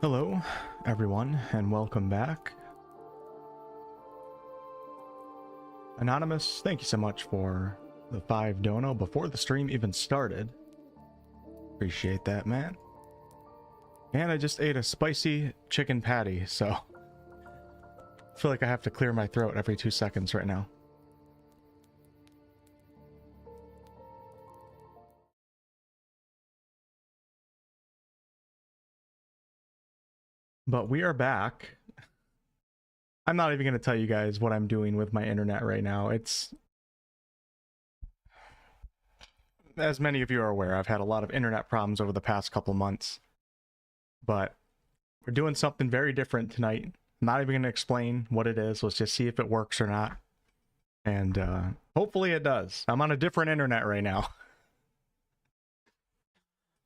Hello, everyone, and welcome back. Anonymous, thank you so much for the 5 dono before the stream even started. Appreciate that, man. And I just ate a spicy chicken patty, so I feel like I have to clear my throat every 2 seconds right now. But we are back. I'm not even going to tell you guys what I'm doing with my internet right now. It's... As many of you are aware, I've had a lot of internet problems over the past couple months. But we're doing something very different tonight. I'm not even going to explain what it is. Let's just see if it works or not. And hopefully it does. I'm on a different internet right now.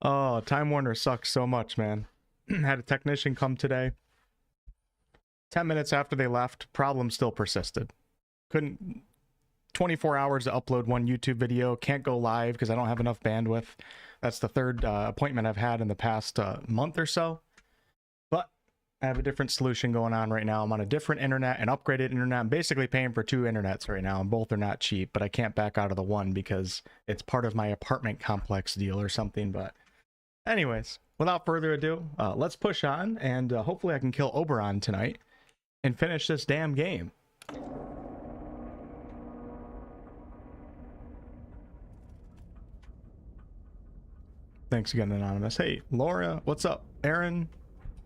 Oh, Time Warner sucks so much, man. Had a technician come today. 10 minutes after they left, problem still persisted. Couldn't... 24 hours to upload one YouTube video. Can't go live because I don't have enough bandwidth. That's the third appointment I've had in the past month or so. But I have a different solution going on right now. I'm on a different internet, an upgraded internet. I'm basically paying for 2 internets right now, and both are not cheap, but I can't back out of the one because it's part of my apartment complex deal or something. But anyways, without further ado, let's push on, and hopefully I can kill Oberon tonight and finish this damn game. Thanks again, Anonymous. Hey, Laura, what's up? Aaron,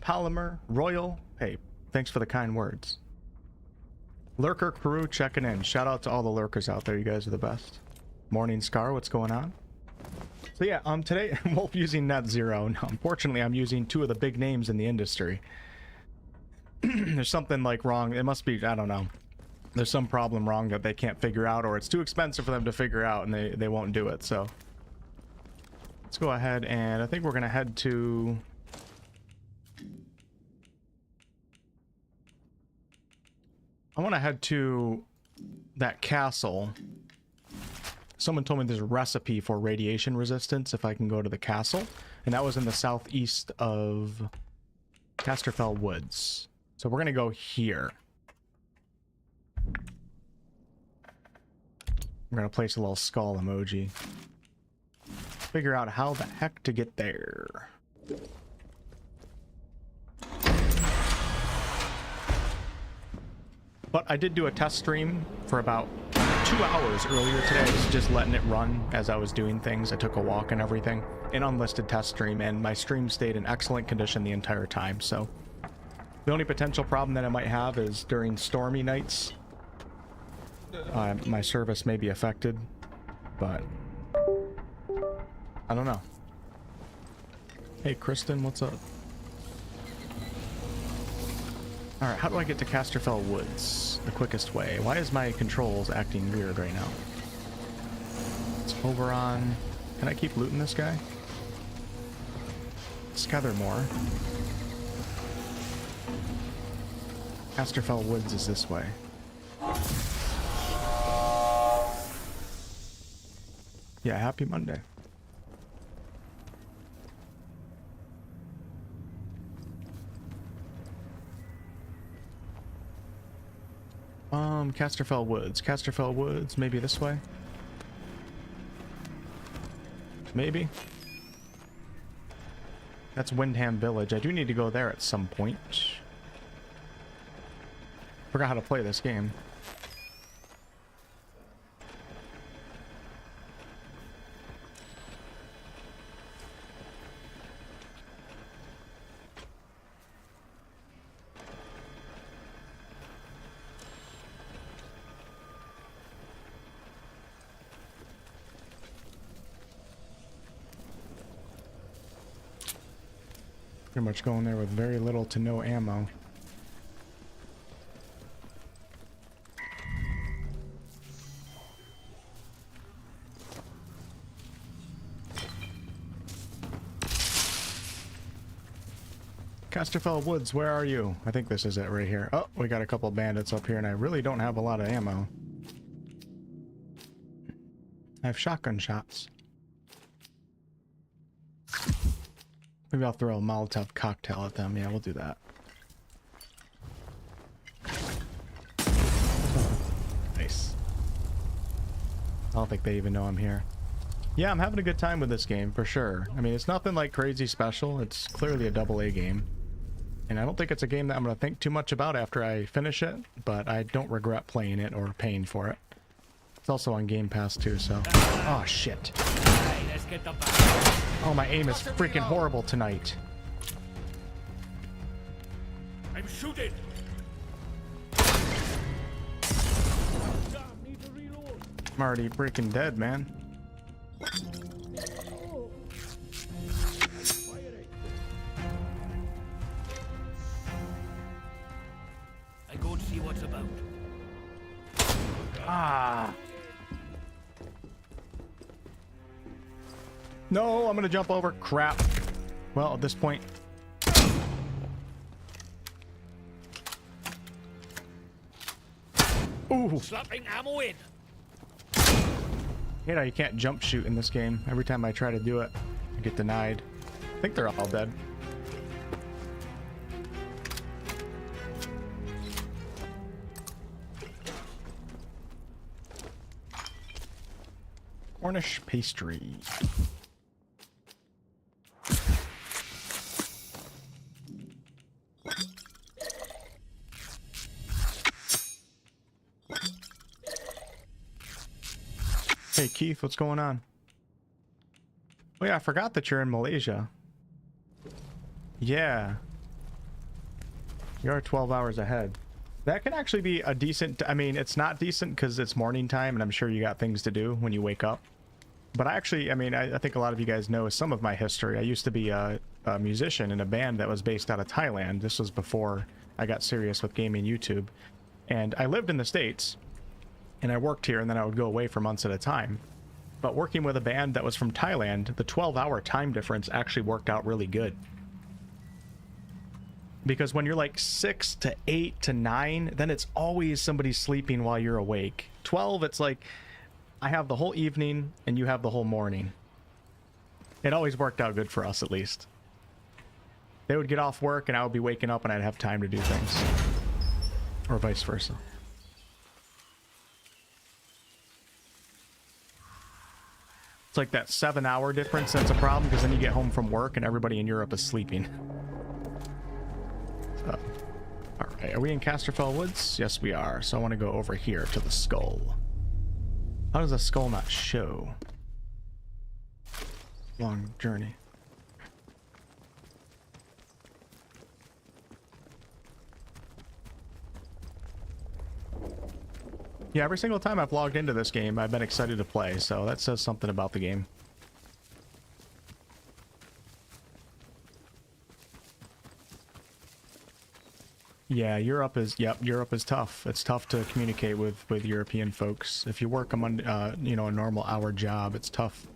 Polymer, Royal, hey, thanks for the kind words. Lurker Crew checking in. Shout out to all the lurkers out there. You guys are the best. Morning Scar, what's going on? So yeah, today I'm Wolf using Net Zero. Now, unfortunately, I'm using 2 of the big names in the industry. There's something like wrong. It must be, I don't know. There's some problem wrong that they can't figure out, or it's too expensive for them to figure out and they won't do it, so. Let's go ahead, and I think we're gonna head to... I want to head to that castle. Someone told me there's a recipe for radiation resistance if I can go to the castle, and that was in the southeast of Casterfell Woods. So we're gonna go here. We're gonna place a little skull emoji. Figure out how the heck to get there. But I did do a test stream for about 2 hours earlier today, just letting it run as I was doing things. I took a walk and everything. An unlisted test stream, and my stream stayed in excellent condition the entire time. So the only potential problem that I might have is during stormy nights. My service may be affected, but I don't know. Hey, Kristen, what's up? Alright, how do I get to Casterfell Woods the quickest way? Why is my controls acting weird right now? It's Oberon. Can I keep looting this guy? Scathermore. Casterfell Woods is this way. Yeah, happy Monday. Casterfell Woods. Casterfell Woods, maybe this way? Maybe? That's Windom Village. I do need to go there at some point. Forgot how to play this game. Pretty much going there with very little to no ammo. Casterfell Woods, where are you? I think this is it right here. Oh, we got a couple bandits up here, and I really don't have a lot of ammo. I have shotgun shots. Maybe I'll throw a Molotov cocktail at them. Yeah, we'll do that. Nice. I don't think they even know I'm here. Yeah, I'm having a good time with this game, for sure. I mean, it's nothing like crazy special. It's clearly a AA game. And I don't think it's a game that I'm going to think too much about after I finish it, but I don't regret playing it or paying for it. It's also on Game Pass too, so... Oh, shit. Oh, my aim is freaking horrible tonight. I'm shooting. I'm already freaking dead, man. I go to see what's about. Ah. No, I'm gonna jump over. Crap. Well, at this point... Ooh. Slapping ammo in. You know, you can't jump shoot in this game. Every time I try to do it, I get denied. I think they're all dead. Cornish pastry. Hey Keith, what's going on? Oh yeah, I forgot that you're in Malaysia. Yeah. You're 12 hours ahead. That can actually be a decent... I mean, it's not decent because it's morning time and I'm sure you got things to do when you wake up. But I actually, I mean, I think a lot of you guys know some of my history. I used to be a musician in a band that was based out of Thailand. This was before I got serious with gaming YouTube. And I lived in the States. And I worked here, and then I would go away for months at a time. But working with a band that was from Thailand, the 12-hour time difference actually worked out really good. Because when you're like 6 to 8 to 9, then it's always somebody sleeping while you're awake. 12, it's like, I have the whole evening, and you have the whole morning. It always worked out good for us, at least. They would get off work, and I would be waking up, and I'd have time to do things. Or vice versa. It's like that 7-hour difference that's a problem, because then you get home from work and everybody in Europe is sleeping. So, alright, are we in Casterfell Woods? Yes, we are. So I want to go over here to the skull. How does the skull not show? Long journey. Yeah, every single time I've logged into this game, I've been excited to play, so that says something about the game. Yeah, Europe is, yep, Europe is tough. It's tough to communicate with European folks. If you work among, you know, a normal hour job, it's tough.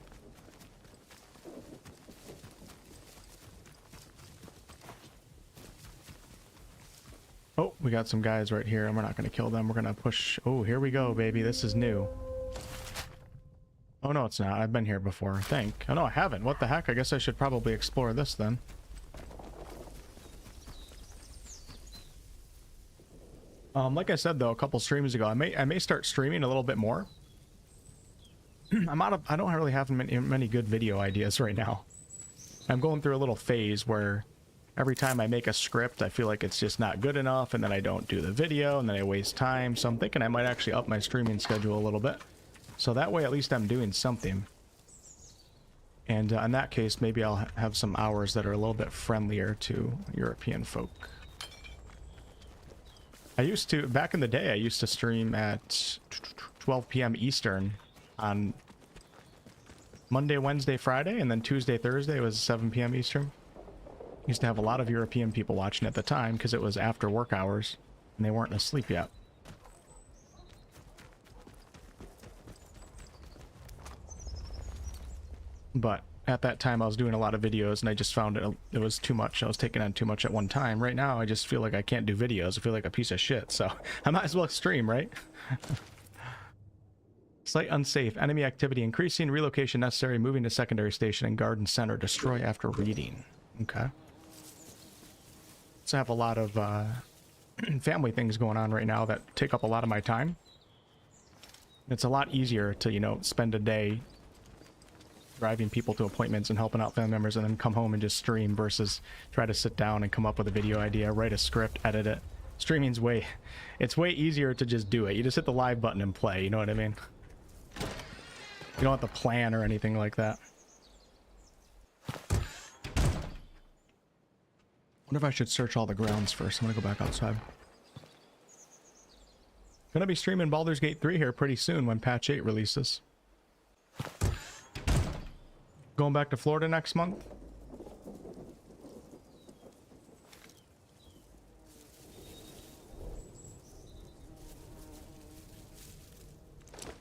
Oh, we got some guys right here, and we're not going to kill them. We're going to push. Oh, here we go, baby. This is new. Oh, no, it's not. I've been here before, I think. Oh, no, I haven't. What the heck? I guess I should probably explore this then. Like I said, though, a couple streams ago, I may start streaming a little bit more. I don't really have many good video ideas right now. I'm going through a little phase where every time I make a script, I feel like it's just not good enough, and then I don't do the video, and then I waste time. So I'm thinking I might actually up my streaming schedule a little bit. So that way, at least I'm doing something. And in that case, maybe I'll have some hours that are a little bit friendlier to European folk. I used to, back in the day, I used to stream at 12 p.m. Eastern on Monday, Wednesday, Friday, and then Tuesday, Thursday was 7 p.m. Eastern. Used to have a lot of European people watching at the time because it was after work hours and they weren't asleep yet. But at that time I was doing a lot of videos and I just found it was too much. I was taking on too much at one time. Right now I just feel like I can't do videos. I feel like a piece of shit, so I might as well stream, right? Site unsafe. Enemy activity increasing. Relocation necessary. Moving to secondary station and garden center. Destroy after reading. Okay. So I have a lot of family things going on right now that take up a lot of my time. It's a lot easier to, you know, spend a day driving people to appointments and helping out family members and then come home and just stream versus try to sit down and come up with a video idea, write a script, edit it. Streaming's it's way easier to just do it. You just hit the live button and play, you know what I mean? You don't have to plan or anything like that. Wonder if I should search all the grounds first. I'm gonna go back outside. Gonna be streaming Baldur's Gate 3 here pretty soon when patch 8 releases. Going back to Florida next month.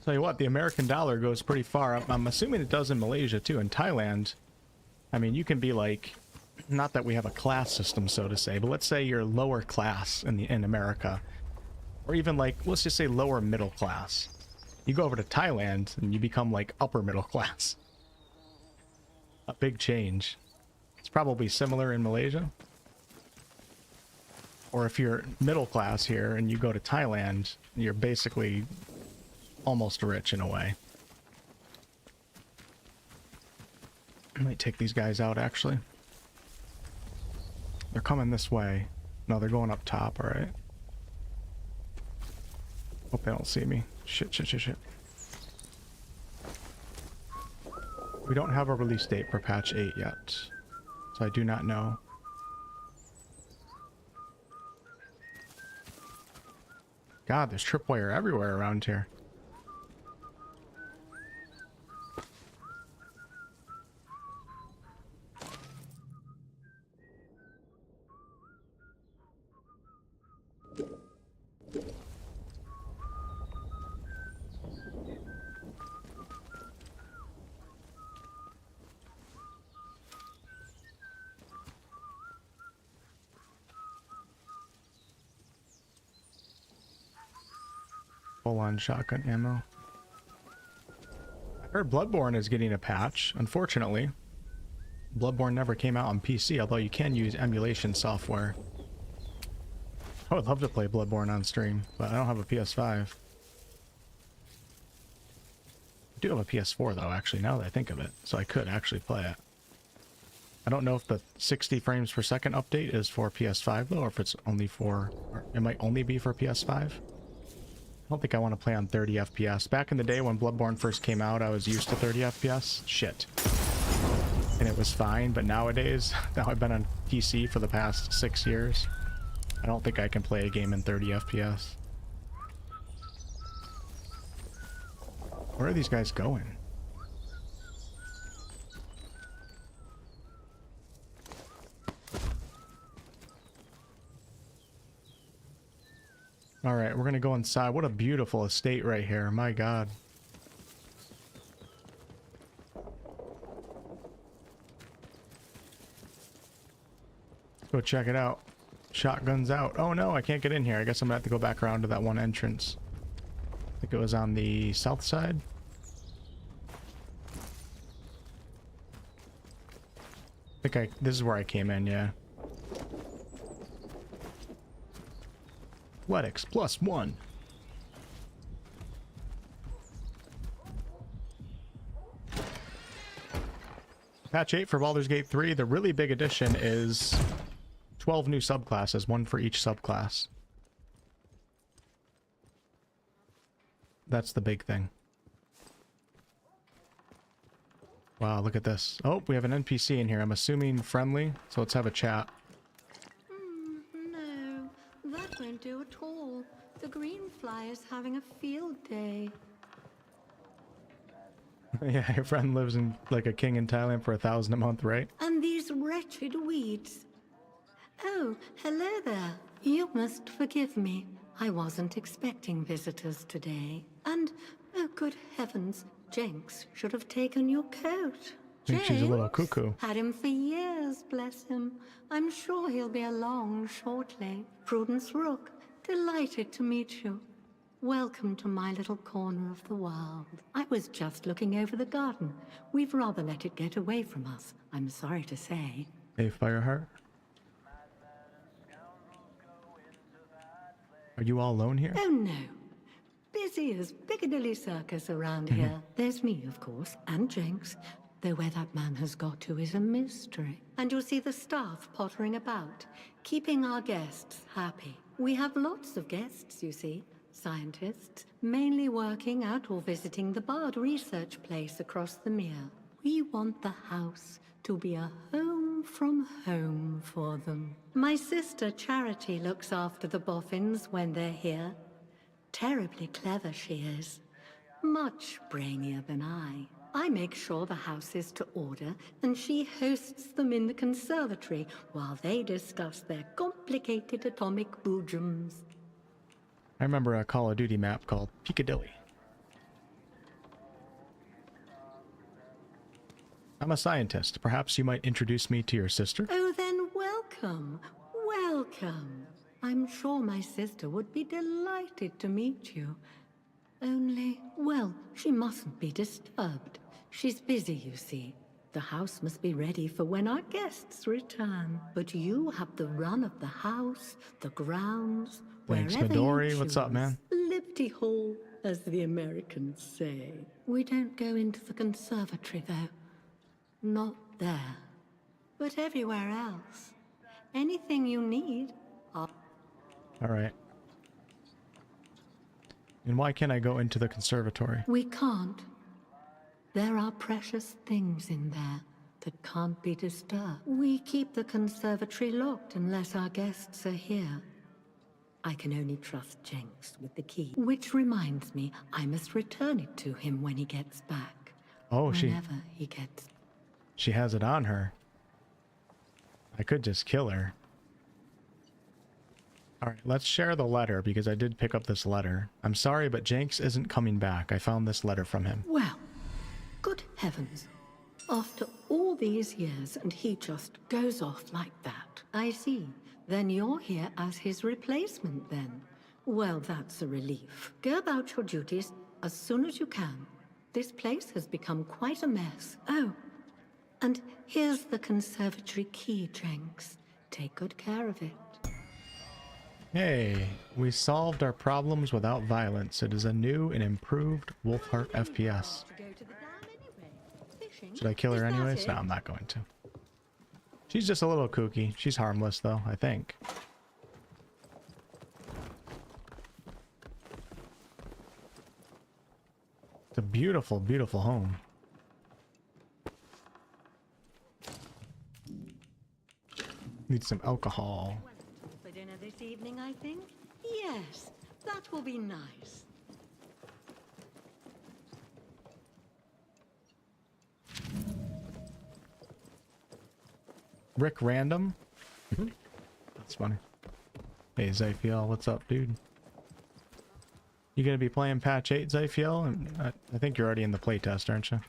Tell you what, the American dollar goes pretty far. I'm assuming it does in Malaysia too. In Thailand, I mean, you can be like, not that we have a class system, so to say, but let's say you're lower class in America, or even like, let's just say lower middle class. You go over to Thailand and you become like upper middle class. A big change. It's probably similar in Malaysia. Or if you're middle class here and you go to Thailand, you're basically almost rich in a way. I might take these guys out actually. They're coming this way. No, they're going up top, alright. Hope they don't see me. Shit. We don't have a release date for patch 8 yet, so I do not know. God, there's tripwire everywhere around here. Full-on shotgun ammo. I heard Bloodborne is getting a patch. Unfortunately, Bloodborne never came out on PC, although you can use emulation software. I would love to play Bloodborne on stream, but I don't have a PS5. I do have a PS4 though, actually, now that I think of it, so I could actually play it. I don't know if the 60 frames per second update is for PS5 though, or if it's only for, or it might only be for PS5. I don't think I want to play on 30 FPS. Back in the day when Bloodborne first came out, I was used to 30 FPS. Shit. And it was fine, but nowadays, now I've been on PC for the past 6 years, I don't think I can play a game in 30 FPS. Where are these guys going? Alright, we're gonna go inside. What a beautiful estate right here. My god. Go check it out. Shotguns out. Oh no, I can't get in here. I guess I'm gonna have to go back around to that one entrance. I think it was on the south side. This is where I came in, yeah. Athletics +1. Patch 8 for Baldur's Gate 3. The really big addition is 12 new subclasses, one for each subclass. That's the big thing. Wow, look at this. Oh, we have an NPC in here. I'm assuming friendly, so let's have a chat. No, that won't do at all. The green fly is having a field day. Yeah, your friend lives in like a king in Thailand for 1,000 a month, right? And these wretched weeds. Oh, hello there. You must forgive me. I wasn't expecting visitors today. And, oh good heavens, Jenks should have taken your coat. I think she's a little cuckoo. Had him for years, bless him. I'm sure he'll be along shortly. Prudence Rook, delighted to meet you. Welcome to my little corner of the world. I was just looking over the garden. We've rather let it get away from us, I'm sorry to say. Hey, Fireheart. Are you all alone here? Oh no. Busy as Piccadilly Circus around here. There's me, of course, and Jenks. Though where that man has got to is a mystery. And you'll see the staff pottering about, keeping our guests happy. We have lots of guests, you see. Scientists, mainly working out or visiting the Bard research place across the mere. We want the house to be a home from home for them. My sister Charity looks after the boffins when they're here. Terribly clever she is. Much brainier than I. I make sure the house is to order, and she hosts them in the conservatory while they discuss their complicated atomic boojums. I remember a Call of Duty map called Piccadilly. I'm a scientist. Perhaps you might introduce me to your sister? Oh, then welcome. Welcome. I'm sure my sister would be delighted to meet you. Only, well, she mustn't be disturbed. She's busy, you see. The house must be ready for when our guests return. But you have the run of the house, the grounds, Thanks, wherever Midori. you What's up, choose. man? Liberty Hall, as the Americans say. We don't go into the conservatory, though. Not there. But everywhere else. Anything you need, All right. And why can't I go into the conservatory? we can't. There are precious things in there that can't be disturbed. We keep the conservatory locked unless our guests are here. I can only trust Jenks with the key. Which reminds me, I must return it to him when he gets back. Oh, Whenever he gets... she has it on her. I could just kill her. Alright, let's share the letter because I did pick up this letter. I'm sorry, but Jenks isn't coming back. I found this letter from him. Well, good heavens. After all these years and he just goes off like that. I see. Then you're here as his replacement then. Well, that's a relief. Go about your duties as soon as you can. This place has become quite a mess. Oh, and here's the conservatory key, Jenks. Take good care of it. Hey, we solved our problems without violence. It is a new and improved WolfheartFPS. Should I kill her anyways? No, I'm not going to. She's just a little kooky. She's harmless though, I think. It's a beautiful, beautiful home. Need some alcohol. For dinner this evening, I think? Yes, that will be nice. Rick Random? That's funny. Hey, Zyfiel, what's up, dude? You gonna be playing patch 8, Zyfiel? I think you're already in the playtest, aren't you?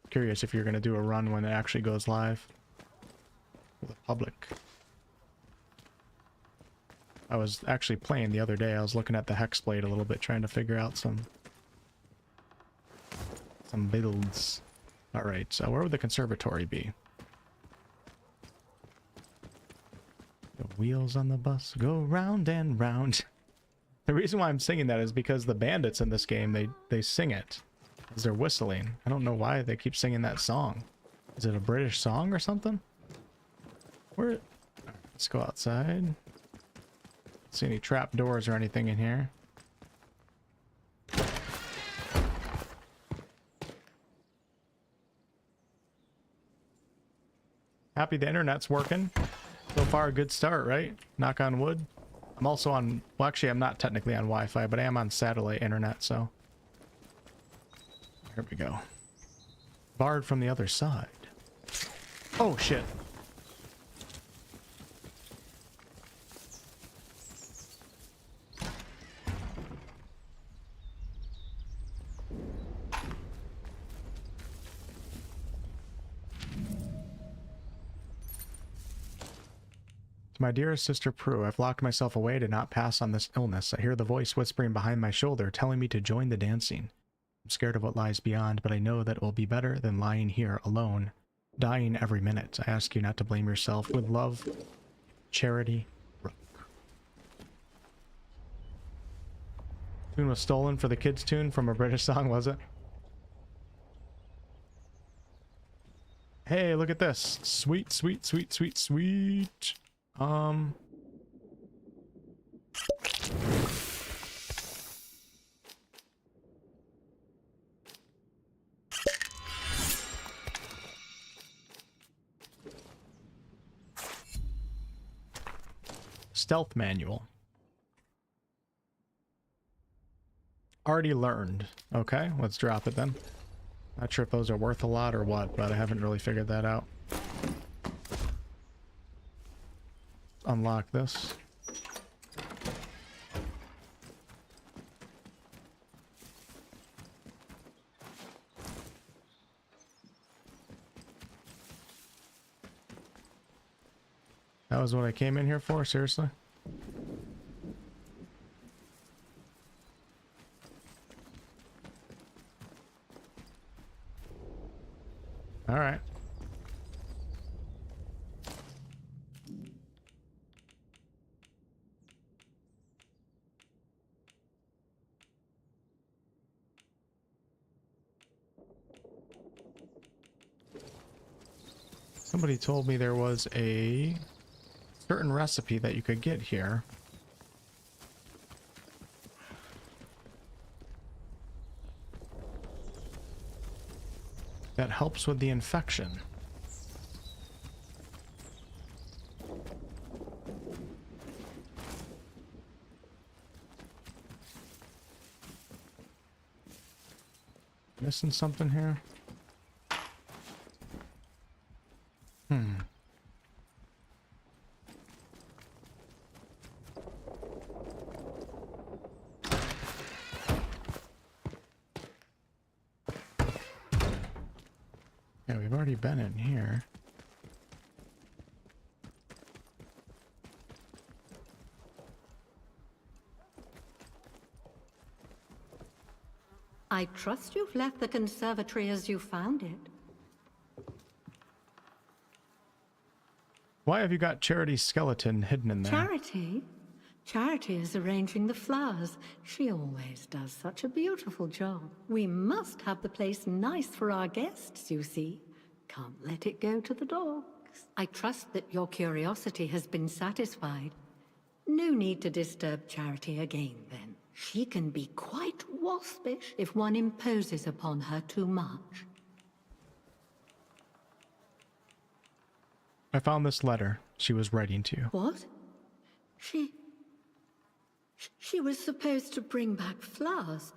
Curious if you're gonna do a run when it actually goes live for the public. I was actually playing the other day. I was looking at the Hexblade a little bit, trying to figure out some builds. Alright, so where would the conservatory be? The wheels on the bus go round and round. The reason why I'm singing that is because the bandits in this game, they sing it as they're whistling. I don't know why they keep singing that song. Is it a British song or something? Where? Let's go outside. Don't see any trap doors or anything in here. Happy the internet's working. So far, a good start, right? Knock on wood. I'm also on... Well, actually, I'm not technically on Wi-Fi, but I am on satellite internet, so... Here we go. Barred from the other side. Oh, shit. To my dearest sister Prue, I've locked myself away to not pass on this illness. I hear the voice whispering behind my shoulder, telling me to join the dancing. I'm scared of what lies beyond, but I know that it will be better than lying here alone. Dying every minute. I ask you not to blame yourself. With love, Charity. Tune was stolen for the kids' tune from a British song, was it? Hey, look at this. Sweet, sweet, sweet, sweet, sweet. Stealth manual. Already learned. Okay, let's drop it then. Not sure if those are worth a lot or what, but I haven't really figured that out. Unlock this. That was what I came in here for, seriously? All right. Somebody told me there was a certain recipe that you could get here. That helps with the infection. Missing something here? Yeah, we've already been in here. I trust you've left the conservatory as you found it. Why have you got Charity's skeleton hidden in there? Charity? Charity is arranging the flowers. She always does such a beautiful job. We must have the place nice for our guests, you see. Can't let it go to the dogs. I trust that your curiosity has been satisfied. No need to disturb Charity again, then. She can be quite waspish if one imposes upon her too much. I found this letter she was writing to you. What? She was supposed to bring back flowers.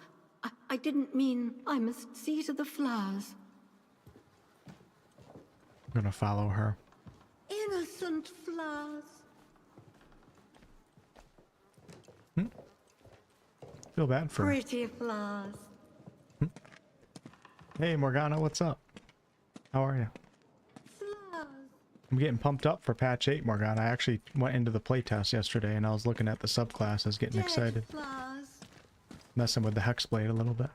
I didn't mean I must see to the flowers. I'm gonna follow her. Innocent flowers. Feel bad for her. Pretty flowers. Hey Morgana, what's up? How are you? Flowers. I'm getting pumped up for patch 8, Morgana. I actually went into the playtest yesterday and I was looking at the subclasses, getting excited. Flowers. Messing with the Hexblade a little bit.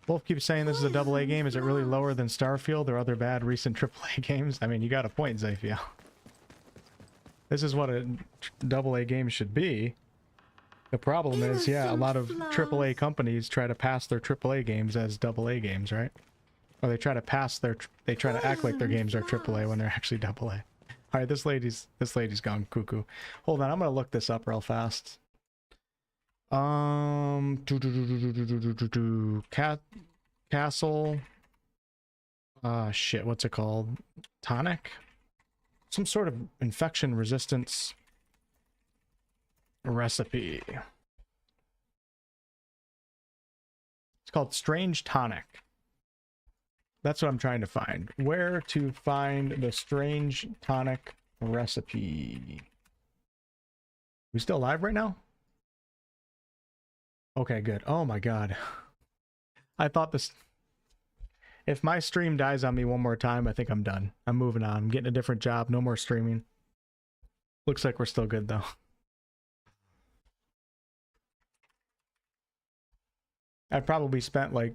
Wolf keeps saying this is a AA game. Is it really lower than Starfield or other bad recent AAA games? I mean, you got a point, Zayfiel. This is what a AA game should be. The problem is, yeah, a lot of AAA companies try to pass their AAA games as AA games, right? Or they try to pass their, they try to act like their games are AAA when they're actually AA. All right, this lady's gone cuckoo. Hold on, I'm gonna look this up real fast. Castle. Shit, what's it called? Tonic? Some sort of infection resistance recipe. It's called Strange Tonic. That's what I'm trying to find. Where to find the Strange Tonic recipe? We still live right now? Okay, good. Oh my god. I thought this... If my stream dies on me one more time, I think I'm done. I'm moving on. I'm getting a different job. No more streaming. Looks like we're still good, though. I probably spent, like,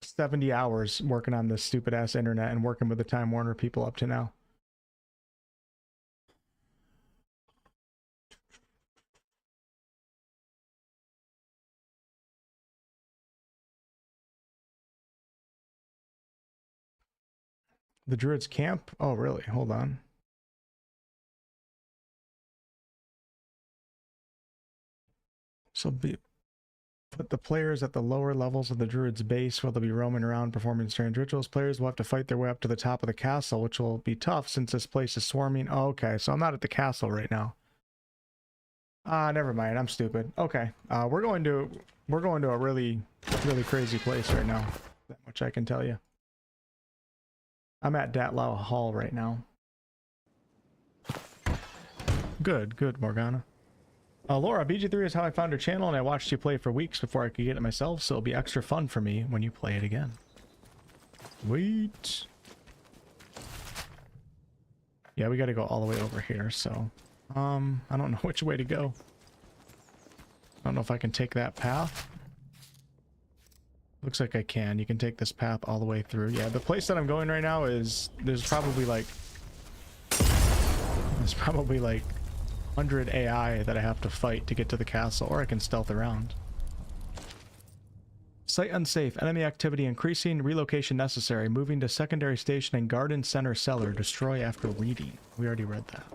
70 hours working on this stupid ass internet and working with the Time Warner people up to now. The Druids camp? Oh, really? Hold on. So put the players at the lower levels of the Druid's base while they'll be roaming around performing strange rituals. Players will have to fight their way up to the top of the castle, which will be tough since this place is swarming. Oh, okay, so I'm not at the castle right now. Never mind. I'm stupid. Okay, we're going to a really crazy place right now. That much I can tell you. I'm at Datlow Hall right now. Good, Morgana. Laura, BG3 is how I found your channel, and I watched you play for weeks before I could get it myself, so it'll be extra fun for me when you play it again. Wait. Yeah, we gotta go all the way over here, so... I don't know which way to go. I don't know if I can take that path. Looks like I can. You can take this path all the way through. Yeah, the place that I'm going right now is... There's probably like 100 AI that I have to fight to get to the castle, or I can stealth around. Site unsafe. Enemy activity increasing. Relocation necessary. Moving to secondary station and garden center cellar. Destroy after reading. We already read that.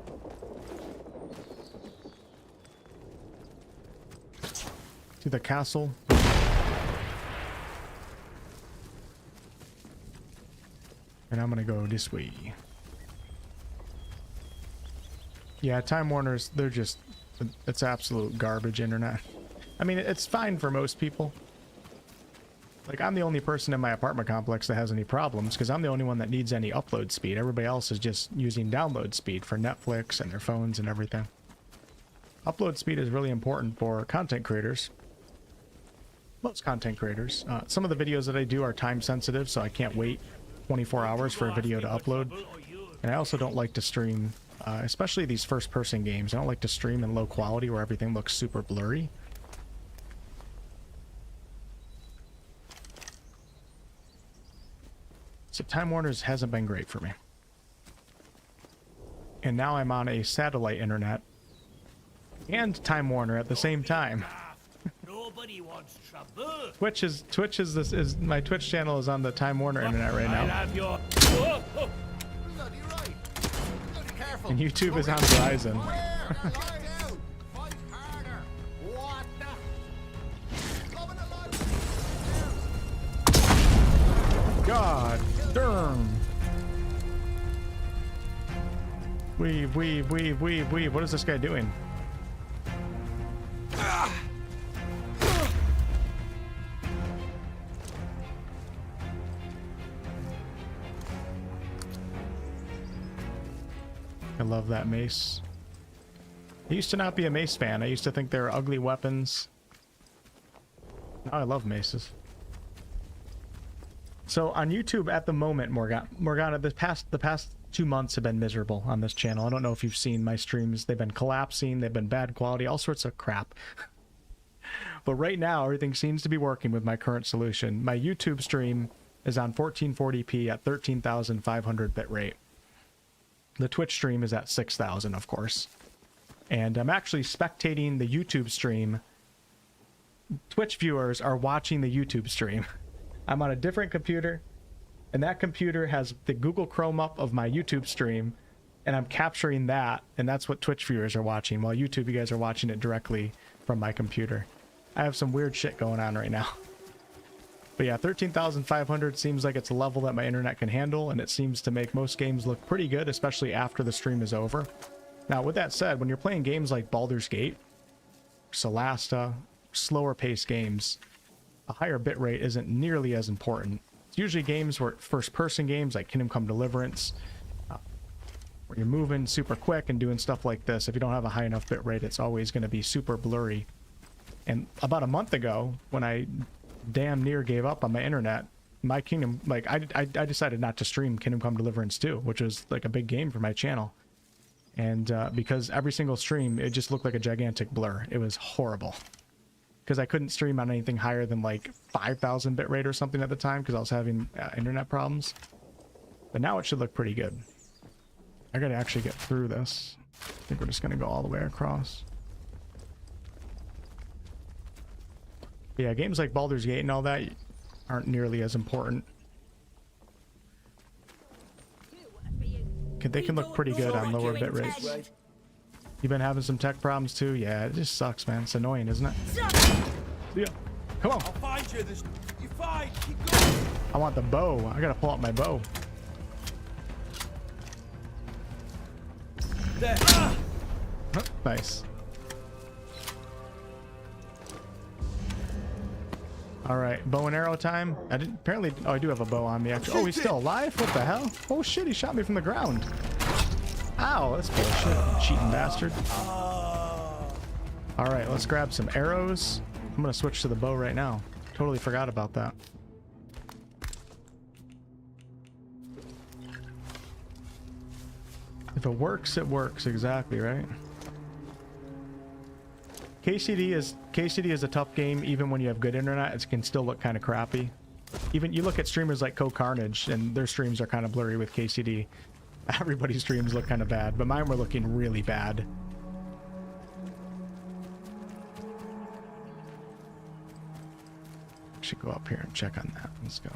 To the castle. And I'm gonna go this way. Yeah, Time Warner's, they're just, it's absolute garbage internet. I mean, it's fine for most people. Like, I'm the only person in my apartment complex that has any problems, because I'm the only one that needs any upload speed. Everybody else is just using download speed for Netflix and their phones and everything. Upload speed is really important for content creators. Most content creators. Some of the videos that I do are time sensitive, so I can't wait 24 hours for a video to upload. And I also don't like to stream, especially these first-person games. I don't like to stream in low quality where everything looks super blurry. So Time Warner's hasn't been great for me. And now I'm on a satellite internet and Time Warner at the same time. Nobody wants trouble. My Twitch channel is on the Time Warner internet right now. I'll have your... Oh, oh. Bloody right. Bloody careful. And YouTube is on Verizon. Where? Lie down. Fight harder. What the? Coming alive. God darn. Weave. What is this guy doing? I love that mace. I used to not be a mace fan. I used to think they were ugly weapons. Now I love maces. So on YouTube at the moment, Morgana, the past 2 months have been miserable on this channel. I don't know if you've seen my streams. They've been collapsing. They've been bad quality, all sorts of crap. But right now, everything seems to be working with my current solution. My YouTube stream is on 1440p at 13,500 bitrate. The Twitch stream is at 6,000, of course. And I'm actually spectating the YouTube stream. Twitch viewers are watching the YouTube stream. I'm on a different computer, and that computer has the Google Chrome up of my YouTube stream, and I'm capturing that, and that's what Twitch viewers are watching, while YouTube, you guys are watching it directly from my computer. I have some weird shit going on right now. But yeah, 13,500 seems like it's a level that my internet can handle, and it seems to make most games look pretty good, especially after the stream is over. Now, with that said, when you're playing games like Baldur's Gate, Solasta, slower paced games, a higher bitrate isn't nearly as important. It's usually games where first-person games like Kingdom Come Deliverance, where you're moving super quick and doing stuff like this. If you don't have a high enough bitrate, it's always going to be super blurry. And about a month ago, when I damn near gave up on my internet, my Kingdom, like, I decided not to stream Kingdom Come Deliverance 2, which was like a big game for my channel. And because every single stream, it just looked like a gigantic blur. It was horrible. because I couldn't stream on anything higher than like 5,000 bitrate or something at the time because I was having internet problems. But now it should look pretty good. I gotta actually get through this. I think we're just gonna go all the way across. Yeah, games like Baldur's Gate and all that aren't nearly as important. They can look pretty good on lower bit rates. You've been having some tech problems too? Yeah, it just sucks, man. It's annoying, isn't it? Yeah. Come on. I'll find you. You're fine. Keep going. I want the bow. I gotta pull out my bow. There. Oh, nice. All right, bow and arrow time. I didn't apparently. Oh, I do have a bow on me. Actually. Oh, he's still alive. What the hell? Oh shit! He shot me from the ground. Ow, that's bullshit. Cheating bastard. All right, let's grab some arrows. I'm gonna switch to the bow right now. Totally forgot about that. If it works, it works. Exactly, right? KCD is a tough game. Even when you have good internet, it can still look kind of crappy. Even you look at streamers like Carnage, and their streams are kind of blurry with KCD. Everybody's streams look kind of bad, but mine were looking really bad. I should go up here and check on that. Let's go.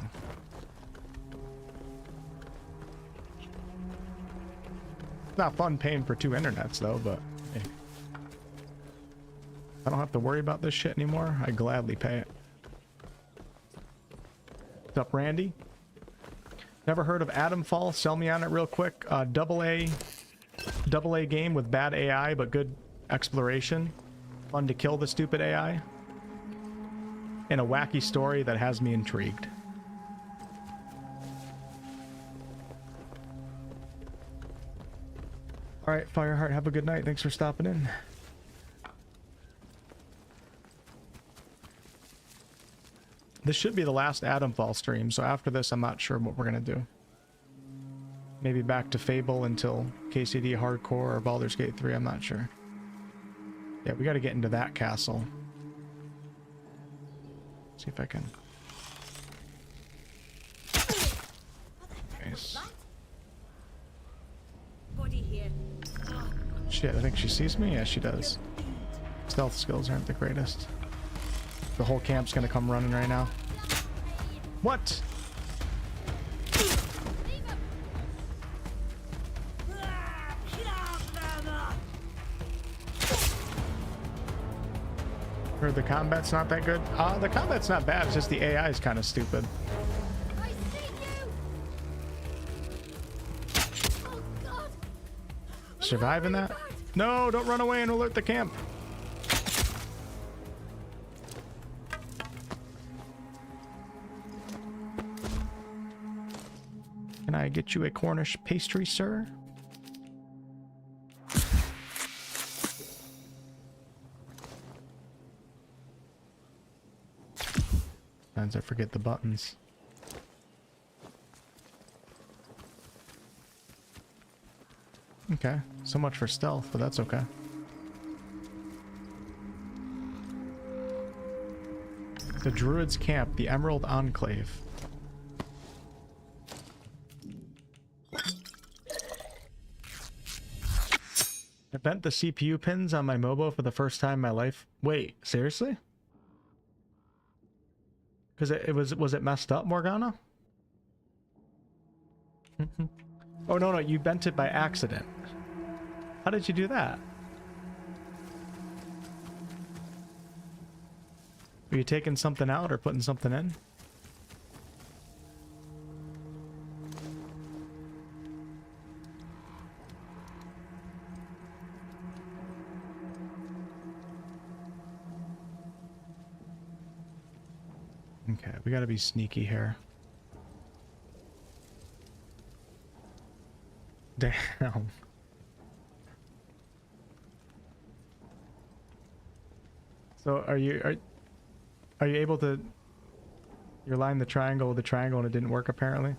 It's not fun paying for 2 internets though, but hey. I don't have to worry about this shit anymore. I gladly pay it. What's up, Randy? Never heard of Atomfall? Sell me on it real quick. Double A game with bad AI but good exploration. Fun to kill the stupid AI. And a wacky story that has me intrigued. All right, Fireheart, have a good night. Thanks for stopping in. This should be the last Atomfall stream, so after this, I'm not sure what we're going to do. Maybe back to Fable until KCD Hardcore or Baldur's Gate 3, I'm not sure. Yeah, we got to get into that castle. See if I can... Nice. Shit, I think she sees me? Yeah, she does. Stealth skills aren't the greatest. The whole camp's gonna come running right now. What? Heard the combat's not that good? The combat's not bad, it's just the AI is kind of stupid. Surviving that? No, don't run away and alert the camp. Can I get you a Cornish pastry, sir? Sometimes I forget the buttons. Okay, so much for stealth, but that's okay. The Druids Camp, the Emerald Enclave. I bent the CPU pins on my MOBO for the first time in my life. Wait, seriously? Because was it messed up, Morgana? Oh no, you bent it by accident. How did you do that? Were you taking something out or putting something in? Okay, we gotta be sneaky here. Damn. So are you able to... You're lining the triangle with the triangle and it didn't work apparently?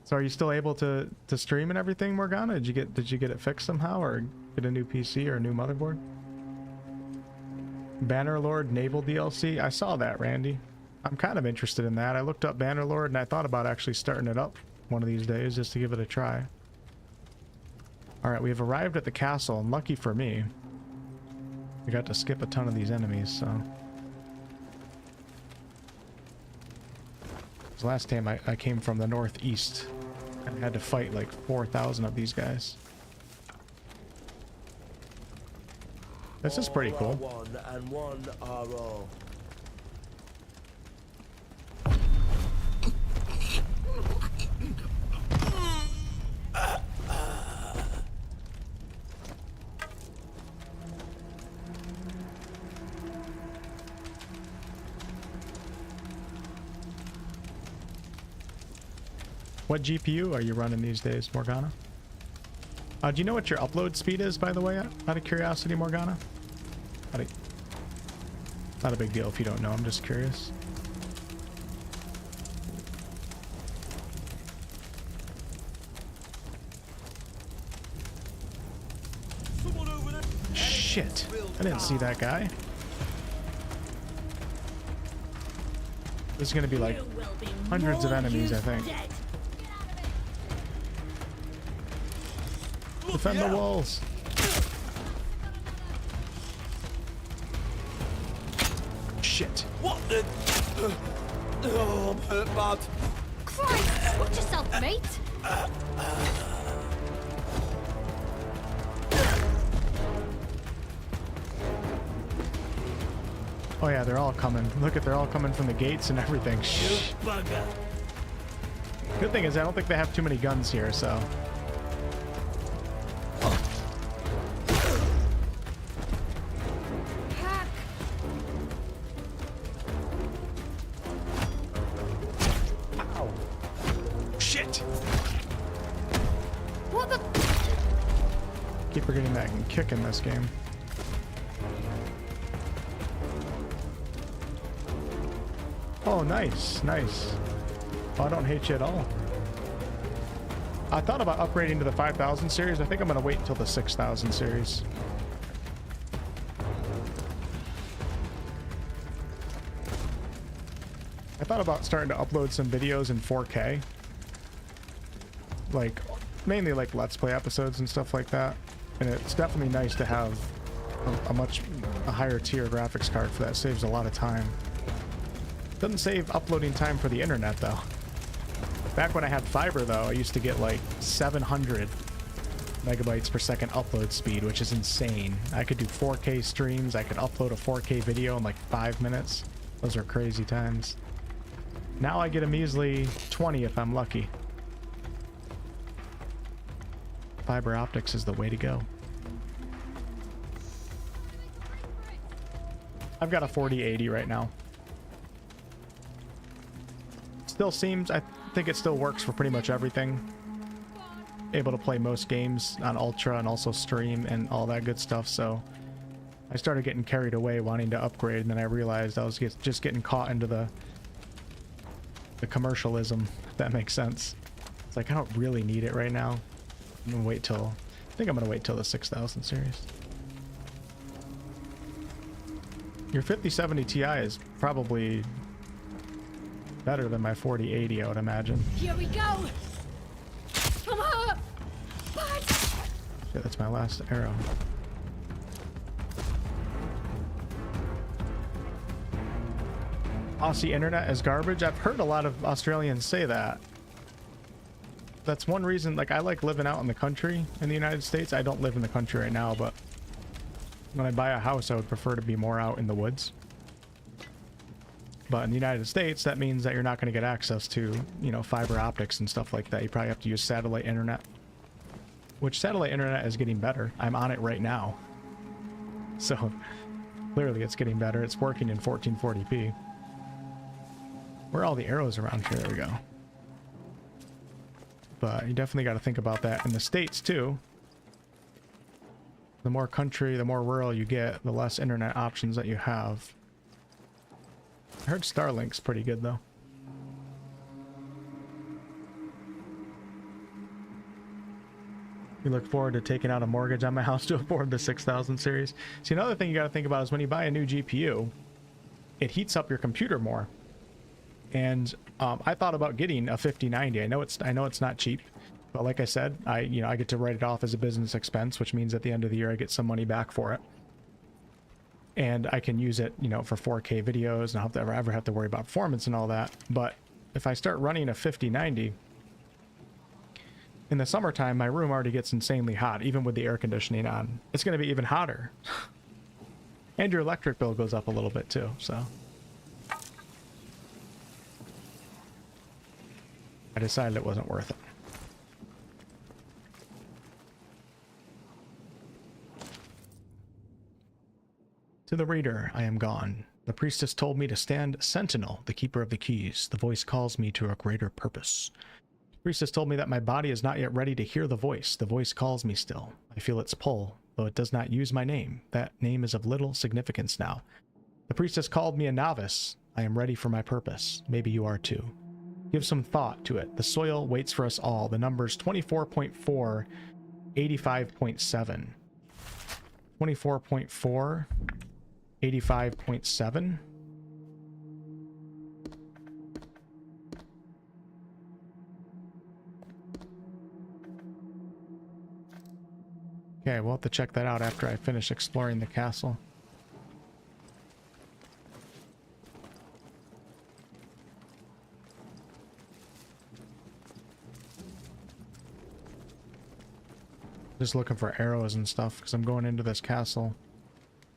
So are you still able to stream and everything, Morgana? Did you get it fixed somehow or get a new PC or a new motherboard? Bannerlord Naval DLC. I saw that, Randy. I'm kind of interested in that. I looked up Bannerlord and I thought about actually starting it up one of these days just to give it a try. Alright, we have arrived at the castle, and lucky for me, we got to skip a ton of these enemies, so... This last time I came from the northeast and had to fight like 4,000 of these guys. This is pretty cool. One and one are all. What GPU are you running these days, Morgana? Do you know what your upload speed is, by the way, out of curiosity, Morgana? Not a big deal if you don't know, I'm just curious. Someone over there. Shit, I didn't see that guy. This is gonna be like hundreds of enemies, I think. Defend the walls. Shit. What the? Oh, I'm hurt bad. Christ, watch yourself, mate. Oh yeah, they're all coming. Look at, they're all coming from the gates and everything. Shh. Bugger. Good thing is I don't think they have too many guns here, so. Hack. Shit. What the? Keep forgetting that I can kick in this game. Oh, nice, nice. Oh, I don't hate you at all. I thought about upgrading to the 5,000 series. I think I'm going to wait until the 6,000 series. I thought about starting to upload some videos in 4K. Like, mainly like Let's Play episodes and stuff like that. And it's definitely nice to have a higher tier graphics card for that. Saves a lot of time. Doesn't save uploading time for the internet though. Back when I had fiber though, I used to get like 700 megabytes per second upload speed, which is insane. I could do 4K streams, I could upload a 4K video in like 5 minutes. Those are crazy times. Now I get a measly 20 if I'm lucky. Fiber optics is the way to go. I've got a 4080 right now. Still seems, I think it still works for pretty much everything. Able to play most games on Ultra and also stream and all that good stuff, so I started getting carried away wanting to upgrade, and then I realized I was just getting caught into the commercialism, if that makes sense. It's like, I don't really need it right now. I'm gonna wait till, I think I'm gonna wait till the 6,000 series. Your 5070 Ti is probably better than my 4080, I would imagine. Here we go. Come on. Shit, that's my last arrow. Aussie internet is garbage. I've heard a lot of Australians say that. That's one reason, like, I like living out in the country in the United States. I don't live in the country right now, but when I buy a house, I would prefer to be more out in the woods. But in the United States, that means that you're not going to get access to, you know, fiber optics and stuff like that. You probably have to use satellite internet. Which satellite internet is getting better. I'm on it right now. So, clearly it's getting better. It's working in 1440p. Where are all the arrows around here? There we go. But you definitely got to think about that in the States, too. The more country, the more rural you get, the less internet options that you have. I heard Starlink's pretty good, though. We look forward to taking out a mortgage on my house to afford the 6000 series. See, another thing you got to think about is when you buy a new GPU, it heats up your computer more. And I thought about getting a 5090. I know it's not cheap, but like I said, I get to write it off as a business expense, which means at the end of the year I get some money back for it. And I can use it, for 4K videos, and I don't ever have to worry about performance and all that. But if I start running a 5090 in the summertime, my room already gets insanely hot, even with the air conditioning on. It's going to be even hotter. And your electric bill goes up a little bit too, so. I decided it wasn't worth it. To the reader, I am gone. The priestess told me to stand sentinel, the keeper of the keys. The voice calls me to a greater purpose. The priestess told me that my body is not yet ready to hear the voice. The voice calls me still. I feel its pull, though it does not use my name. That name is of little significance now. The priestess called me a novice. I am ready for my purpose. Maybe you are too. Give some thought to it. The soil waits for us all. The numbers 24.4, 85.7. 24.4, 85.7. Okay, we'll have to check that out after I finish exploring the castle. Just looking for arrows and stuff because I'm going into this castle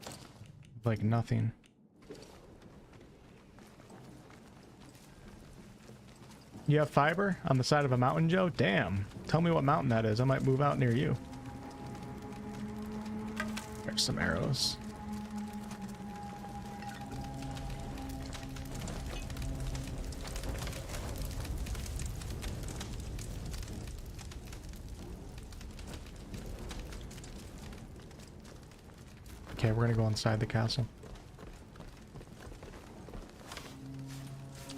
with, like, nothing. You have fiber on the side of a mountain, Joe? Damn. Tell me what mountain that is. I might move out near you. There's some arrows. Okay, we're gonna go inside the castle.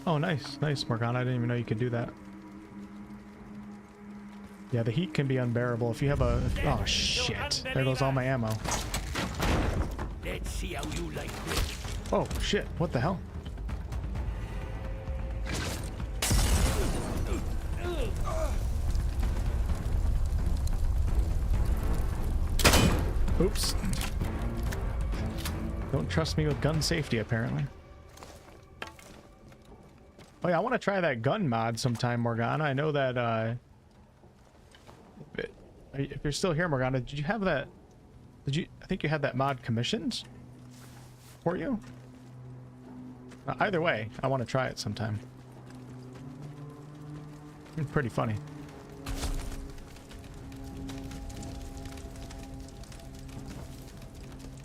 Oh, nice. Nice, Morgana. I didn't even know you could do that. Yeah, the heat can be unbearable if you have a... Oh, shit. There goes all my ammo. Let's see how you like this. Oh, shit. What the hell? Oops. Don't trust me with gun safety, apparently. Oh yeah, I want to try that gun mod sometime, Morgana. I know that, if you're still here, Morgana, did you have that... I think you had that mod commissioned for you? Either way, I want to try it sometime. It's pretty funny.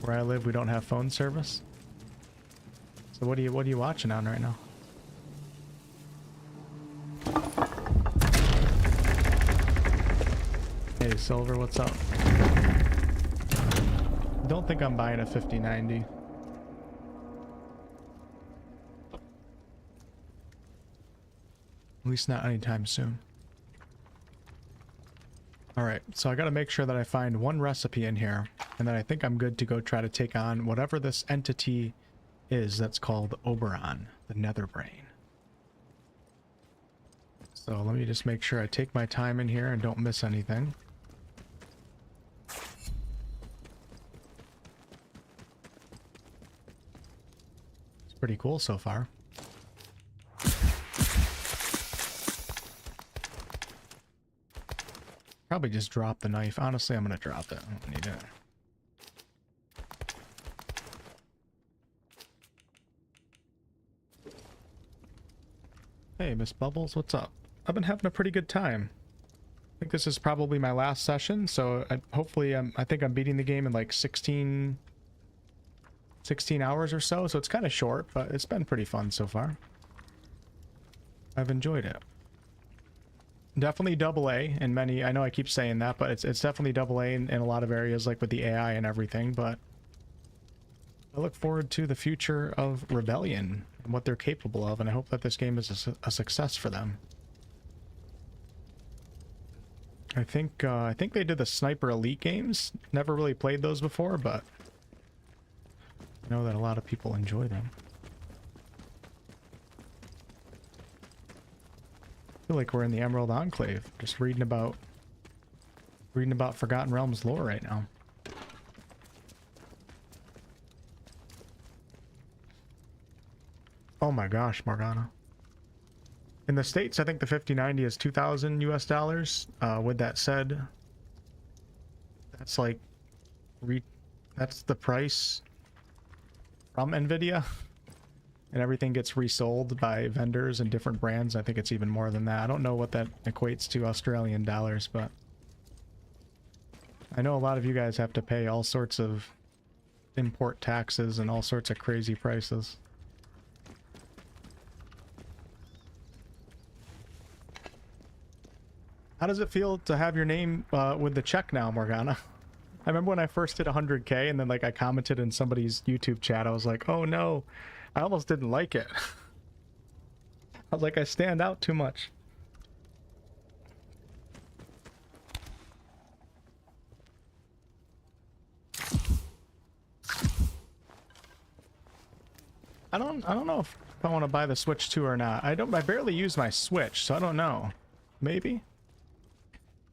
Where I live, we don't have phone service. So what are you watching on right now? Hey Silver, what's up? Don't think I'm buying a 5090. At least not anytime soon. Alright, so I gotta make sure that I find one recipe in here, and then I think I'm good to go try to take on whatever this entity is that's called Oberon, the Netherbrain. So let me just make sure I take my time in here and don't miss anything. It's pretty cool so far. Probably just drop the knife. Honestly, I'm gonna drop it. I don't need it. Hey, Miss Bubbles, what's up? I've been having a pretty good time. I think this is probably my last session, so hopefully I think I'm beating the game in like 16 hours or so, so it's kind of short, but it's been pretty fun so far. I've enjoyed it. Definitely AA in many, I know I keep saying that, but it's definitely AA in a lot of areas, like with the AI and everything, but I look forward to the future of Rebellion and what they're capable of, and I hope that this game is a success for them. I think they did the Sniper Elite games. Never really played those before, but I know that a lot of people enjoy them. I feel like we're in the Emerald Enclave, just reading about Forgotten Realms lore right now. Oh my gosh, Morgana. In the States, I think the 5090 is $2,000 US. With that said, that's like, that's the price from Nvidia, and everything gets resold by vendors and different brands. I think it's even more than that. I don't know what that equates to Australian dollars, but I know a lot of you guys have to pay all sorts of import taxes and all sorts of crazy prices. How does it feel to have your name with the check now, Morgana? I remember when I first hit 100K and then like I commented in somebody's YouTube chat, I was like, oh no, I almost didn't like it. I was like, I stand out too much. I don't know if I want to buy the Switch 2 or not. I barely use my Switch, so I don't know. Maybe?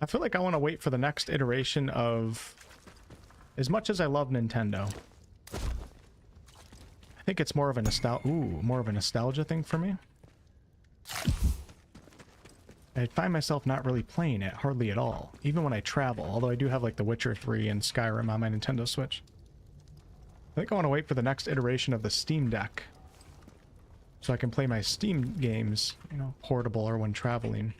I feel like I want to wait for the next iteration of... As much as I love Nintendo, I think it's more of a nostalgia thing for me. I find myself not really playing it hardly at all, even when I travel, although I do have like The Witcher 3 and Skyrim on my Nintendo Switch. I think I want to wait for the next iteration of the Steam Deck so I can play my Steam games, you know, portable or when traveling.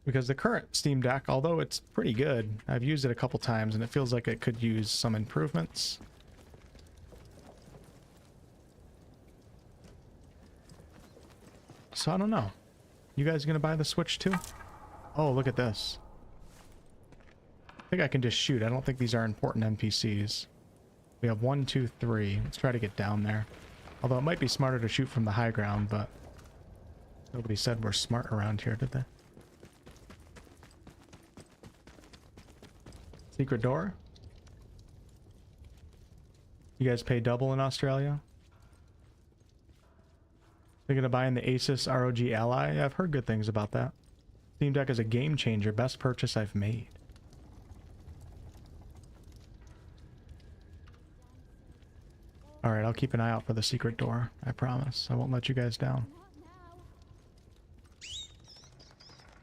Because the current Steam Deck, although it's pretty good, I've used it a couple times and it feels like it could use some improvements. So I don't know. You guys gonna buy the Switch too? Oh, look at this. I think I can just shoot. I don't think these are important NPCs. We have 1, 2, 3. Let's try to get down there. Although it might be smarter to shoot from the high ground, but nobody said we're smart around here, did they? Secret door? You guys pay double in Australia? Thinking of buying the Asus ROG Ally? I've heard good things about that. Steam Deck is a game changer. Best purchase I've made. Alright, I'll keep an eye out for the secret door. I promise. I won't let you guys down.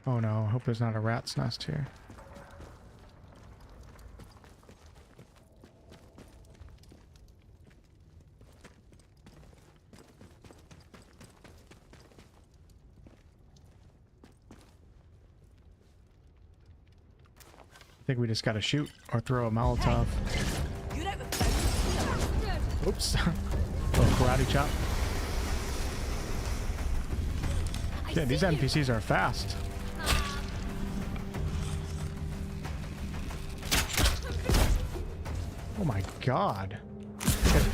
Oh no, I hope there's not a rat's nest here. I think we just gotta shoot or throw a Molotov. Oops. Little karate chop. Yeah, these NPCs are fast. Oh my god.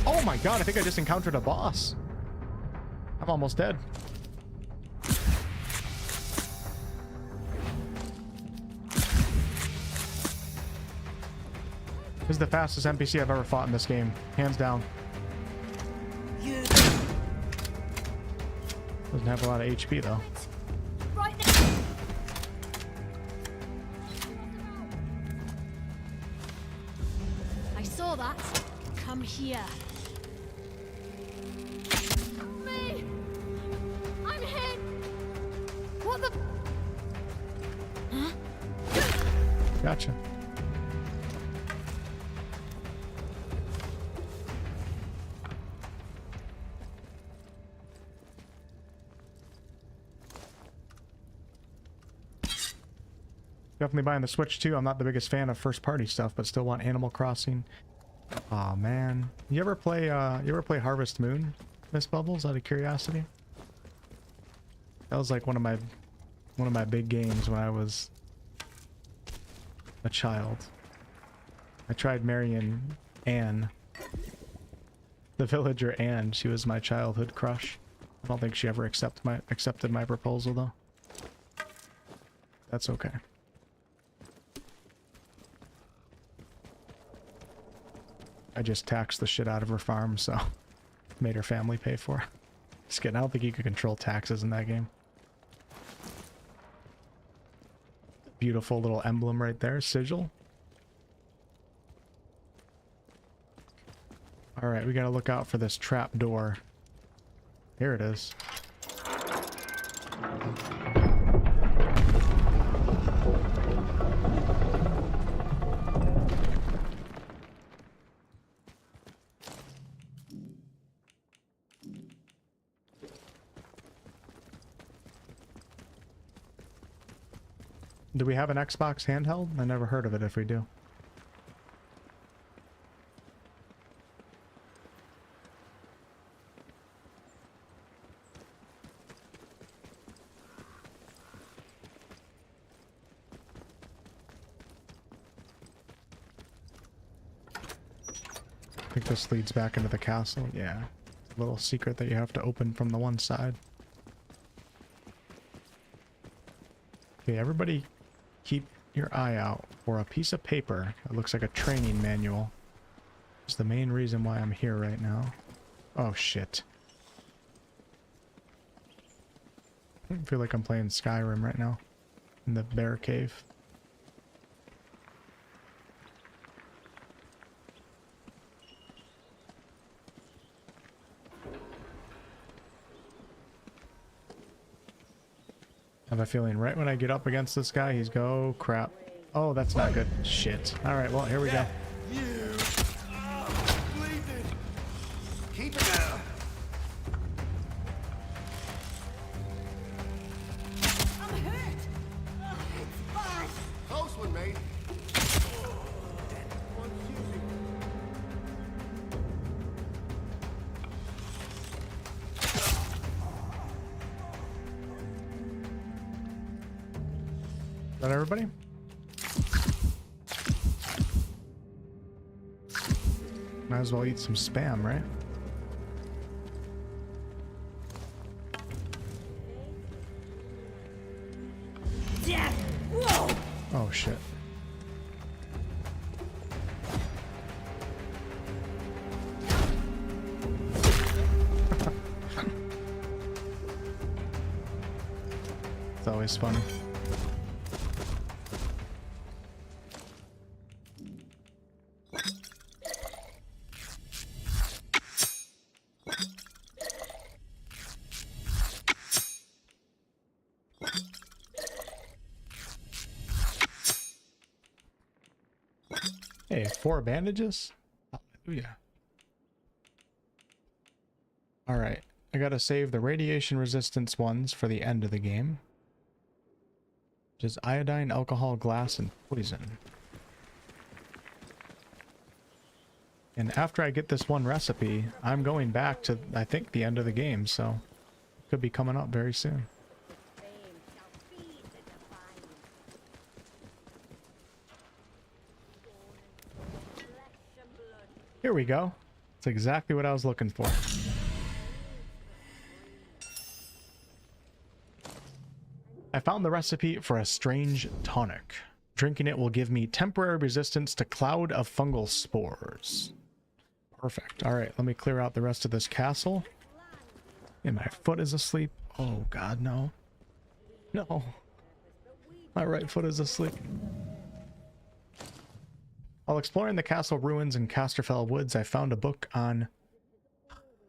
Oh my god, I think I just encountered a boss. I'm almost dead. This is the fastest NPC I've ever fought in this game. Hands down. Doesn't have a lot of HP though. Right now. I saw that. Come here. Me! I'm hit! What the... Huh? Gotcha. Definitely buying the Switch too. I'm not the biggest fan of first-party stuff, but still want Animal Crossing. Aw, man. You ever play Harvest Moon, Miss Bubbles, out of curiosity? That was like one of my big games when I was a child. I tried marrying Anne, the villager Anne. She was my childhood crush. I don't think she ever accepted my proposal though. That's okay. I just taxed the shit out of her farm, so made her family pay for it. Just kidding, I don't think you could control taxes in that game. Beautiful little emblem right there, sigil. Alright, we gotta look out for this trap door. Here it is. Do we have an Xbox handheld? I never heard of it if we do. I think this leads back into the castle. Yeah. A little secret that you have to open from the one side. Okay, everybody keep your eye out for a piece of paper. It looks like a training manual. It's the main reason why I'm here right now. Oh shit. I feel like I'm playing Skyrim right now. In the bear cave. I have a feeling right when I get up against this guy, he's go, oh, crap. Oh, that's not good. Shit. Alright, well, here we go. You. Bleeding. Keep it down. I'm hurt. Oh, it's bad. Close one, mate. Is that everybody? Might as well eat some spam, right? Death. Whoa. Oh shit. It's always funny. Hey, 4 bandages? Hallelujah. Alright, I gotta save the radiation resistance ones for the end of the game. Which is iodine, alcohol, glass, and poison. And after I get this one recipe, I'm going back to, I think, the end of the game, so it could be coming up very soon. Here we go. That's exactly what I was looking for. I found the recipe for a strange tonic. Drinking it will give me temporary resistance to cloud of fungal spores. Perfect. Alright, let me clear out the rest of this castle. And my foot is asleep. Oh god, no. No. My right foot is asleep. While exploring the castle ruins in Casterfell woods, I found a book on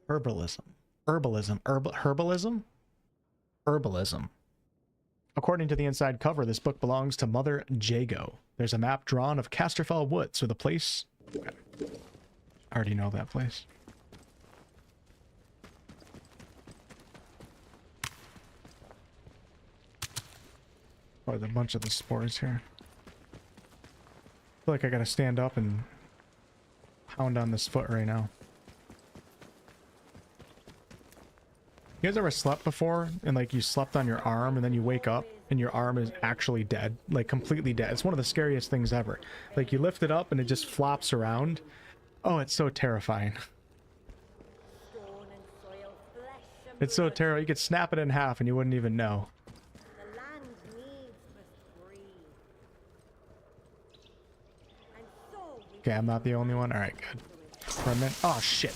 herbalism. Herbalism? According to the inside cover, this book belongs to Mother Jago. There's a map drawn of Casterfell woods with a place... Okay. I already know that place. Oh, there's a bunch of the spores here. I feel like I gotta stand up and pound on this foot right now. You guys ever slept before and like you slept on your arm and then you wake up and your arm is actually dead, like completely dead? It's one of the scariest things ever. Like you lift it up and it just flops around. Oh, it's so terrifying. It's so terrible. You could snap it in half and you wouldn't even know. Okay, I'm not the only one. All right, good. For a minute, oh shit.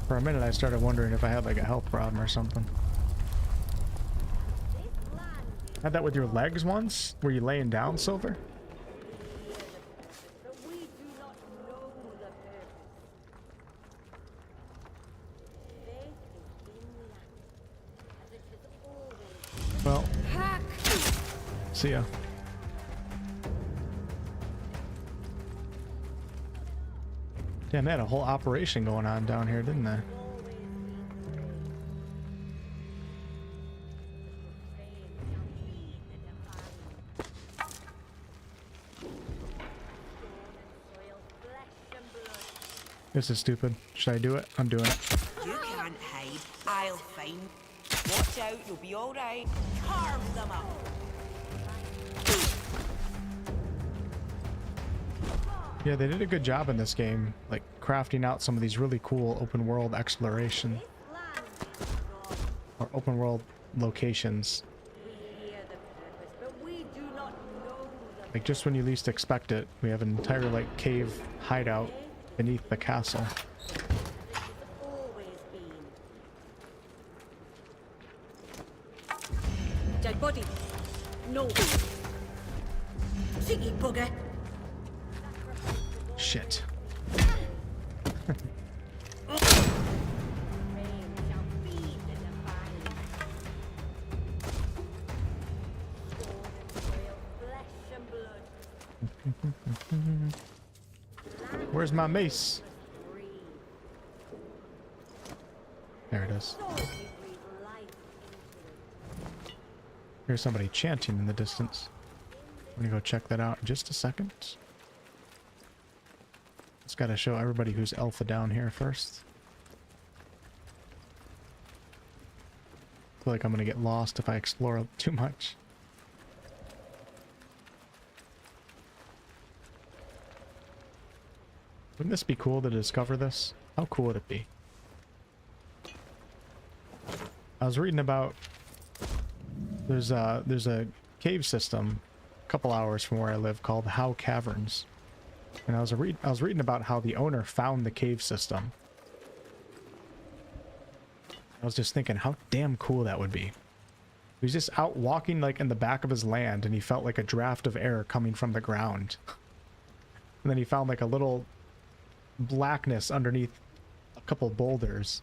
For a minute, I started wondering if I had like a health problem or something. Had that with your legs once? Were you laying down, Silver? Well, see ya. Damn, they had a whole operation going on down here, didn't they? This is stupid. Should I do it? I'm doing it. You can't hide. I'll find. Watch out, you'll be alright. Carve them up. Yeah, they did a good job in this game, like crafting out some of these really cool open world exploration or open world locations. Like just when you least expect it, we have an entire like cave hideout beneath the castle. Dead body. No. Cheeky bugger. Shit. Where's my mace? There it is. Here's somebody chanting in the distance. I'm gonna go check that out in just a second. Just gotta show everybody who's alpha down here first. I feel like I'm gonna get lost if I explore too much. Wouldn't this be cool to discover this? How cool would it be? I was reading about there's a cave system a couple hours from where I live called Howe Caverns. And I was reading about how the owner found the cave system. I was just thinking how damn cool that would be. He was just out walking like in the back of his land and he felt like a draft of air coming from the ground. And then he found like a little blackness underneath a couple boulders.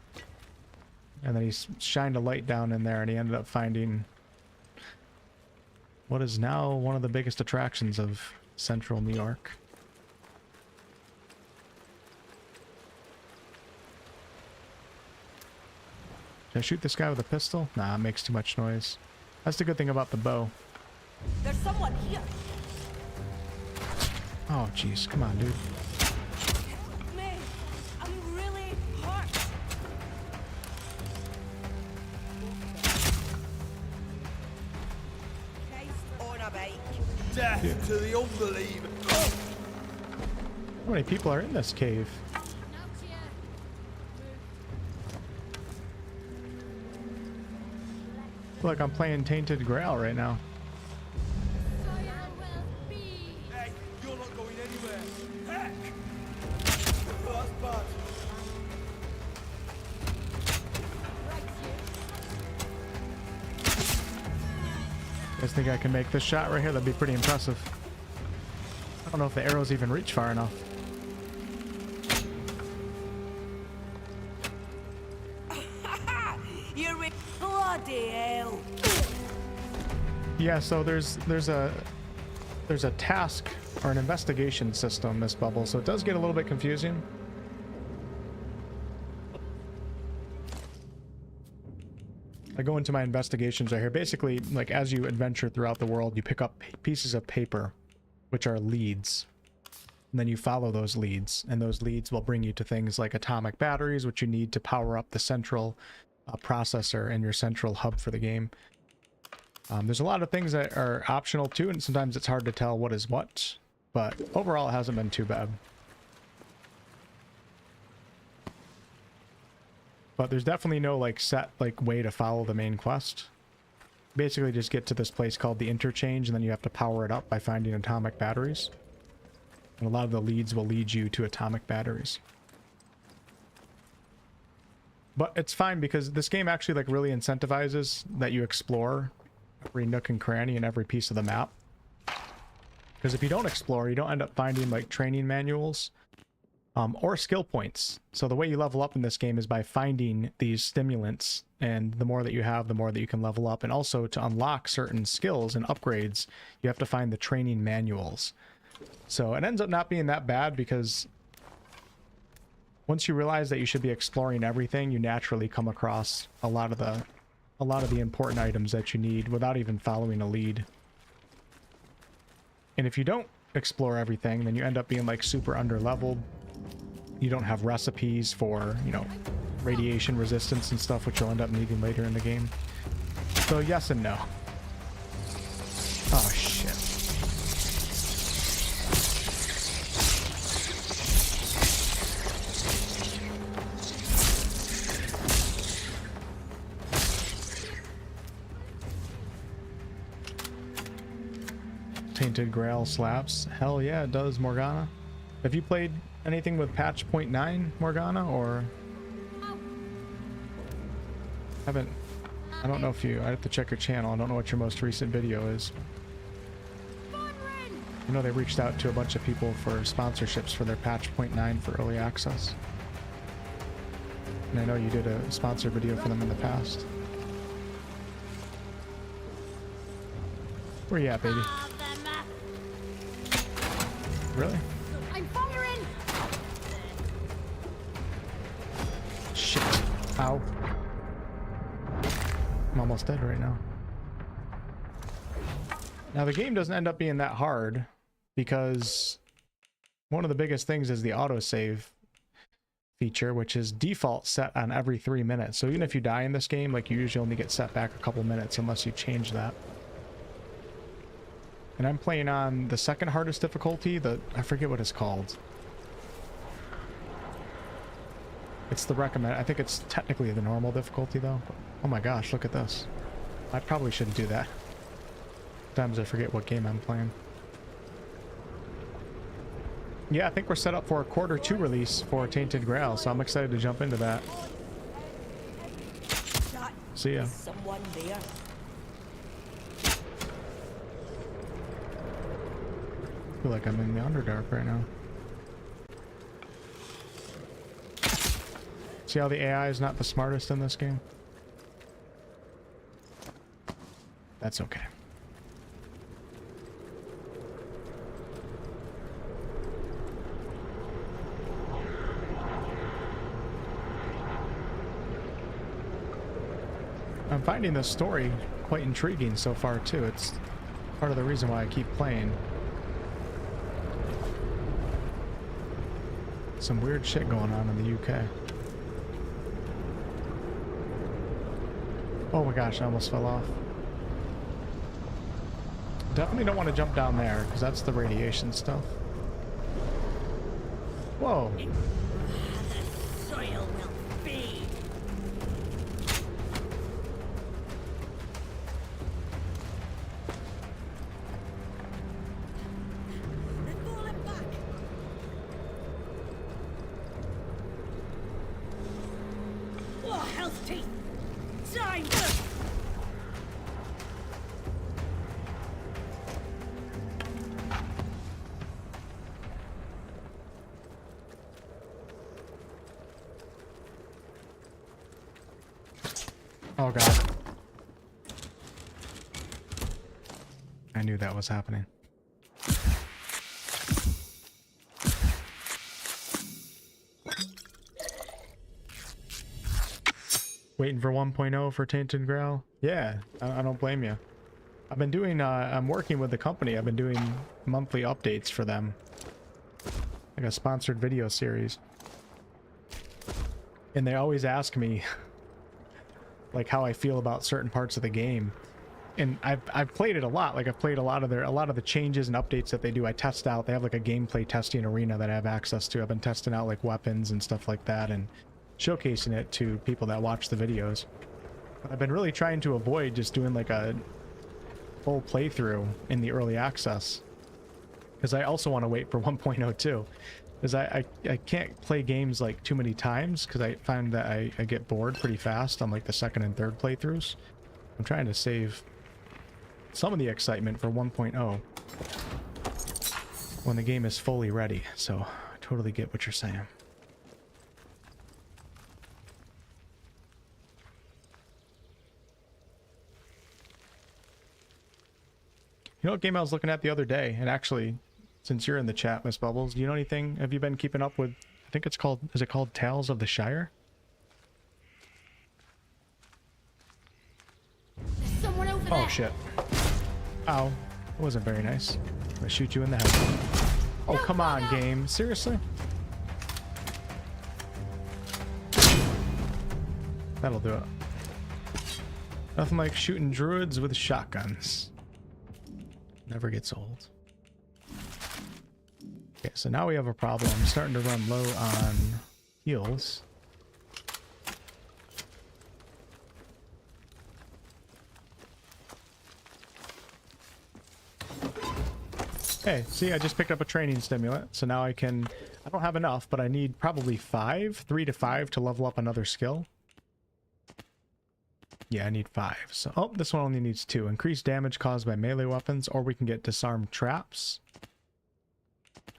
And then he shined a light down in there and he ended up finding what is now one of the biggest attractions of central New York. Should I shoot this guy with a pistol? Nah, it makes too much noise. That's the good thing about the bow. There's someone here. Oh, jeez. Come on, dude. Me. I'm really hurt. On a bike. Death to the unbeliever. How many people are in this cave? I feel like I'm playing Tainted Grail right now. Hey, you're not going anywhere. Heck! Oh, that's bad. You guys think I can make this shot right here? That'd be pretty impressive. I don't know if the arrows even reach far enough. You're bloody hell. Yeah, so there's a task or an investigation system, Miss Bubble, so it does get a little bit confusing. I go into my investigations right here. Basically, like as you adventure throughout the world, you pick up pieces of paper, which are leads. And then you follow those leads, and those leads will bring you to things like atomic batteries, which you need to power up the central processor in your central hub for the game. There's a lot of things that are optional too, and sometimes it's hard to tell what is what, but overall it hasn't been too bad. But there's definitely no like set like way to follow the main quest. Basically just get to this place called the Interchange, and then you have to power it up by finding atomic batteries. And a lot of the leads will lead you to atomic batteries. But it's fine because this game actually like really incentivizes that you explore every nook and cranny and every piece of the map. Because if you don't explore, you don't end up finding like training manuals or skill points. So the way you level up in this game is by finding these stimulants, and the more that you have, the more that you can level up. And also to unlock certain skills and upgrades, you have to find the training manuals. So it ends up not being that bad because once you realize that you should be exploring everything, you naturally come across a lot of the important items that you need without even following a lead. And if you don't explore everything, then you end up being like super under-leveled. You don't have recipes for, you know, radiation resistance and stuff, which you'll end up needing later in the game. So yes and no. Oh shit. Tainted Grail slaps. Hell yeah, it does, Morgana. Have you played anything with patch 0.9, Morgana, or haven't? I don't know if you, I have to check your channel. I don't know what your most recent video is. You know, they reached out to a bunch of people for sponsorships for their patch 0.9 for early access. And I know you did a sponsored video for them in the past. Where you at, baby? Really? I'm firing! Shit. Ow. I'm almost dead right now. Now the game doesn't end up being that hard because one of the biggest things is the autosave feature, which is default set on every 3 minutes. So even if you die in this game, like, you usually only get set back a couple minutes unless you change that. And I'm playing on the second hardest difficulty, I forget what it's called. It's the recommend. I think it's technically the normal difficulty though. Oh my gosh, look at this. I probably shouldn't do that. Sometimes I forget what game I'm playing. Yeah, I think we're set up for a Q2 release for Tainted Grail, so I'm excited to jump into that. See ya. Someone there. I feel like I'm in the Underdark right now. See how the AI is not the smartest in this game? That's okay. I'm finding this story quite intriguing so far too. It's part of the reason why I keep playing. Some weird shit going on in the UK. Oh my gosh, I almost fell off. Definitely don't want to jump down there, because that's the radiation stuff. Whoa. The soil will feed. They're falling back. Oh, health teeth. Time. Oh god. I knew that was happening. Waiting for 1.0 for Tainted Grail? Yeah, I don't blame you. I've been doing, I'm working with the company. I've been doing monthly updates for them. Like a sponsored video series. And they always ask me like how I feel about certain parts of the game. And I've played it a lot. Like, I've played a lot of the changes and updates that they do. I test out. They have like a gameplay testing arena that I have access to. I've been testing out like weapons and stuff like that and showcasing it to people that watch the videos. But I've been really trying to avoid just doing like a full playthrough in the early access. Because I also want to wait for 1.0 too. Because I can't play games like too many times because I find that I get bored pretty fast on like the second and third playthroughs. I'm trying to save some of the excitement for 1.0 when the game is fully ready. So I totally get what you're saying. You know what game I was looking at the other day, and actually, since you're in the chat, Miss Bubbles, do you know anything? Have you been keeping up with, I think it's called, is it called Tales of the Shire? There's someone over there. Oh shit. Ow. That wasn't very nice. I'm gonna shoot you in the head. Oh, come on, game. Seriously? That'll do it. Nothing like shooting druids with shotguns. Never gets old. Okay, so now we have a problem. I'm starting to run low on heals. Hey, see, I just picked up a training stimulant, so now I can... I don't have enough, but I need probably 3 to 5 to level up another skill. Yeah, I need 5. So, oh, this one only needs 2. Increased damage caused by melee weapons, or we can get disarmed traps.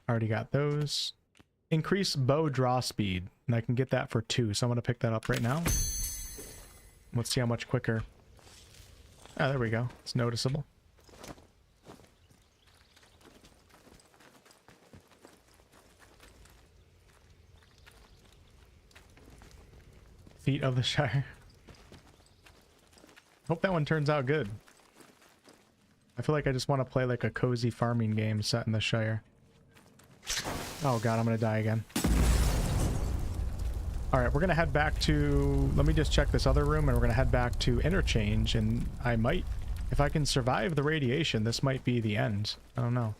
Already got those. Increase bow draw speed, and I can get that for 2, so I'm going to pick that up right now. Let's see how much quicker. Ah, there we go. It's noticeable. Feet of the Shire. Hope that one turns out good. I feel like I just want to play like a cozy farming game set in the Shire. Oh god, I'm gonna die again. Alright, we're gonna head back to... Let me just check this other room, and we're gonna head back to Interchange, and I might... If I can survive the radiation, this might be the end. I don't know.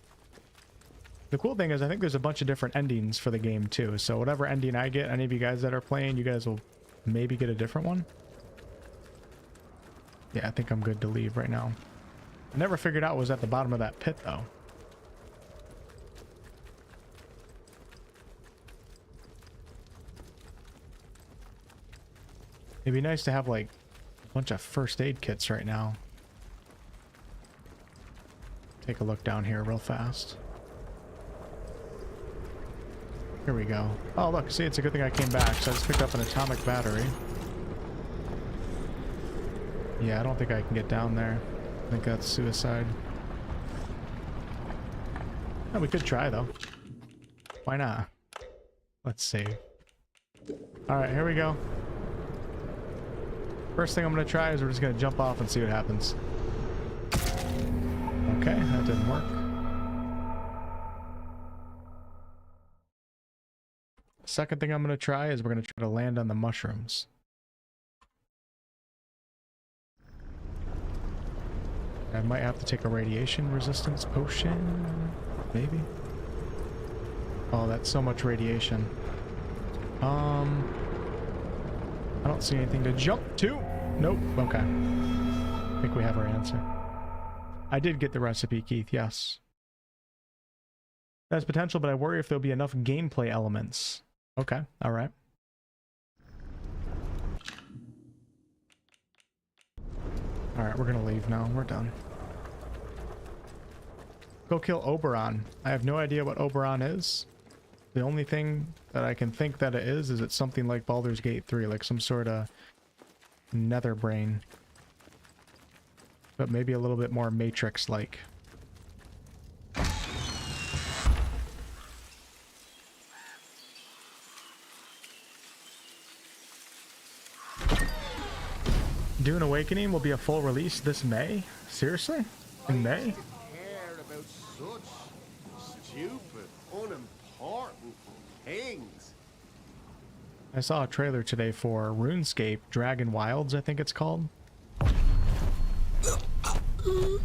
The cool thing is I think there's a bunch of different endings for the game too, so whatever ending I get, any of you guys that are playing, you guys will maybe get a different one. Yeah, I think I'm good to leave right now. I never figured out what was at the bottom of that pit though. It'd be nice to have like a bunch of first aid kits right now. Take a look down here real fast. Here we go. Oh look, see, it's a good thing I came back, so I just picked up an atomic battery. Yeah, I don't think I can get down there. I think that's suicide. Oh, we could try though. Why not? Let's see. Alright, here we go. First thing I'm going to try is we're just going to jump off and see what happens. Okay, that didn't work. Second thing I'm going to try is we're going to try to land on the mushrooms. I might have to take a radiation resistance potion, maybe. Oh, that's so much radiation. I don't see anything to jump to. Nope. Okay. I think we have our answer. I did get the recipe, Keith. Yes. That's potential, but I worry if there'll be enough gameplay elements. Okay. All right. All right, we're gonna leave now. We're done. Go kill Oberon. I have no idea what Oberon is. The only thing that I can think that it is it's something like Baldur's Gate 3, like some sort of nether brain. But maybe a little bit more Matrix-like. Dune Awakening will be a full release this May? Seriously? In May? Care about such stupid, unimportant things. I saw a trailer today for RuneScape Dragon Wilds, I think it's called. And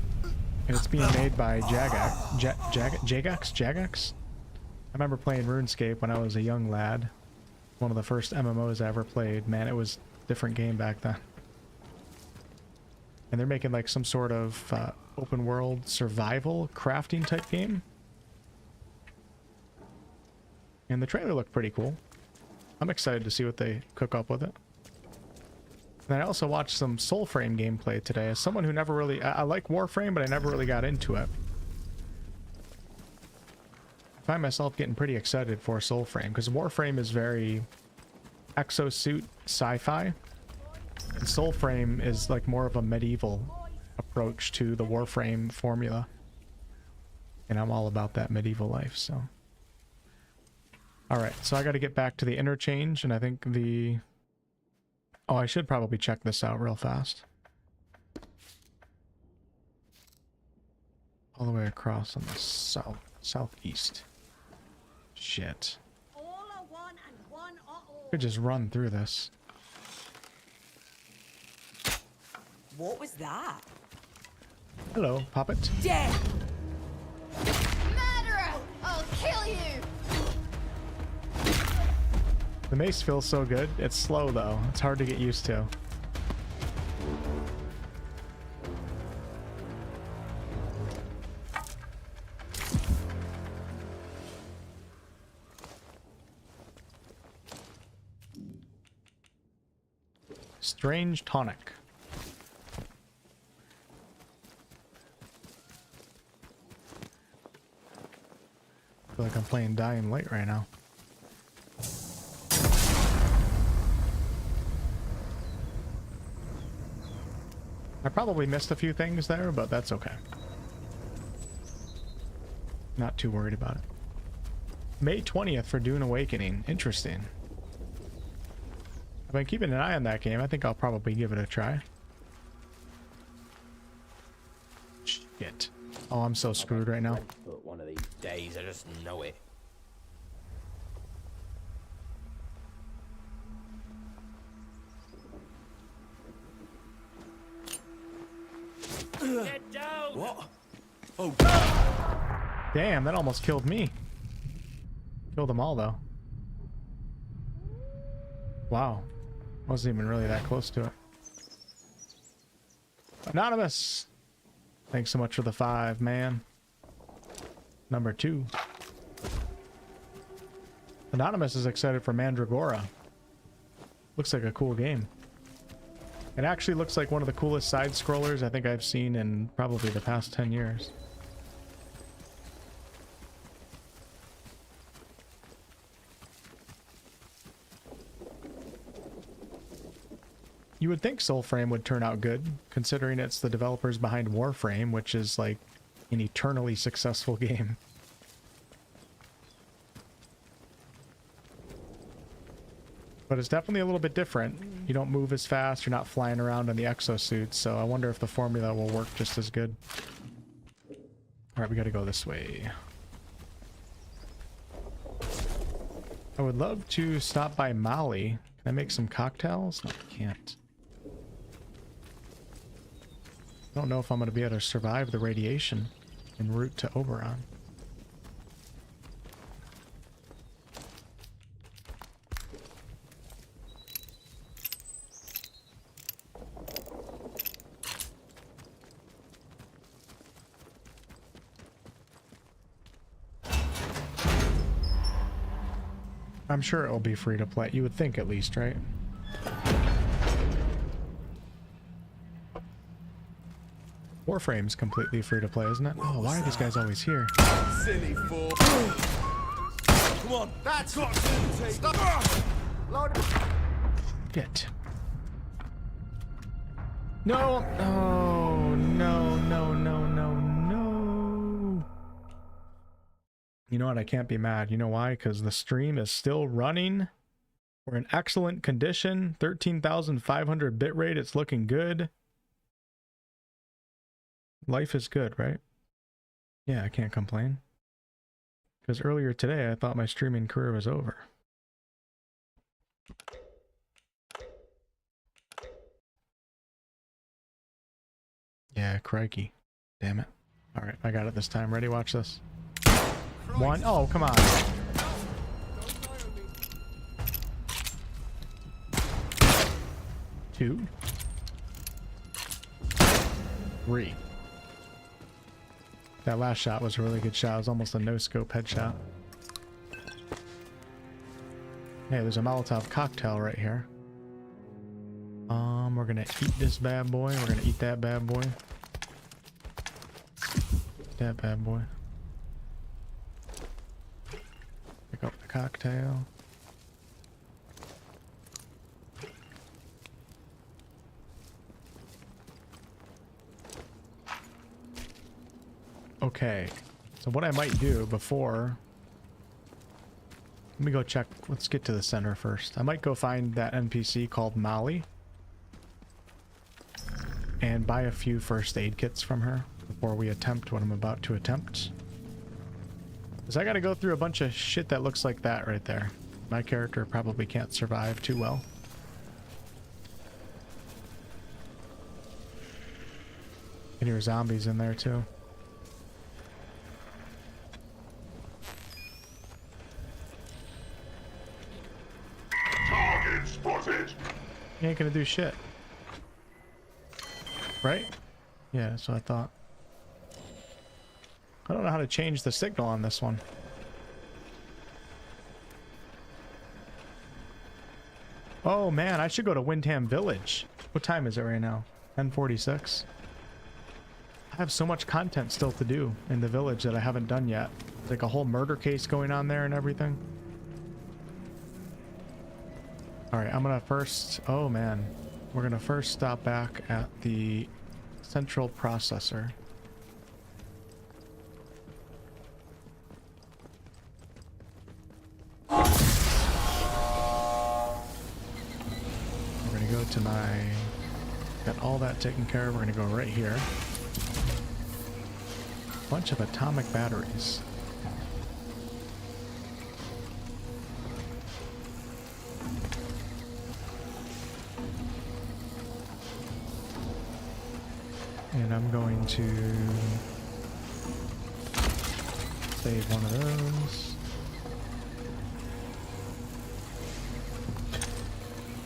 it's being made by Jagex? I remember playing RuneScape when I was a young lad. One of the first MMOs I ever played. Man, it was a different game back then. And they're making like some sort of open world survival crafting type game. And the trailer looked pretty cool. I'm excited to see what they cook up with it. And I also watched some Soulframe gameplay today. As someone who never really... I like Warframe, but I never really got into it. I find myself getting pretty excited for Soulframe, because Warframe is very exosuit sci-fi. And Soulframe is like more of a medieval approach to the Warframe formula. And I'm all about that medieval life, so... Alright, so I gotta get back to the interchange, and I think the... Oh, I should probably check this out real fast. All the way across on the southeast. Shit. Could just run through this. What was that? Hello, Poppet. Death! Murderer! I'll kill you! The mace feels so good. It's slow though. It's hard to get used to. Strange tonic. I feel like I'm playing Dying Light right now. I probably missed a few things there, but that's okay. Not too worried about it. May 20th for Dune Awakening. Interesting. I've been keeping an eye on that game. I think I'll probably give it a try. Shit. Oh, I'm so screwed right now. But one of these days, I just know it. Get down! What? Oh, Damn, that almost killed me. Killed them all, though. Wow. Wasn't even really that close to it. Anonymous! Thanks so much for the 5, man. Number 2. Anonymous is excited for Mandragora. Looks like a cool game. It actually looks like one of the coolest side-scrollers I think I've seen in probably the past 10 years. You would think Soulframe would turn out good, considering it's the developers behind Warframe, which is like an eternally successful game. But it's definitely a little bit different. You don't move as fast, you're not flying around in the exosuits, so I wonder if the formula will work just as good. Alright, we gotta go this way. I would love to stop by Mali. Can I make some cocktails? No, I can't. I don't know if I'm going to be able to survive the radiation en route to Oberon. I'm sure it will be free to play. You would think, at least, right? Warframe's completely free to play, isn't it? Oh, why are these guys always here? Silly fool. Come on! That's Got to take. Stop. Load it. Shit. No! Oh, no, no, no, no, no. You know what? I can't be mad. You know why? Because the stream is still running. We're in excellent condition. 13,500 bitrate. It's looking good. Life is good, right? Yeah, I can't complain. Because earlier today, I thought my streaming career was over. Yeah, crikey. Damn it. Alright, I got it this time. Ready? Watch this. One. Oh, come on. Two. Three. That last shot was a really good shot. It was almost a no-scope headshot. Hey, there's a Molotov cocktail right here. We're gonna eat this bad boy. We're gonna eat that bad boy. That bad boy. Pick up the cocktail. Okay, so what I might do before... Let me go check. Let's get to the center first. I might go find that NPC called Molly and buy a few first aid kits from her before we attempt what I'm about to attempt. Because I gotta go through a bunch of shit that looks like that right there. My character probably can't survive too well. And your zombies in there too. Target spotted. You ain't gonna do shit. Right? Yeah, that's what I thought. I don't know how to change the signal on this one. Oh man, I should go to Windham Village. What time is it right now? 10:46. I have so much content still to do in the village that I haven't done yet. There's like a whole murder case going on there and everything. Alright, I'm gonna first... Oh man. We're gonna first stop back at the central processor. We're gonna go to my... Got all that taken care of. We're gonna go right here. Bunch of atomic batteries. And I'm going to save one of those.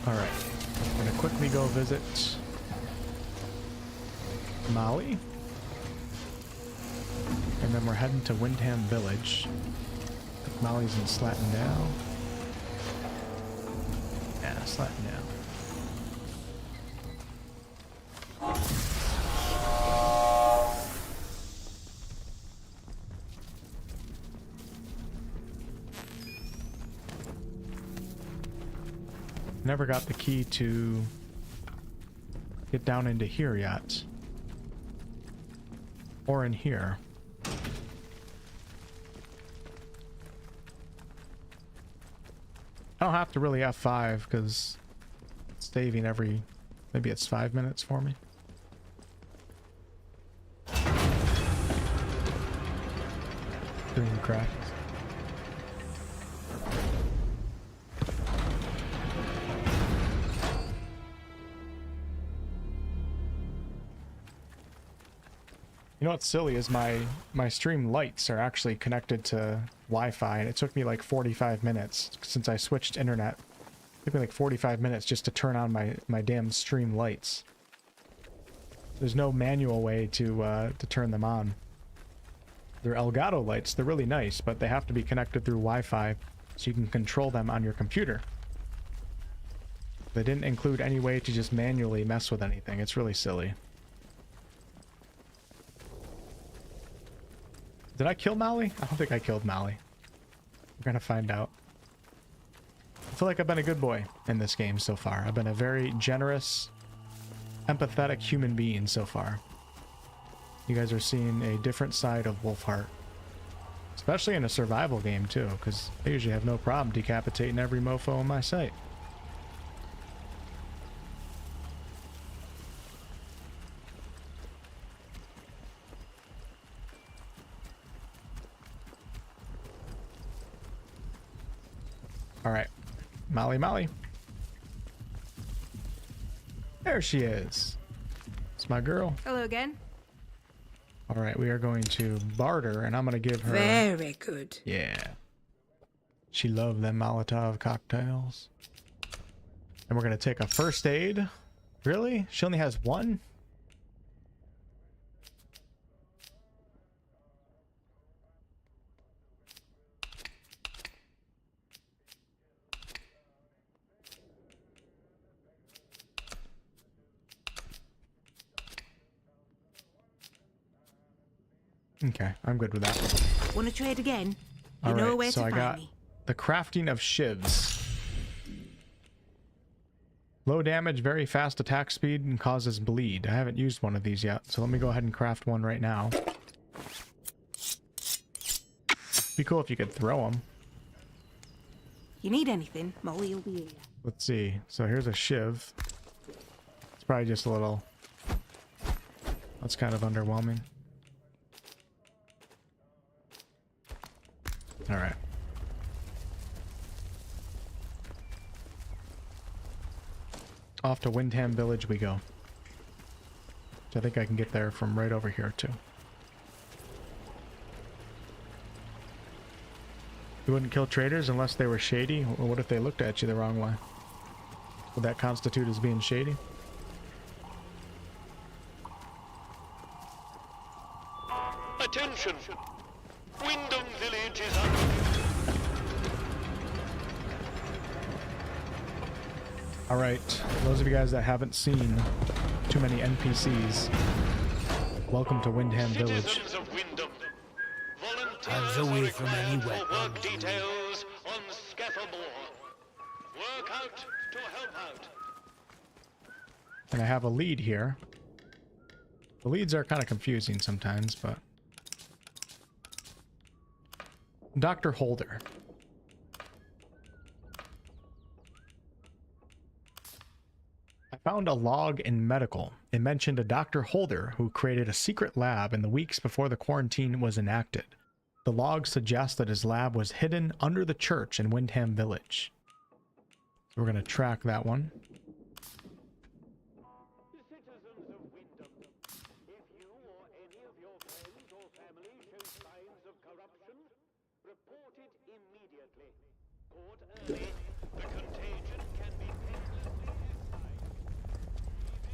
Alright, I'm going to quickly go visit Molly. And then we're heading to Windham Village. Molly's in Slatin now. Yeah, Slatin now. Never got the key to get down into here yet. Or in here. I don't have to really F5 because it's saving every... Maybe it's 5 minutes for me. Doing crack. You know what's silly is my stream lights are actually connected to Wi-Fi, and it took me like 45 minutes since I switched internet. It took me like 45 minutes just to turn on my damn stream lights. There's no manual way to turn them on. They're Elgato lights. They're really nice, but they have to be connected through Wi-Fi so you can control them on your computer. They didn't include any way to just manually mess with anything. It's really silly. Did I kill Molly? I don't think I killed Molly. We're gonna find out. I feel like I've been a good boy in this game so far. I've been a very generous, empathetic human being so far. You guys are seeing a different side of Wolfheart. Especially in a survival game too, because I usually have no problem decapitating every mofo in my sight. Alright. Molly. There she is. It's my girl. Hello again. Alright, we are going to barter, and I'm going to give her... Very good. Yeah. She loved them Molotov cocktails. And we're going to take a first aid. Really? She only has one? Okay, I'm good with that. Wanna trade again? You All know right, where so to I find got me. the crafting of shivs. Low damage, very fast attack speed, and causes bleed. I haven't used one of these yet, so let me go ahead and craft one right now. Be cool if you could throw them. You need anything, Molly will be here. Let's see. So here's a shiv. It's probably just a little... That's kind of underwhelming. Alright. Off to Windom Village we go. So I think I can get there from right over here too. You wouldn't kill traders unless they were shady? Or what if they looked at you the wrong way? Would that constitute as being shady? Attention! Windom Village is under... Alright, those of you guys that haven't seen too many NPCs, welcome to Windom Village. Citizens of Windom. Hands Volunteers away are from any required for work weapons. details on Scaffermore. Work out to help out. And I have a lead here. The leads are kind of confusing sometimes, but... Dr. Holder. I found a log in medical. It mentioned a Dr. Holder who created a secret lab in the weeks before the quarantine was enacted. The log suggests that his lab was hidden under the church in Windom Village. So we're going to track that one. Citizens of Windom, if you or any of your friends or family show signs of corruption, report it immediately. Report early. The contagion can be painlessly excised.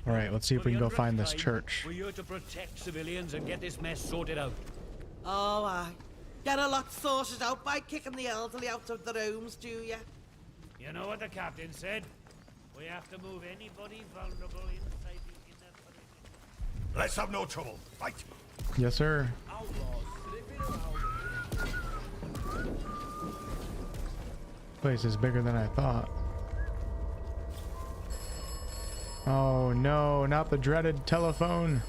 Alright, let's see if we can go find this church. We're here to protect civilians and get this mess sorted out. Oh, aye. Get a lot sorted out by kicking the elderly out of the rooms, do ya? You know what the captain said? We have to move anybody vulnerable inside the inner perimeter. Let's have no trouble. Right. Yes, sir. Place is bigger than I thought. Oh no, not the dreaded telephone.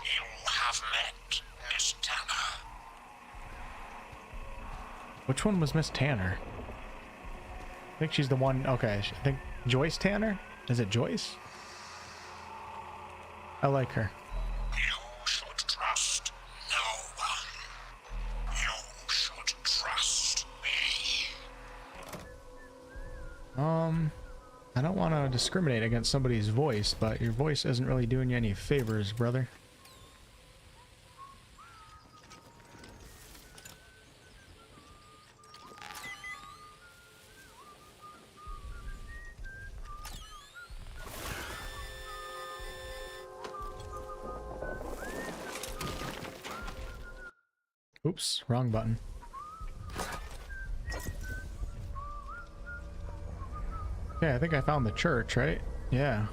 You have met Miss Tanner. Which one was Miss Tanner? I think she's the one. Okay, I think Joyce Tanner? Is it Joyce? I like her. You should trust no one. You should trust me. I don't want to discriminate against somebody's voice, but your voice isn't really doing you any favors, brother. Oops, wrong button. Okay, I think I found the church, right? Yeah.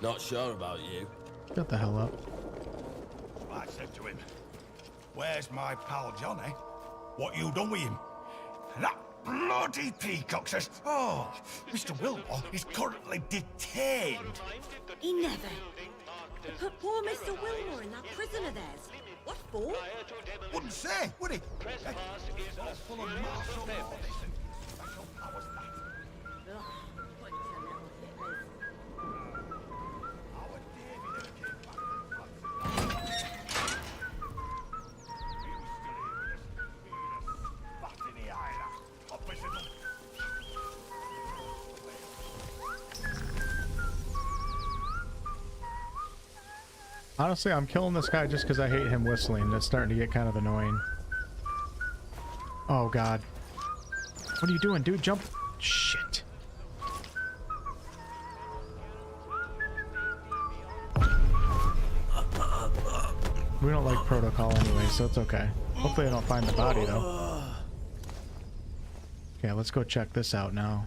Not sure about you. Shut the hell up. I said to him, "Where's my pal Johnny? What you done with him?" And that bloody peacock says, "Oh, Mr. Wilmore is currently detained." He never. They put poor Mr. Wilmore in that prison of theirs. What for? Wouldn't say, would he? Trespass is All a full of serious martial offence. law, this and special powers that. Ugh, bunch of little hitlers. Our David came back from Francis. He was still here with us. Me and a spat in the eye, that opposite him. Honestly, I'm killing this guy just because I hate him whistling. That's starting to get kind of annoying. Oh, God. What are you doing, dude? Jump. Shit. We don't like protocol anyway, so it's okay. Hopefully I don't find the body, though. Okay, let's go check this out now.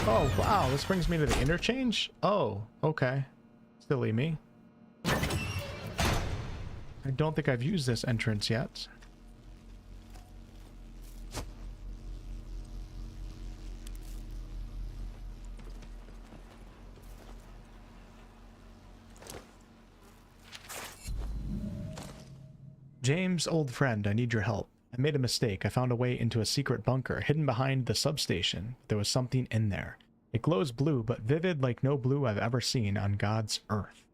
Oh, wow, this brings me to the interchange? Oh, okay. Silly me. I don't think I've used this entrance yet. James, old friend, I need your help. I made a mistake. I found a way into a secret bunker hidden behind the substation. There was something in there. It glows blue, but vivid like no blue I've ever seen on God's earth.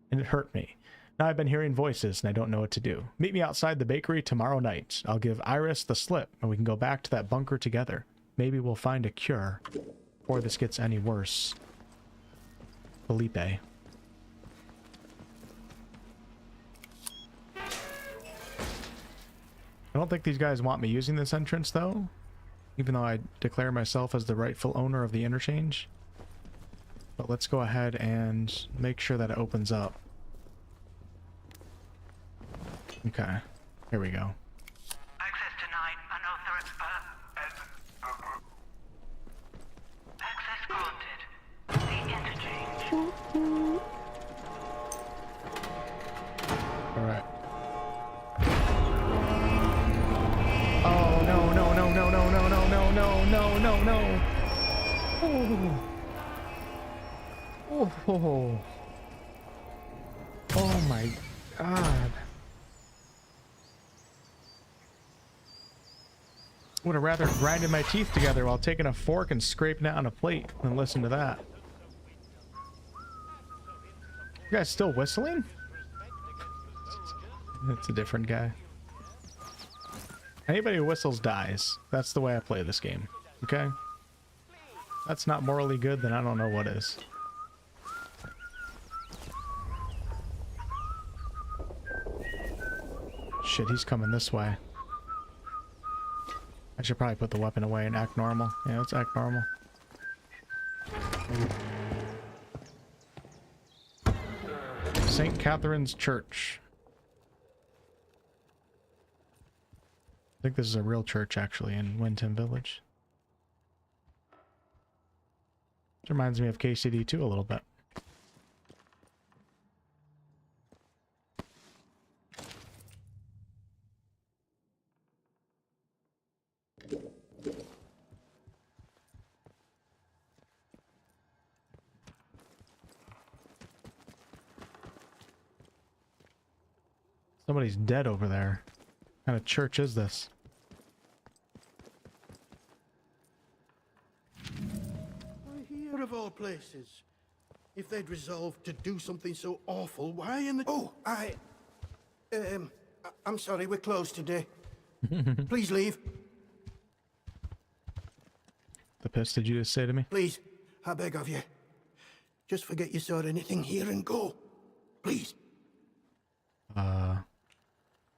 And it hurt me. Now I've been hearing voices and I don't know what to do. Meet me outside the bakery tomorrow night. I'll give Iris the slip and we can go back to that bunker together. Maybe we'll find a cure before this gets any worse. Felipe. I don't think these guys want me using this entrance, though. Even though I declare myself as the rightful owner of the interchange. But let's go ahead and make sure that it opens up. Okay. Here we go. Access denied. Unauthorized. Access granted. The interchange. Alright. Oh, no, no, no, no, no, no, no, no, no, no, no, no. Oh. Oh. Oh my God. Would have rather grinded my teeth together while taking a fork and scraping it on a plate than listen to that. You guys still whistling? It's a different guy. Anybody who whistles dies. That's the way I play this game. Okay? That's not morally good, then I don't know what is. Shit, he's coming this way. I should probably put the weapon away and act normal. Yeah, let's act normal. St. Catherine's Church. I think this is a real church, actually, in Windom Village. Which reminds me of KCD 2 a little bit. Somebody's dead over there. What kind of church is this? Why here of all places? If they'd resolved to do something so awful, why in the... Oh, I'm sorry, we're closed today. Please leave. The piss did you just say to me? Please, I beg of you. Just forget you saw anything here and go. Please.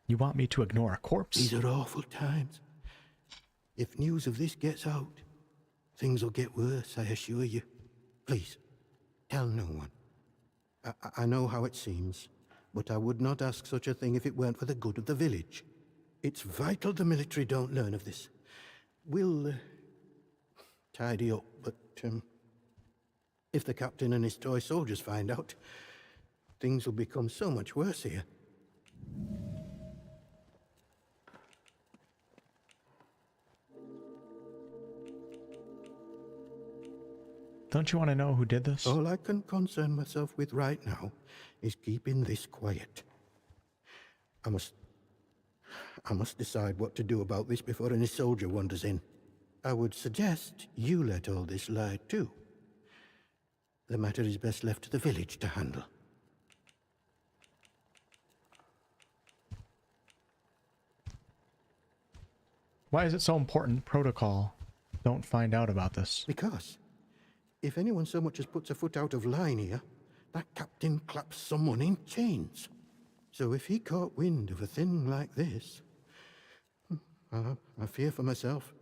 You want me to ignore a corpse? These are awful times. If news of this gets out, things will get worse, I assure you. Please, tell no one. I know how it seems, but I would not ask such a thing if it weren't for the good of the village. It's vital the military don't learn of this. We'll tidy up, but if the captain and his toy soldiers find out, things will become so much worse here. Don't you want to know who did this? All I can concern myself with right now is keeping this quiet. I must decide what to do about this before any soldier wanders in. I would suggest you let all this lie too. The matter is best left to the village to handle. Why is it so important protocol don't find out about this? Because if anyone so much as puts a foot out of line here, that captain claps someone in chains. So if he caught wind of a thing like this, I fear for myself,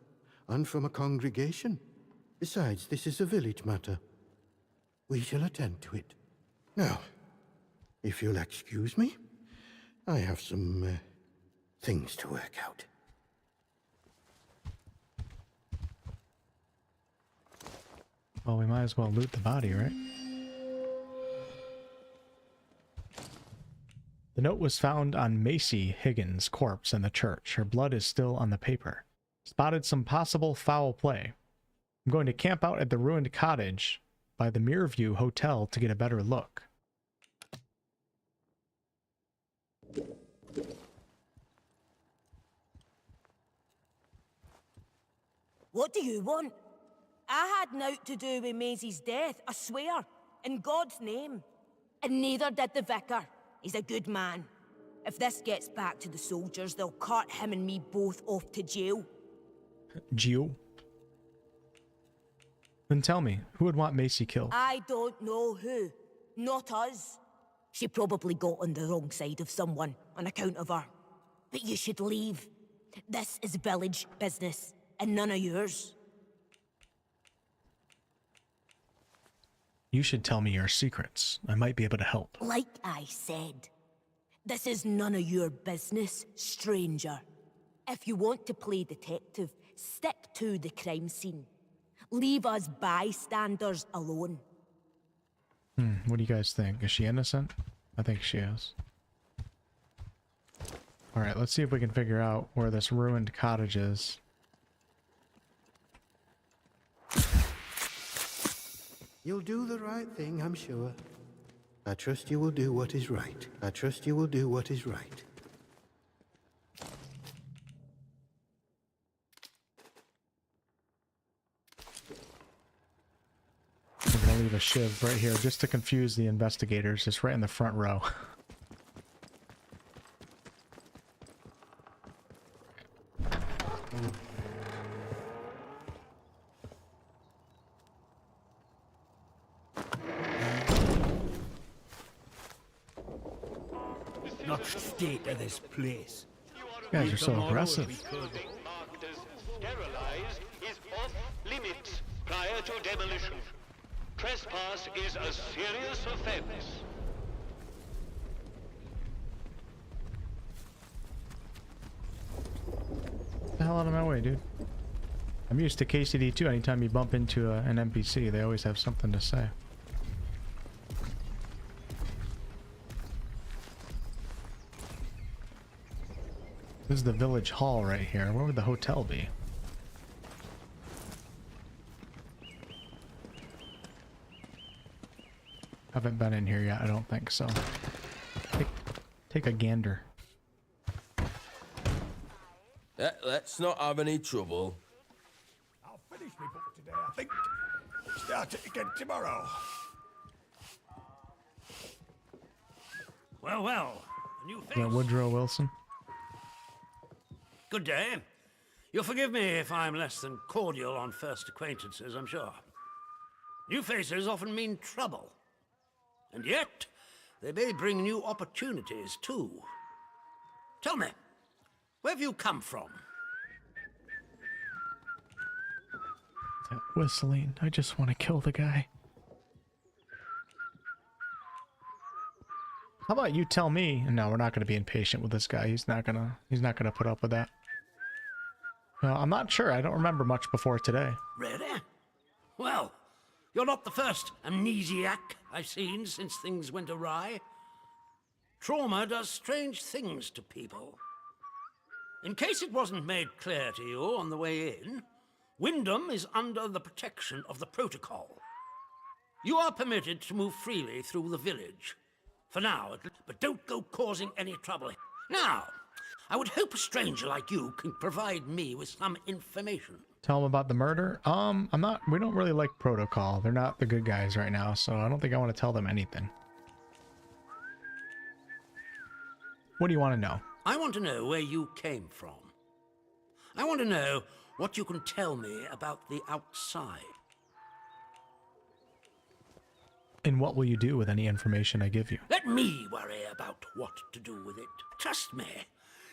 and for my congregation. Besides, this is a village matter. We shall attend to it. Now, if you'll excuse me, I have some things to work out. Well, we might as well loot the body, right? The note was found on Macy Higgins' corpse in the church. Her blood is still on the paper. Spotted some possible foul play. I'm going to camp out at the ruined cottage by the Mirrorview Hotel to get a better look. What do you want? I had naught to do with Maisie's death, I swear, in God's name. And neither did the vicar. He's a good man. If this gets back to the soldiers, they'll cart him and me both off to jail. Jail? Then tell me, who would want Macy killed? I don't know who. Not us. She probably got on the wrong side of someone on account of her. But you should leave. This is village business, and none of yours. You should tell me your secrets. I might be able to help. Like I said, this is none of your business, stranger. If you want to play detective, stick to the crime scene. Leave us bystanders alone. What do you guys think? Is she innocent? I think she is. Alright, let's see if we can figure out where this ruined cottage is. You'll do the right thing, I'm sure. I trust you will do what is right. I trust you will do what is right. I'm gonna leave a shiv right here just to confuse the investigators, just right in the front row. Not the state of this place. You guys are so aggressive. Marked as sterilized is off limits prior to demolition. Trespass is a serious offense. Get the hell out of my way, dude. I'm used to KCD too. Anytime you bump into an NPC, they always have something to say. This is the village hall right here. Where would the hotel be? Haven't been in here yet, I don't think so. Take a gander. Let's not have any trouble. I'll finish my book today, I think. Start it again tomorrow. Well, well, a new face. Yeah, Woodrow Wilson. Good day. You'll forgive me if I'm less than cordial on first acquaintances, I'm sure. New faces often mean trouble. And yet, they may bring new opportunities, too. Tell me, where have you come from? That whistling. I just want to kill the guy. How about you tell me? No, we're not going to be impatient with this guy. He's not gonna put up with that. I'm not sure. I don't remember much before today. Really? Well, you're not the first amnesiac I've seen since things went awry. Trauma does strange things to people. In case it wasn't made clear to you on the way in, Windom is under the protection of the protocol. You are permitted to move freely through the village. For now, but don't go causing any trouble. Now, I would hope a stranger like you can provide me with some information. Tell them about the murder? We don't really like protocol. They're not the good guys right now, so I don't think I want to tell them anything. What do you want to know? I want to know where you came from. I want to know what you can tell me about the outside. And what will you do with any information I give you? Let me worry about what to do with it. Trust me,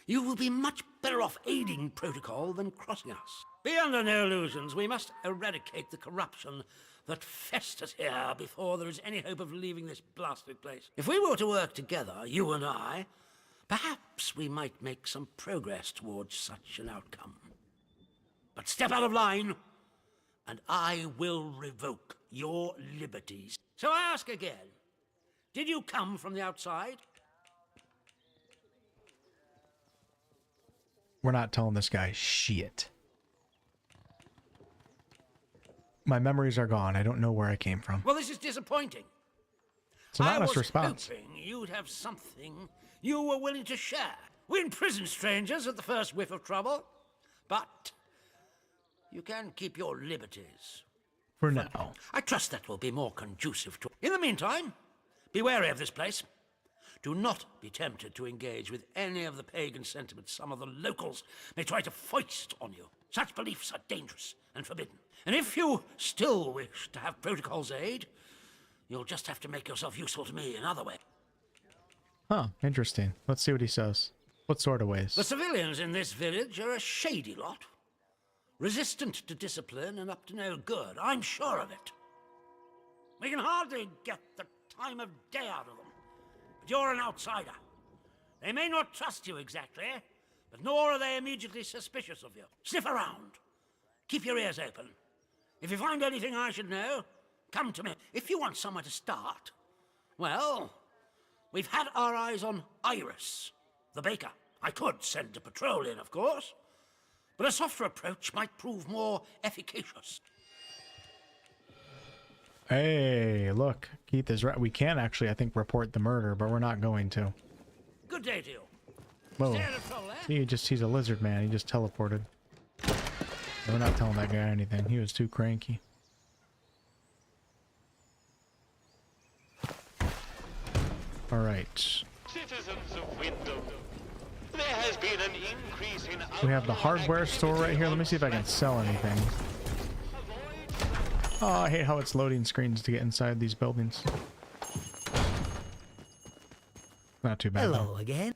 you will be much better off aiding protocol than crossing us. Be under no illusions. We must eradicate the corruption that festers here before there is any hope of leaving this blasted place. If we were to work together, you and I, perhaps we might make some progress towards such an outcome. But step out of line, and I will revoke your liberties. So I ask again, did you come from the outside? We're not telling this guy shit. My memories are gone. I don't know where I came from. Well, this is disappointing. It's an honest response. I was hoping you'd have something you were willing to share. We imprison strangers at the first whiff of trouble, but you can keep your liberties. For now. I trust that will be more conducive to... In the meantime, be wary of this place. Do not be tempted to engage with any of the pagan sentiments some of the locals may try to foist on you. Such beliefs are dangerous and forbidden. And if you still wish to have protocol's aid, you'll just have to make yourself useful to me in other ways. Huh, interesting. Let's see what he says. What sort of ways? The civilians in this village are a shady lot. Resistant to discipline and up to no good. I'm sure of it. We can hardly get the time of day out of them. But you're an outsider. They may not trust you exactly, but nor are they immediately suspicious of you. Sniff around. Keep your ears open. If you find anything I should know, come to me. If you want somewhere to start, well, we've had our eyes on Iris, the baker. I could send a patrol in, of course, but a softer approach might prove more efficacious. Hey, look, Keith is right. We can actually, I think, report the murder, but we're not going to. Good day to you. Whoa. Stay out of trouble, eh? See, he's a lizard man. He just teleported. We're not telling that guy anything. He was too cranky. All right. Citizens of Windom, there has been an increase in... We have the hardware store right here. Let me see if I can sell anything. Oh, I hate how it's loading screens to get inside these buildings. Not too bad. Hello again.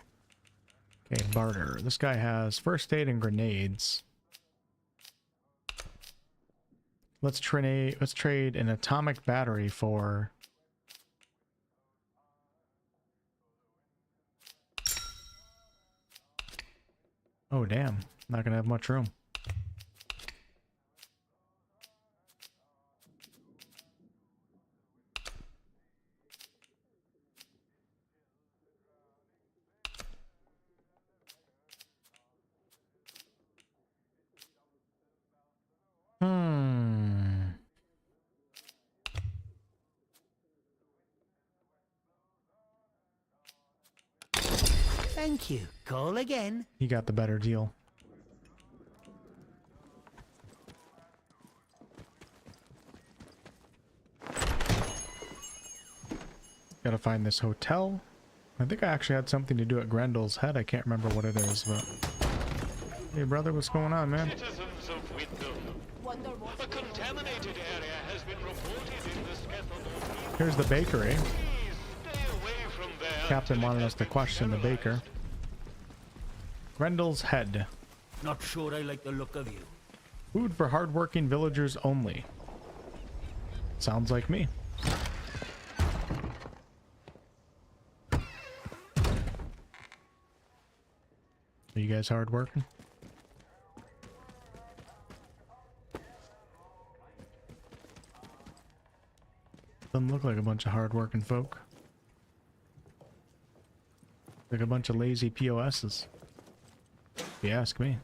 Okay, barter. This guy has first aid and grenades. Let's trade an atomic battery for... Oh, damn. Not gonna have much room. Thank you. Call again. He got the better deal. Gotta find this hotel. I think I actually had something to do at Grendel's Head. I can't remember what it is, but... Hey, brother, what's going on, man? Citizens of Windom, a contaminated area has been reported in the Casterfell. Here's the bakery. Stay away from there. Captain wanted us to question the baker. Grendel's Head. Not sure I like the look of you. Food for hardworking villagers only. Sounds like me. Are you guys hardworking? Doesn't look like a bunch of hardworking folk. Like a bunch of lazy POSs. If you ask me.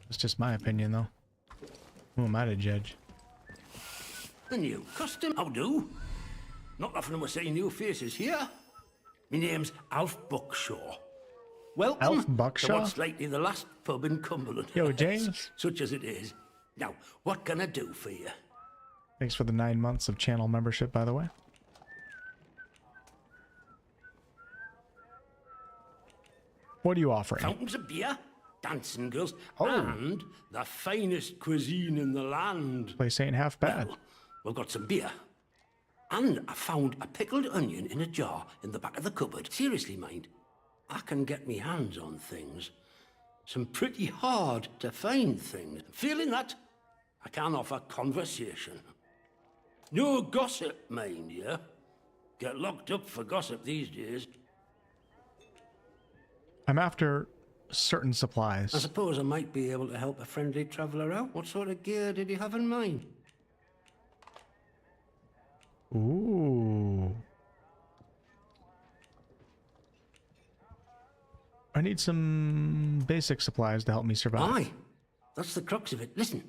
It's just my opinion, though. Who am I to judge? A new custom, how do? Not often we're seeing new faces here. My name's Alf Buckshaw. Welcome Alf Buckshaw? to what's likely the last pub in Cumberland. Yo, James. Such as it is. Now, what can I do for you? Thanks for the 9 months of channel membership, by the way. What are you offering? Fountains of beer, dancing girls, Oh. and the finest cuisine in the land. Place ain't half bad. Well, we've got some beer. And I found a pickled onion in a jar in the back of the cupboard. Seriously, mind, I can get me hands on things. Some pretty hard to find things. Feeling that, I can offer conversation. No gossip, mind you. Get locked up for gossip these days. I'm after certain supplies. I suppose I might be able to help a friendly traveller out. What sort of gear did you have in mind? Ooh. I need some basic supplies to help me survive. Aye, that's the crux of it. Listen,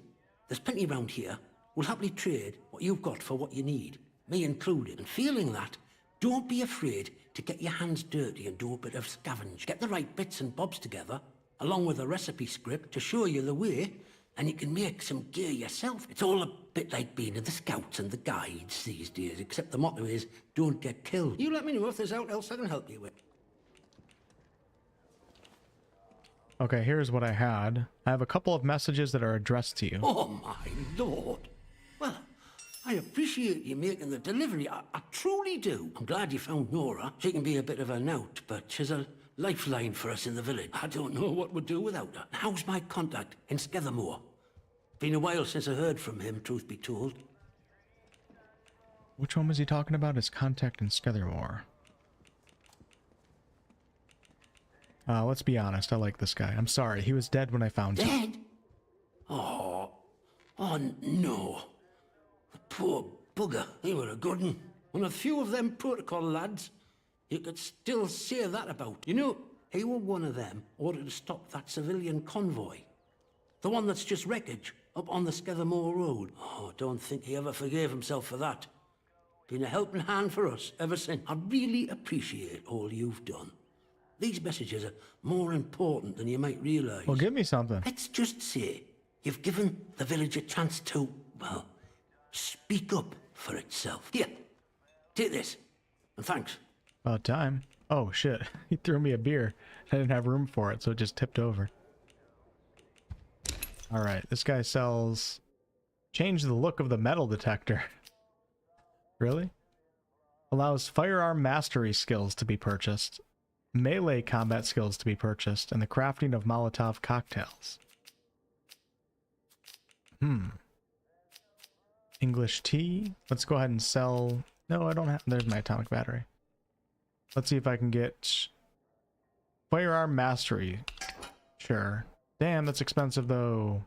there's plenty around here. We'll happily trade what you've got for what you need, me included. And feeling that, don't be afraid to get your hands dirty and do a bit of scavenge. Get the right bits and bobs together, along with a recipe script to show you the way, and you can make some gear yourself. It's all a bit like being in the scouts and the guides these days, except the motto is, don't get killed. You let me know if there's out else I can help you with. Okay, here's what I had. I have a couple of messages that are addressed to you. Oh my lord. Well, I appreciate you making the delivery. I truly do. I'm glad you found Nora. She can be a bit of a knout, but she's a lifeline for us in the village. I don't know what we'd do without her. How's my contact in Skethermore? Been a while since I heard from him, truth be told. Which one was he talking about? His contact in Skethermore. Let's be honest, I like this guy. I'm sorry, he was dead when I found him. Dead? Oh no. The poor bugger. He were a good one. And a few of them protocol lads you could still say that about. You know, he were one of them ordered to stop that civilian convoy. The one that's just wreckage up on the Skethermore Road. Oh, don't think he ever forgave himself for that. Been a helping hand for us ever since. I really appreciate all you've done. These messages are more important than you might realise. Well, give me something. Let's just say you've given the village a chance to, well, speak up for itself. Here, take this, and thanks. About time. Oh, shit. He threw me a beer. I didn't have room for it, so it just tipped over. Alright, this guy sells... Change the look of the metal detector. Really? Allows firearm mastery skills to be purchased. Melee combat skills to be purchased, and the crafting of Molotov cocktails. English tea. Let's go ahead and sell... No, I don't have... There's my atomic battery. Let's see if I can get... Firearm mastery. Sure. Damn, that's expensive, though.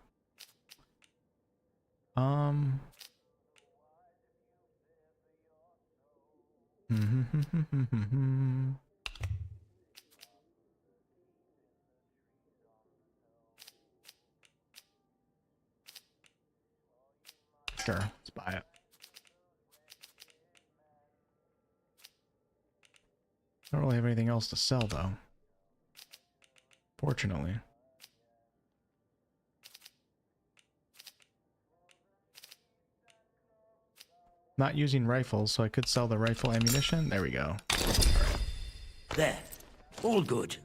Sure, let's buy it. I don't really have anything else to sell, though. Fortunately. Not using rifles, so I could sell the rifle ammunition. There we go. There. All good.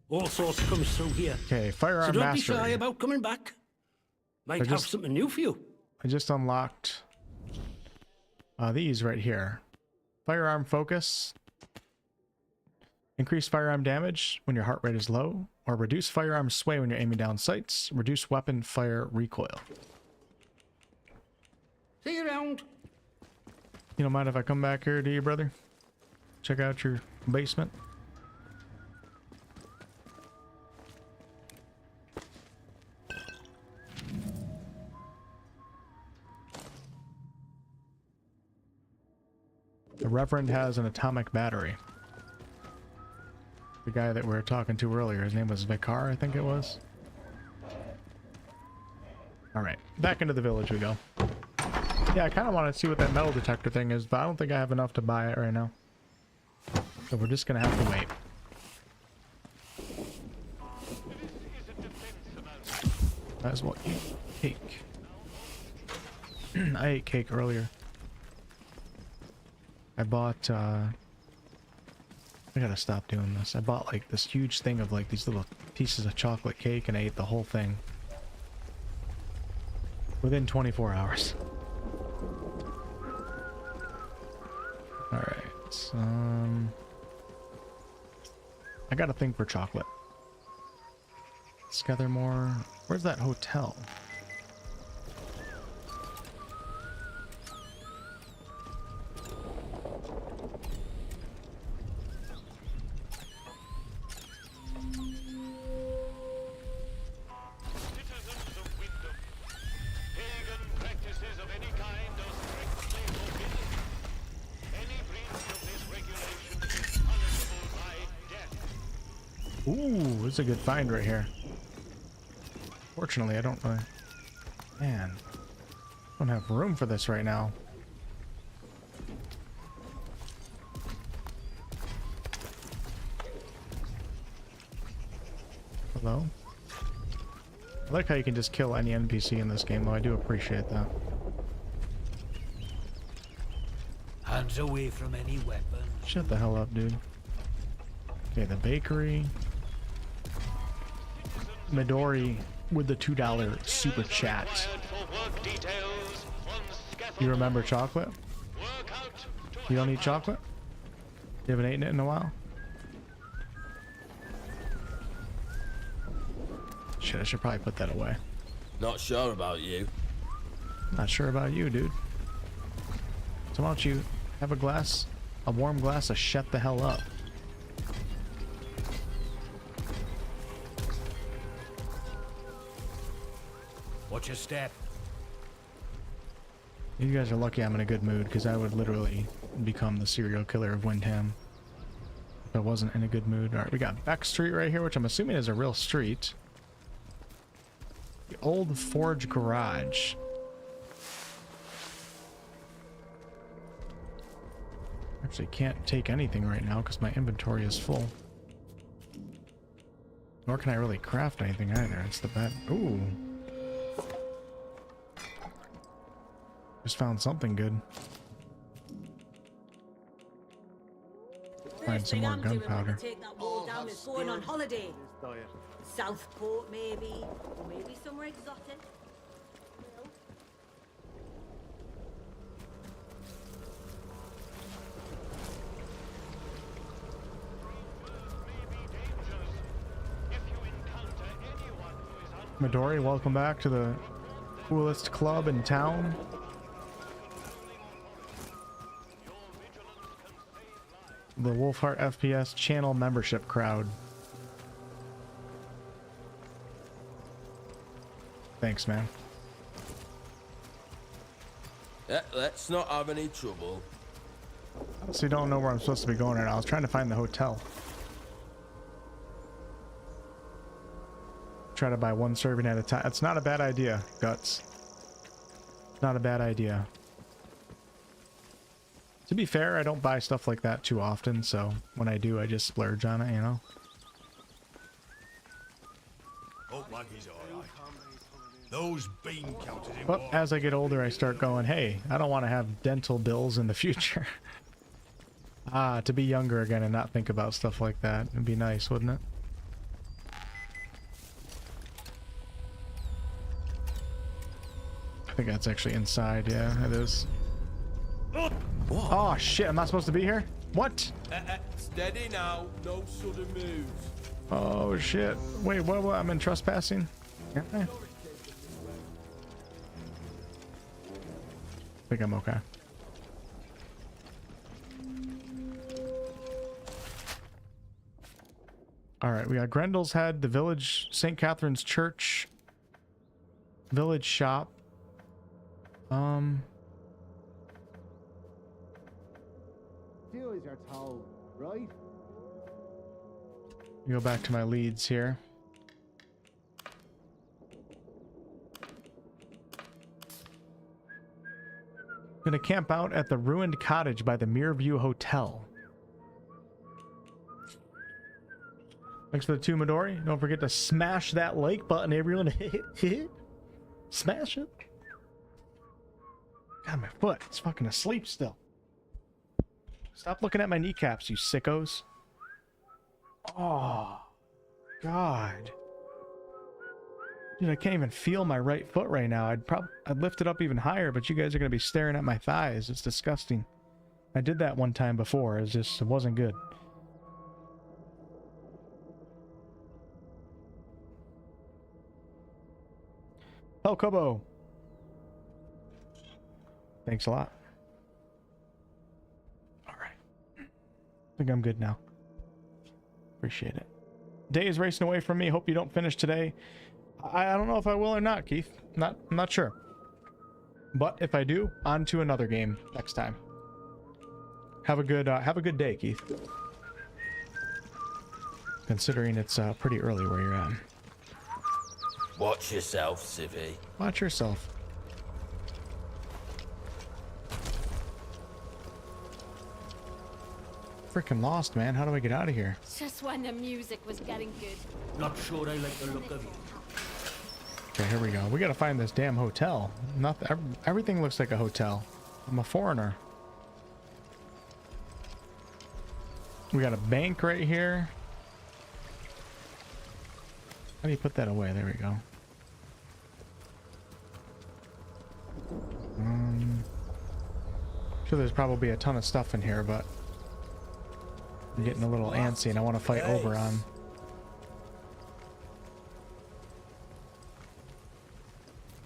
All sorts comes through here. Okay, firearm so don't mastery. be shy about coming back. Might have something new for you. I just unlocked these right here. Firearm focus. Increase firearm damage when your heart rate is low, or reduce firearm sway when you're aiming down sights. Reduce weapon fire recoil. See you around. You don't mind if I come back here to you, brother? Check out your basement. The Reverend has an atomic battery. The guy that we were talking to earlier, his name was Vicar, I think it was. Alright, back into the village we go. Yeah, I kind of want to see what that metal detector thing is, but I don't think I have enough to buy it right now. So we're just going to have to wait. Might as well eat cake. I ate cake earlier. I bought, I gotta stop doing this. I bought like this huge thing of like these little pieces of chocolate cake and I ate the whole thing. Within 24 hours. Alright, I got a thing for chocolate. Skethermore. Where's that hotel? Ooh, this is a good find right here. Fortunately, I don't really... Man, I don't have room for this right now. Hello? I like how you can just kill any NPC in this game, though. I do appreciate that. Hands away from any weapon. Shut the hell up, dude. Okay, the bakery. Midori with the $2 super chat. You remember chocolate? You don't eat chocolate? You haven't eaten it in a while? Shit, I should probably put that away. Not sure about you. Not sure about you, dude. So why don't you have a glass, a warm glass of shut the hell up. Watch your step. You guys are lucky I'm in a good mood, because I would literally become the serial killer of Windom if I wasn't in a good mood. Alright, we got Beck Street right here, which I'm assuming is a real street. The old Forge Garage. Actually can't take anything right now because my inventory is full. Nor can I really craft anything either. It's the bad. Ooh. Just found something good. Find some more gunpowder. Take that wall down is going on holiday. Southport, maybe, or maybe somewhere exotic. Midori, welcome back to the coolest club in town. The WolfheartFPS channel membership crowd. Thanks, man. Let's not have any trouble. I honestly don't know where I'm supposed to be going right now. I was trying to find the hotel. Try to buy one serving at a time. It's not a bad idea, Guts. Not a bad idea. To be fair, I don't buy stuff like that too often, so when I do, I just splurge on it, you know? Oh, Maggie's alright. Those bean counters in But as I get older, I start going, hey, I don't want to have dental bills in the future. To be younger again and not think about stuff like that. It'd be nice, wouldn't it? I think that's actually inside. Yeah, it is. Oh shit, I'm not supposed to be here? What? Steady now, no sudden moves. Oh shit. Wait, what? I'm in trespassing? Yeah. I think I'm okay. Alright, we got Grendel's Head, the village, St. Catherine's Church, village shop. Steelers are told, right? Go back to my leads here. Gonna camp out at the ruined cottage by the Mireview Hotel. Thanks for the 2, Midori. Don't forget to smash that like button, everyone. Smash it. God, my foot. It's fucking asleep still. Stop looking at my kneecaps, you sickos. Oh, God. Dude, I can't even feel my right foot right now. I'd lift it up even higher, but you guys are gonna be staring at my thighs. It's disgusting. I did that one time before. It wasn't good. Oh, Kobo. Thanks a lot. All right. I think I'm good now. Appreciate it. Day is racing away from me. Hope you don't finish today. I don't know if I will or not, Keith. I'm not sure. But if I do, on to another game next time. Have a good day, Keith. considering it's pretty early where you're at. Watch yourself, Civvy. Watch yourself. Freaking lost, man. How do I get out of here? Just when the music was getting good. Not sure I like the look of you. Okay, here we go. We gotta find this damn hotel. Everything looks like a hotel. I'm a foreigner. We got a bank right here. How do you put that away? There we go. Sure, there's probably a ton of stuff in here, but I'm getting a little antsy and I want to fight Oberon.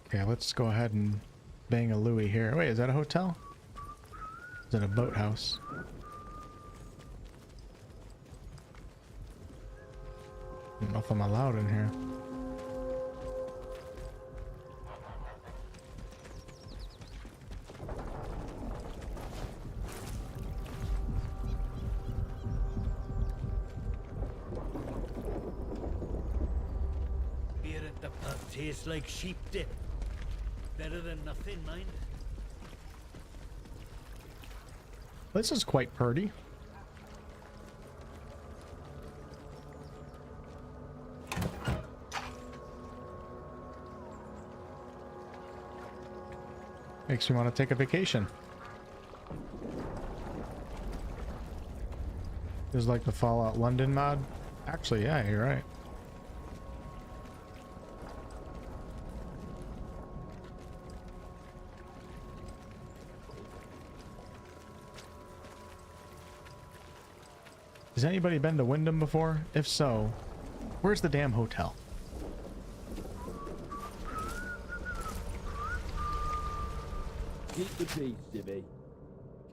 Okay, let's go ahead and bang a Louis here. Wait, is that a hotel? Is that a boathouse? I don't know if I'm allowed in here. Beer at the pub tastes like sheep dip. Better than nothing, mind. This is quite pretty. Makes me want to take a vacation. This is like the Fallout London mod. Actually, yeah, you're right. Has anybody been to Windom before? If so, where's the damn hotel? Keep the peace, Civvy.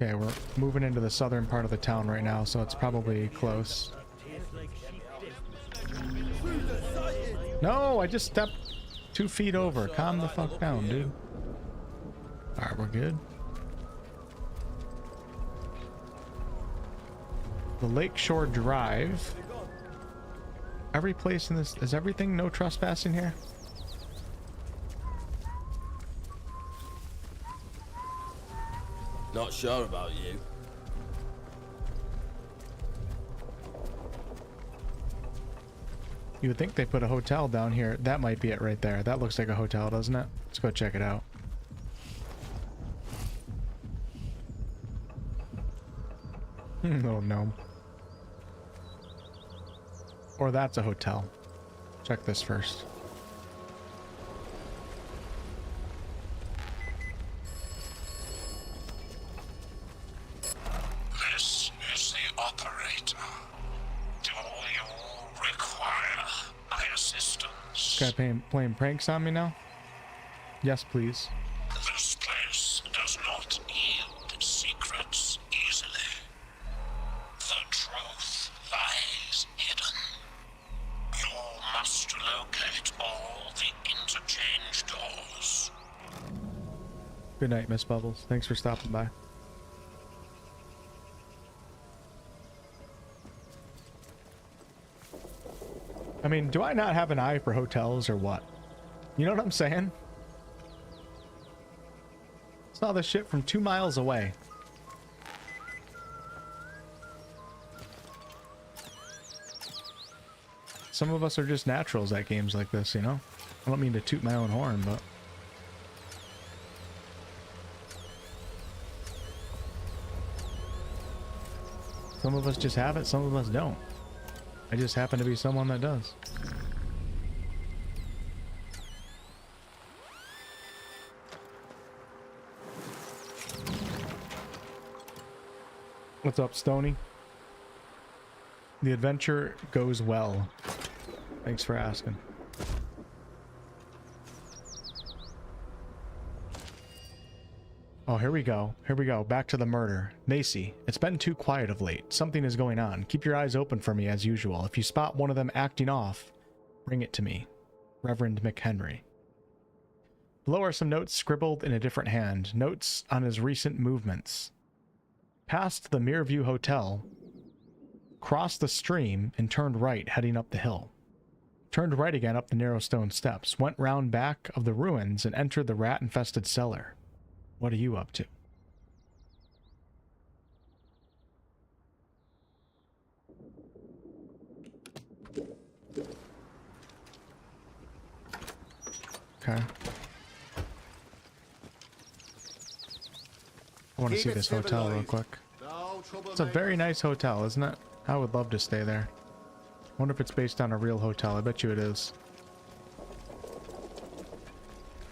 Okay, we're moving into the southern part of the town right now, so it's probably close. No, I just stepped 2 feet over. Calm the fuck down, dude. Alright, we're good. The Lakeshore Drive. Every place in this... Is everything no trespassing here? Not sure about you. You would think they put a hotel down here. That might be it right there. That looks like a hotel, doesn't it? Let's go check it out. Little gnome. Or that's a hotel. Check this first. This is the operator. Do you require my assistance? This guy playing pranks on me now? Yes, please. This place does not yield secrets easily. The truth lies hidden. You must locate all the interchange doors. Good night, Miss Bubbles. Thanks for stopping by. I mean, do I not have an eye for hotels or what? You know what I'm saying? Saw this shit from 2 miles away. Some of us are just naturals at games like this, you know? I don't mean to toot my own horn, but... some of us just have it, some of us don't. I just happen to be someone that does. What's up, Stony? The adventure goes well. Thanks for asking. Oh, here we go. Here we go. Back to the murder. Macy, it's been too quiet of late. Something is going on. Keep your eyes open for me as usual. If you spot one of them acting off, bring it to me. Reverend McHenry. Below are some notes scribbled in a different hand. Notes on his recent movements. Past the Mireview Hotel, crossed the stream and turned right, heading up the hill. Turned right again up the narrow stone steps, went round back of the ruins, and entered the rat-infested cellar. What are you up to? Okay. I want to see this hotel real quick. It's a very nice hotel, isn't it? I would love to stay there. I wonder if it's based on a real hotel. I bet you it is.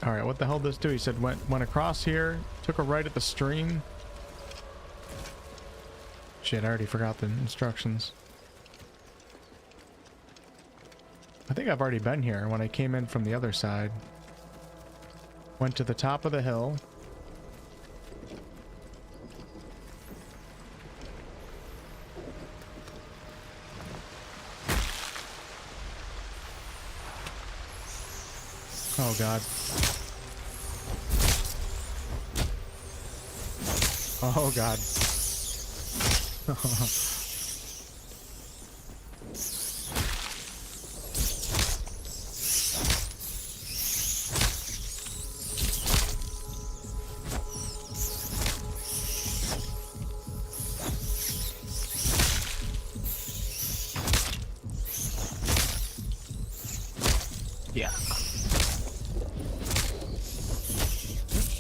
Alright, what the hell did this do? He said went across here, took a right at the stream. Shit, I already forgot the instructions. I think I've already been here when I came in from the other side. Went to the top of the hill. Oh god. Oh god. Yeah.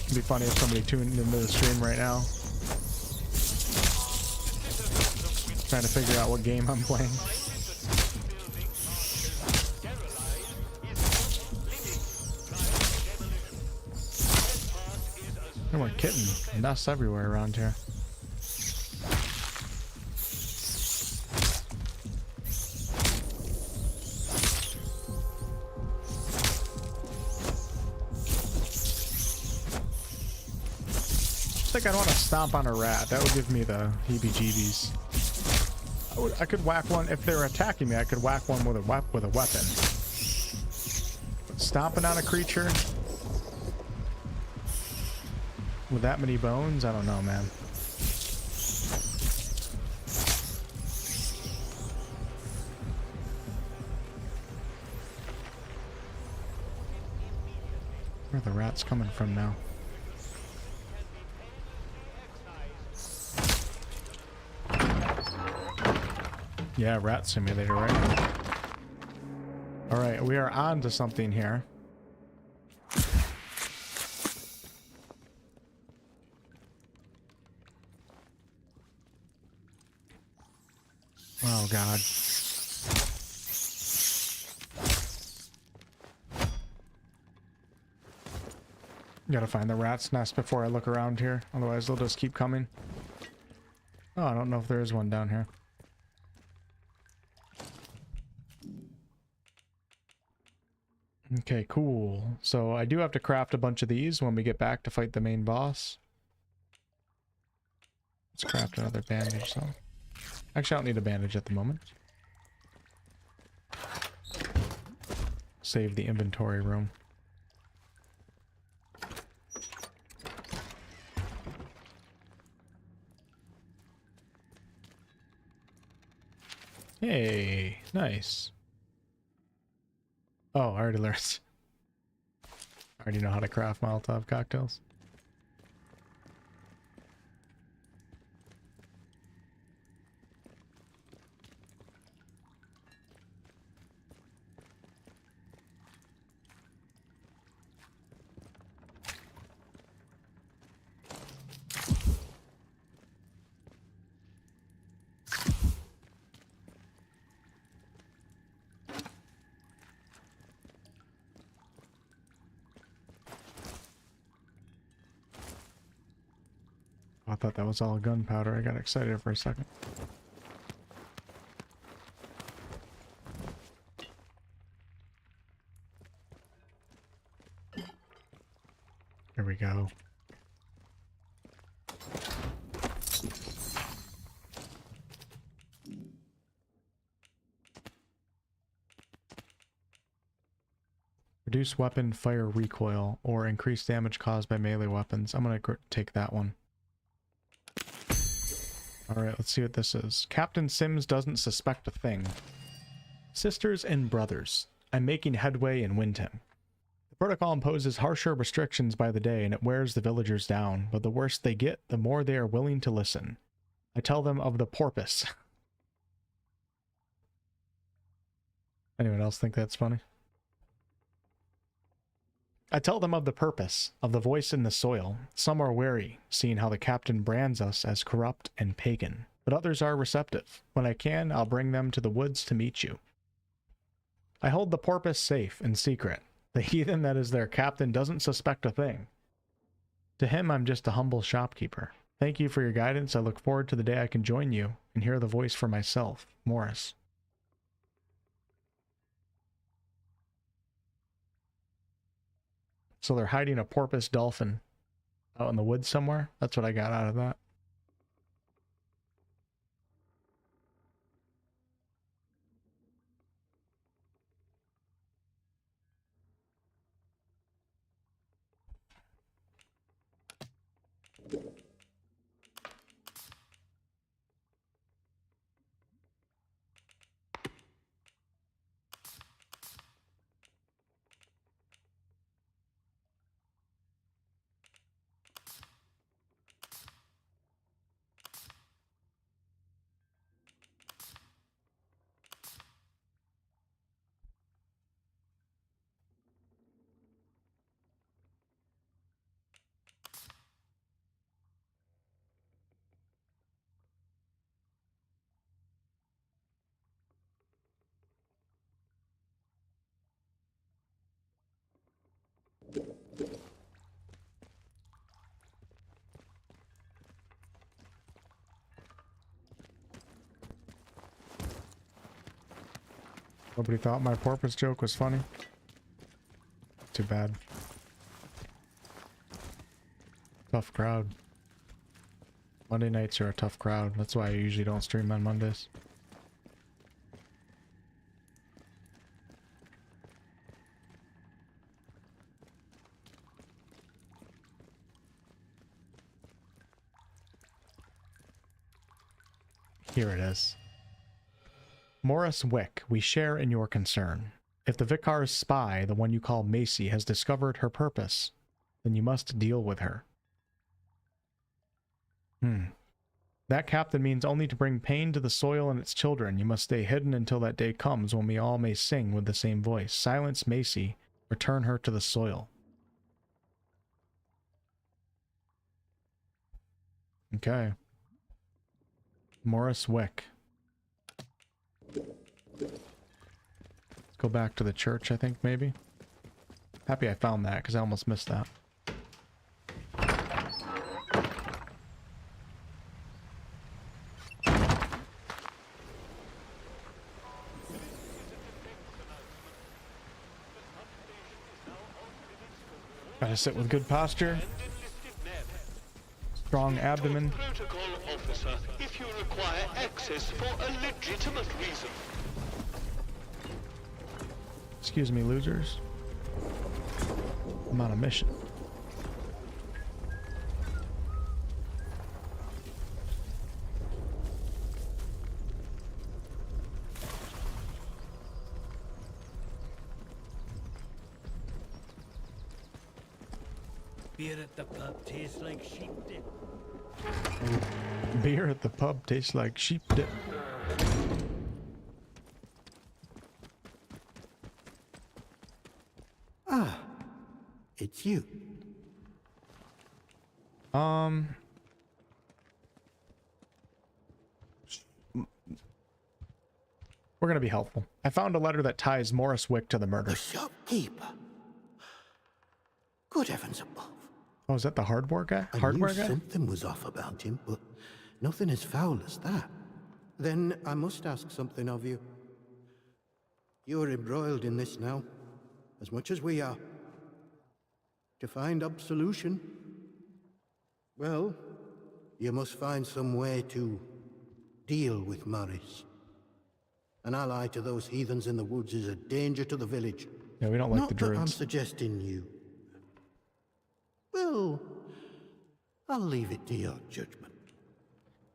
It'd be funny if somebody tuned into the stream right now. Trying to figure out what game I'm playing. There were kitten nests everywhere around here. I think I'd want to stomp on a rat. That would give me the heebie-jeebies. I could whack one if they were attacking me. I could whack one with a weapon. But stomping on a creature with that many bones, I don't know, man. Where are the rats coming from now? Yeah, rat simulator, right? Alright, we are on to something here. Oh god. Gotta find the rat's nest before I look around here, otherwise they'll just keep coming. Oh, I don't know if there is one down here. Okay, cool. So I do have to craft a bunch of these when we get back to fight the main boss. Let's craft another bandage, so. Actually, I don't need a bandage at the moment. Save the inventory room. Hey, nice. Oh, I already learned. I already know how to craft Molotov cocktails. I thought that was all gunpowder. I got excited for a second. Here we go. Reduce weapon fire recoil or increase damage caused by melee weapons. I'm gonna take that one. Alright, let's see what this is. Captain Sims doesn't suspect a thing. Sisters and brothers, I'm making headway in Windom. The protocol imposes harsher restrictions by the day, and it wears the villagers down, but the worse they get, the more they are willing to listen. I tell them of the porpoise. Anyone else think that's funny? I tell them of the purpose, of the voice in the soil. Some are wary, seeing how the captain brands us as corrupt and pagan, but others are receptive. When I can, I'll bring them to the woods to meet you. I hold the porpoise safe in secret. The heathen that is their captain doesn't suspect a thing. To him, I'm just a humble shopkeeper. Thank you for your guidance. I look forward to the day I can join you and hear the voice for myself. Morris. So they're hiding a porpoise dolphin out in the woods somewhere? That's what I got out of that. Nobody thought my porpoise joke was funny. Too bad. Tough crowd. Monday nights are a tough crowd. That's why I usually don't stream on Mondays. Here it is. Morris Wick, we share in your concern. If the Vicar's spy, the one you call Macy, has discovered her purpose, then you must deal with her. That captain means only to bring pain to the soil and its children. You must stay hidden until that day comes when we all may sing with the same voice. Silence Macy, return her to the soil. Okay. Morris Wick. Let's go back to the church, I think, maybe. Happy I found that, because I almost missed that. Gotta sit with good posture. Strong abdomen. Protocol officer, if you require access for a legitimate reason. Excuse me, losers. I'm on a mission. Beer at the pub tastes like sheep dip. Beer at the pub tastes like sheep dip. Ah, it's you. We're gonna be helpful. I found a letter that ties Morris Wick to the murder. The shopkeeper. Good heavens above. Oh, is that the hardware guy? I knew something was off about him, but nothing as foul as that. Then I must ask something of you. You're embroiled in this now, as much as we are. To find absolution, well, you must find some way to deal with Morris. An ally to those heathens in the woods is a danger to the village. Yeah, we don't like the Not that I'm druids. suggesting you. Well, I'll leave it to your judgment.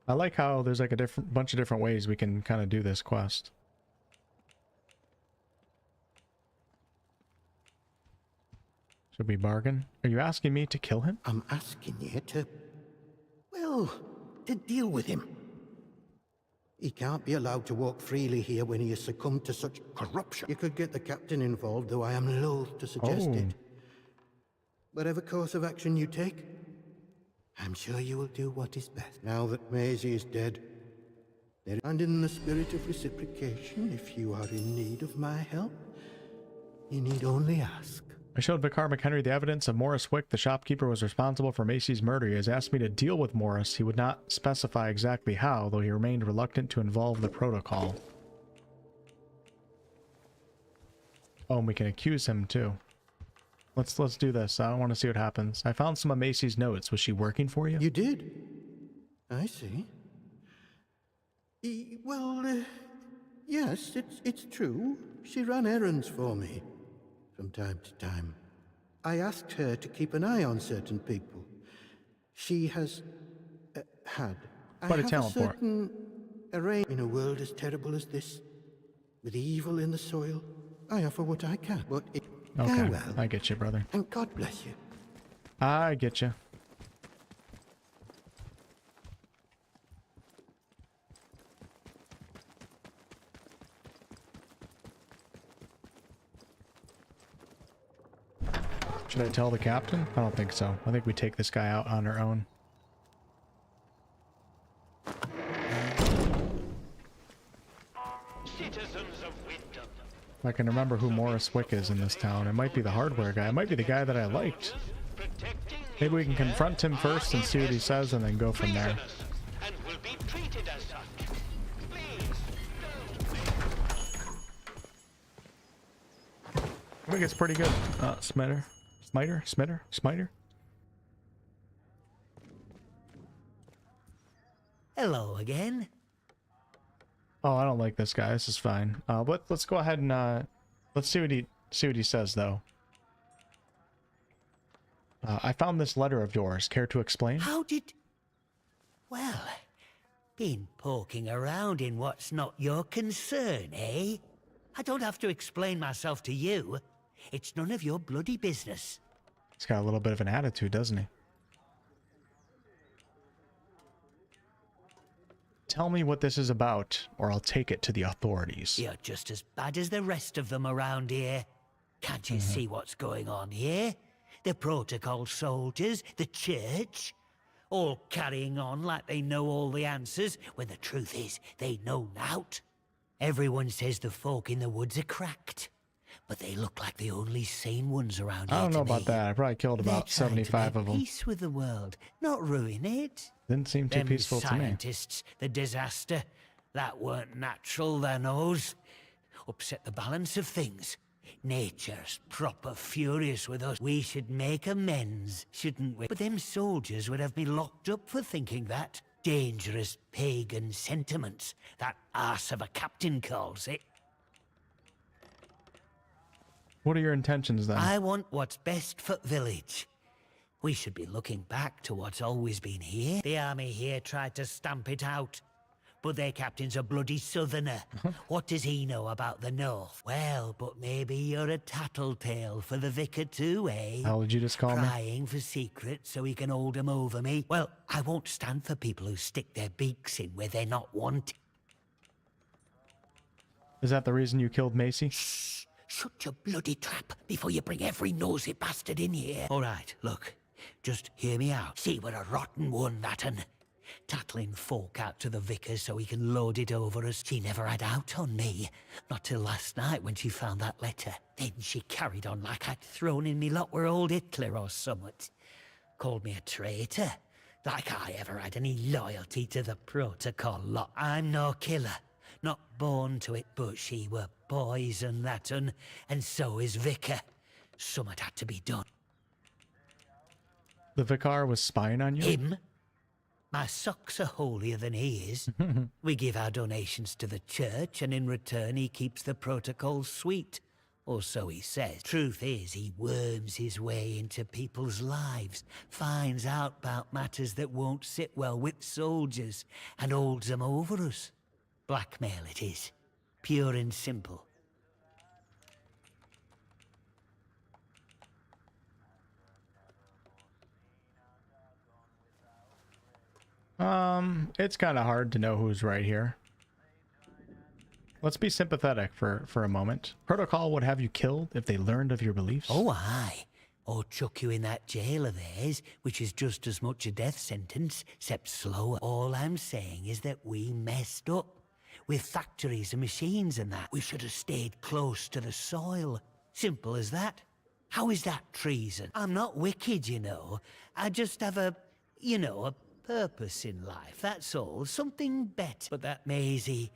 I like how there's like a bunch of different ways we can kind of do this quest. Should we bargain? Are you asking me to kill him? I'm asking you to, well, to deal with him. He can't be allowed to walk freely here when he has succumbed to such corruption. You could get the captain involved, though I am loath to suggest it. Whatever course of action you take, I'm sure you will do what is best. Now that Maisie is dead, and in the spirit of reciprocation, if you are in need of my help, you need only ask. I showed Vicar McHenry the evidence of Morris Wick. The shopkeeper was responsible for Macy's murder. He has asked me to deal with Morris. He would not specify exactly how, though he remained reluctant to involve the protocol. Oh, and we can accuse him too. Let's do this. I want to see what happens. I found some of Macy's notes. Was she working for you? You did? I see. Well, yes, it's true. She ran errands for me from time to time. I asked her to keep an eye on certain people. She has had. Quite a talent for it. In a world as terrible as this, with evil in the soil, I offer what I can. But it okay, well. I get you, brother. And God bless you. I get you. Should I tell the captain? I don't think so. I think we take this guy out on our own. Citizens of Windom. If I can remember who Morris Wick is in this town, it might be the hardware guy. It might be the guy that I liked. Maybe we can confront him first and see what he says and then go from there. And will be treated as such. Please. I think it's pretty good. Smiter? Hello again. Oh, I don't like this guy. This is fine. But let's go ahead and let's see what he says though. I found this letter of yours. Care to explain? How did... Well, been poking around in what's not your concern, eh? I don't have to explain myself to you. It's none of your bloody business. He's got a little bit of an attitude, doesn't he? Tell me what this is about, or I'll take it to the authorities. You're just as bad as the rest of them around here. Can't you see what's going on here? The protocol soldiers, the church, all carrying on like they know all the answers, when the truth is, they know naught. Everyone says the folk in the woods are cracked, but they look like the only sane ones around here. I don't know about that. I probably killed about 75 of them. Peace with the world, not ruin it. Didn't seem too peaceful to me. Scientists, the disaster, that weren't natural, their knows. Upset the balance of things. Nature's proper furious with us. We should make amends, shouldn't we? But them soldiers would have me locked up for thinking that. Dangerous pagan sentiments, that arse of a captain calls it. What are your intentions then? I want what's best for village. We should be looking back to what's always been here. The army here tried to stamp it out, but their captain's a bloody southerner. What does he know about the north? Well, but maybe you're a tattletale for the vicar too, eh? How did you just call me? Crying for secrets so he can hold 'em over me. Well, I won't stand for people who stick their beaks in where they're not wanted. Is that the reason you killed Macy? Shh! Shut your bloody trap before you bring every nosy bastard in here. All right, look. Just hear me out. See, we're a rotten one, that un. Tattling folk out to the vicar so he can load it over us. She never had out on me. Not till last night when she found that letter. Then she carried on like I'd thrown in me lot were old Hitler or summat. Called me a traitor. Like I ever had any loyalty to the protocol lot. I'm no killer. Not born to it, but she were poison, that un. And so is vicar. Summat had to be done. The vicar was spying on you? Him? My socks are holier than he is. We give our donations to the church, and in return he keeps the protocol sweet. Or so he says. Truth is, he worms his way into people's lives, finds out about matters that won't sit well with soldiers, and holds them over us. Blackmail it is. Pure and simple. It's kind of hard to know who's right here. Let's be sympathetic for a moment. Protocol would have you killed if they learned of your beliefs. Oh, aye. Or chuck you in that jail of theirs, which is just as much a death sentence, except slower. All I'm saying is that we messed up. With factories and machines and that, we should have stayed close to the soil. Simple as that. How is that treason? I'm not wicked, you know. I just have a purpose in life, that's all. Something better. But that Maisie,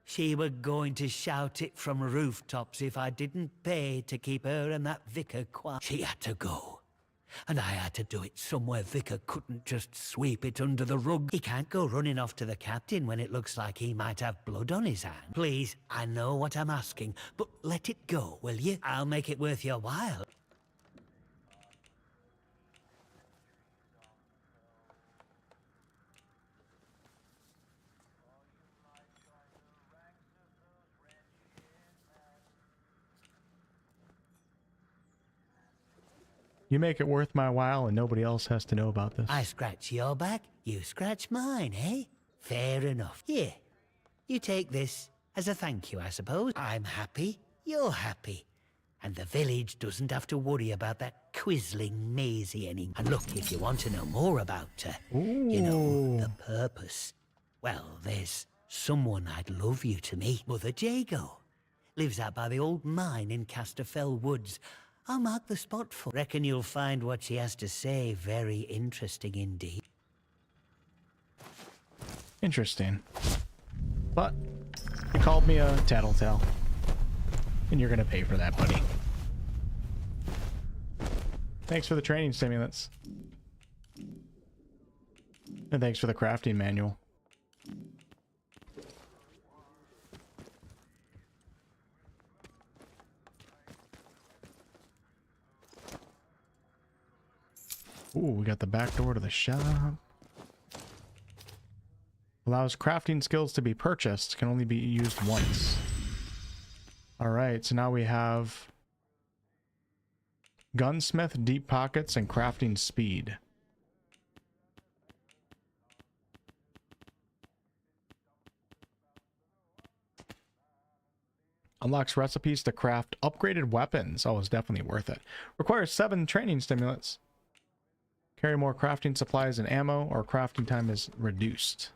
she were going to shout it from rooftops if I didn't pay to keep her and that vicar quiet. She had to go. And I had to do it somewhere Vicar couldn't just sweep it under the rug. He can't go running off to the captain when it looks like he might have blood on his hand. Please, I know what I'm asking, but let it go, will you? I'll make it worth your while. You make it worth my while and nobody else has to know about this. I scratch your back, you scratch mine, eh? Fair enough. Here, you take this as a thank you, I suppose. I'm happy, you're happy. And the village doesn't have to worry about that quizzling Maisie anymore. And look, if you want to know more about her, you know, the purpose. Well, there's someone I'd love you to meet. Mother Jago. Lives out by the old mine in Casterfell Woods. I'll mark the spot for. Reckon you'll find what she has to say very interesting indeed. Interesting. But you called me a tattletale. And you're gonna pay for that, buddy. Thanks for the training stimulants. And thanks for the crafting manual. Ooh, we got the back door to the shop. Allows crafting skills to be purchased. Can only be used once. Alright, so now we have gunsmith, deep pockets, and crafting speed. Unlocks recipes to craft upgraded weapons. Oh, it's definitely worth it. Requires 7 training stimulants. Carry more crafting supplies and ammo, or crafting time is reduced.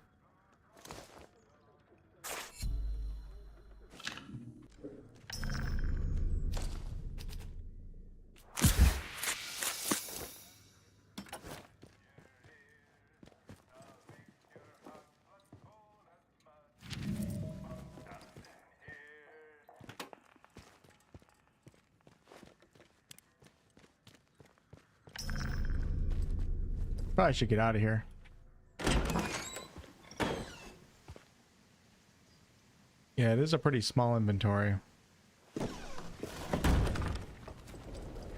Probably should get out of here. Yeah, it is a pretty small inventory.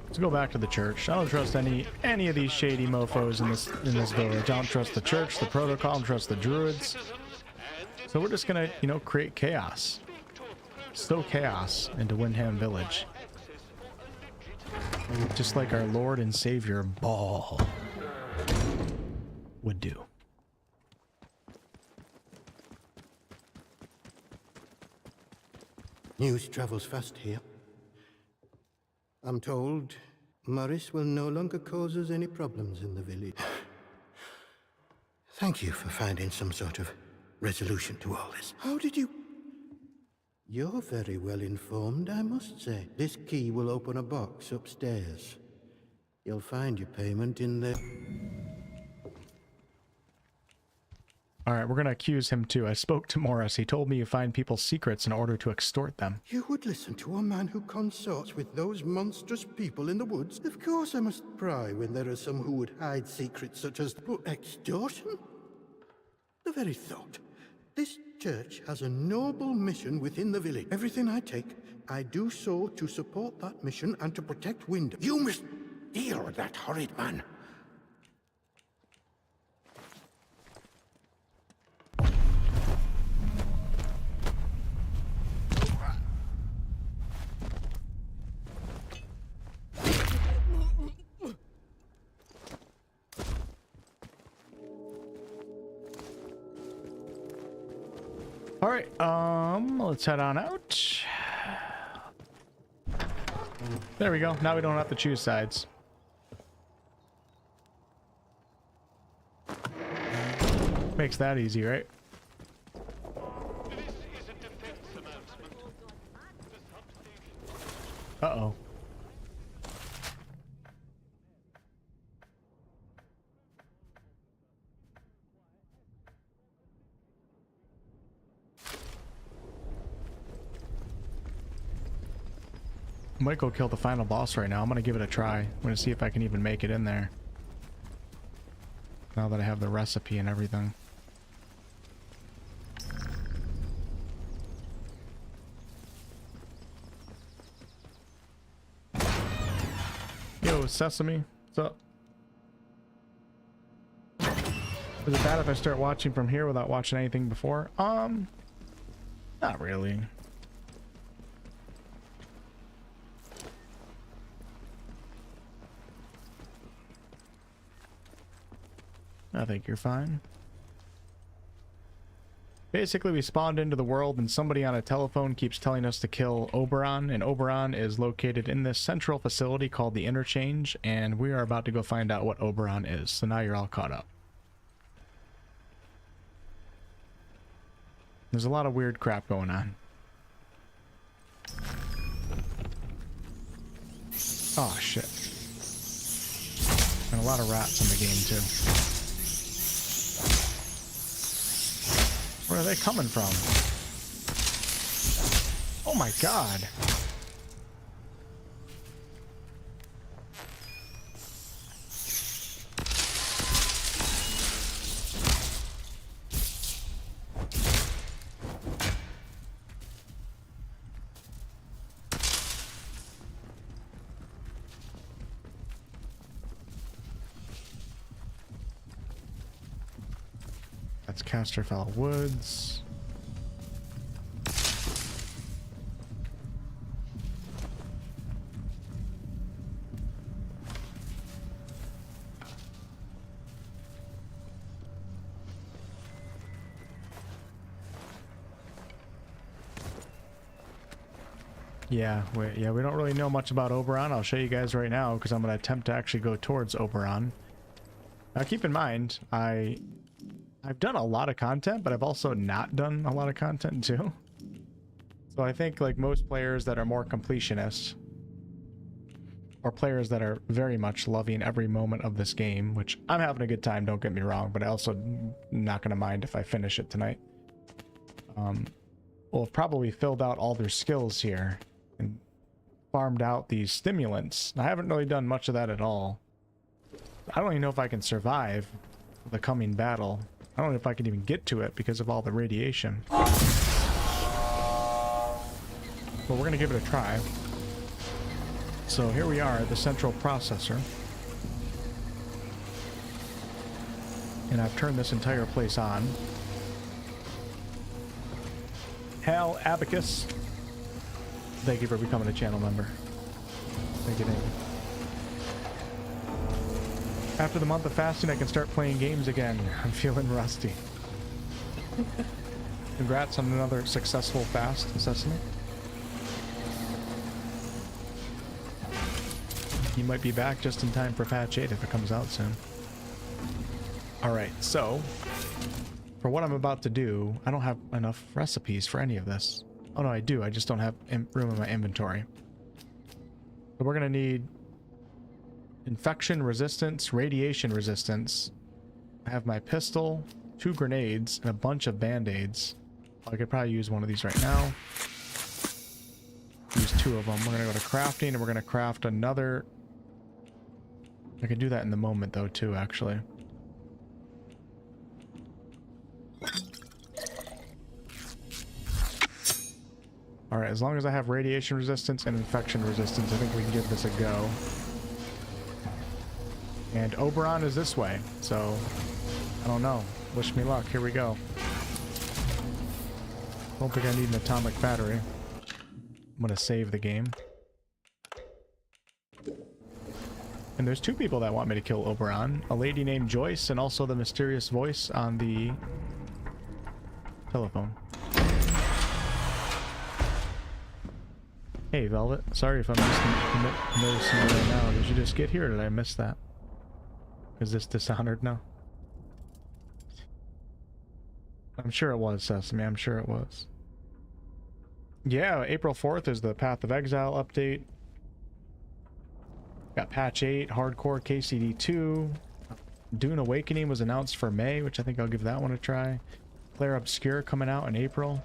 Let's go back to the church. I don't trust any of these shady mofos in this village. I don't trust the church, the protocol, I don't trust the druids. So we're just gonna, you know, create chaos. Stow chaos into Windham Village. Just like our Lord and Savior Ball would do. News travels fast here. I'm told Morris will no longer cause us any problems in the village. Thank you for finding some sort of resolution to all this. How did you... You're very well informed, I must say. This key will open a box upstairs. You'll find your payment in there. Alright, we're gonna accuse him too. I spoke to Morris. He told me you find people's secrets in order to extort them. You would listen to a man who consorts with those monstrous people in the woods? Of course I must pry when there are some who would hide secrets such as extortion? The very thought. This church has a noble mission within the village. Everything I take, I do so to support that mission and to protect Windom. You must deal with that horrid man. All right, let's head on out. There we go. Now we don't have to choose sides. Makes that easy, right? Uh-oh. I might go kill the final boss right now. I'm gonna give it a try. I'm gonna see if I can even make it in there. Now that I have the recipe and everything. Yo, Sesame, what's up? Is it bad if I start watching from here without watching anything before? Not really. I think you're fine. Basically, we spawned into the world and somebody on a telephone keeps telling us to kill Oberon, and Oberon is located in this central facility called the Interchange, and we are about to go find out what Oberon is. So now you're all caught up. There's a lot of weird crap going on. Oh, shit. And a lot of rats in the game, too. Where are they coming from? Oh my god. That's Casterfell Woods. Yeah, we don't really know much about Oberon. I'll show you guys right now because I'm going to attempt to actually go towards Oberon. Now keep in mind, I've done a lot of content, but I've also not done a lot of content too. So I think like most players that are more completionists, or players that are very much loving every moment of this game, which I'm having a good time, don't get me wrong, but I also not going to mind if I finish it tonight. Will have probably filled out all their skills here and farmed out these stimulants. I haven't really done much of that at all. I don't even know if I can survive the coming battle. I don't know if I can even get to it because of all the radiation. But we're going to give it a try. So here we are at the central processor. And I've turned this entire place on. Hal Abacus, thank you for becoming a channel member. Thank you, thank you. After the month of fasting, I can start playing games again. I'm feeling rusty. Congrats on another successful fast, Sesame. You might be back just in time for patch 8 if it comes out soon. Alright, so for what I'm about to do, I don't have enough recipes for any of this. Oh no, I do. I just don't have room in my inventory. So we're going to need infection resistance, radiation resistance. I have my pistol, 2 grenades, and a bunch of band-aids. I could probably use one of these right now. Use 2 of them. We're going to go to crafting, and we're going to craft another. I can do that in the moment, though, too, actually. Alright, as long as I have radiation resistance and infection resistance, I think we can give this a go. And Oberon is this way, so I don't know. Wish me luck. Here we go. Don't think I need an atomic battery. I'm gonna save the game. And there's two people that want me to kill Oberon. A lady named Joyce and also the mysterious voice on the telephone. Hey, Velvet. Sorry if I'm just noticing it right now. Did you just get here or did I miss that? Is this Dishonored now? I'm sure it was, Sesame. I'm sure it was. Yeah, April 4th is the Path of Exile update. Got patch 8, hardcore KCD 2. Dune Awakening was announced for May, which I think I'll give that one a try. Claire Obscure coming out in April.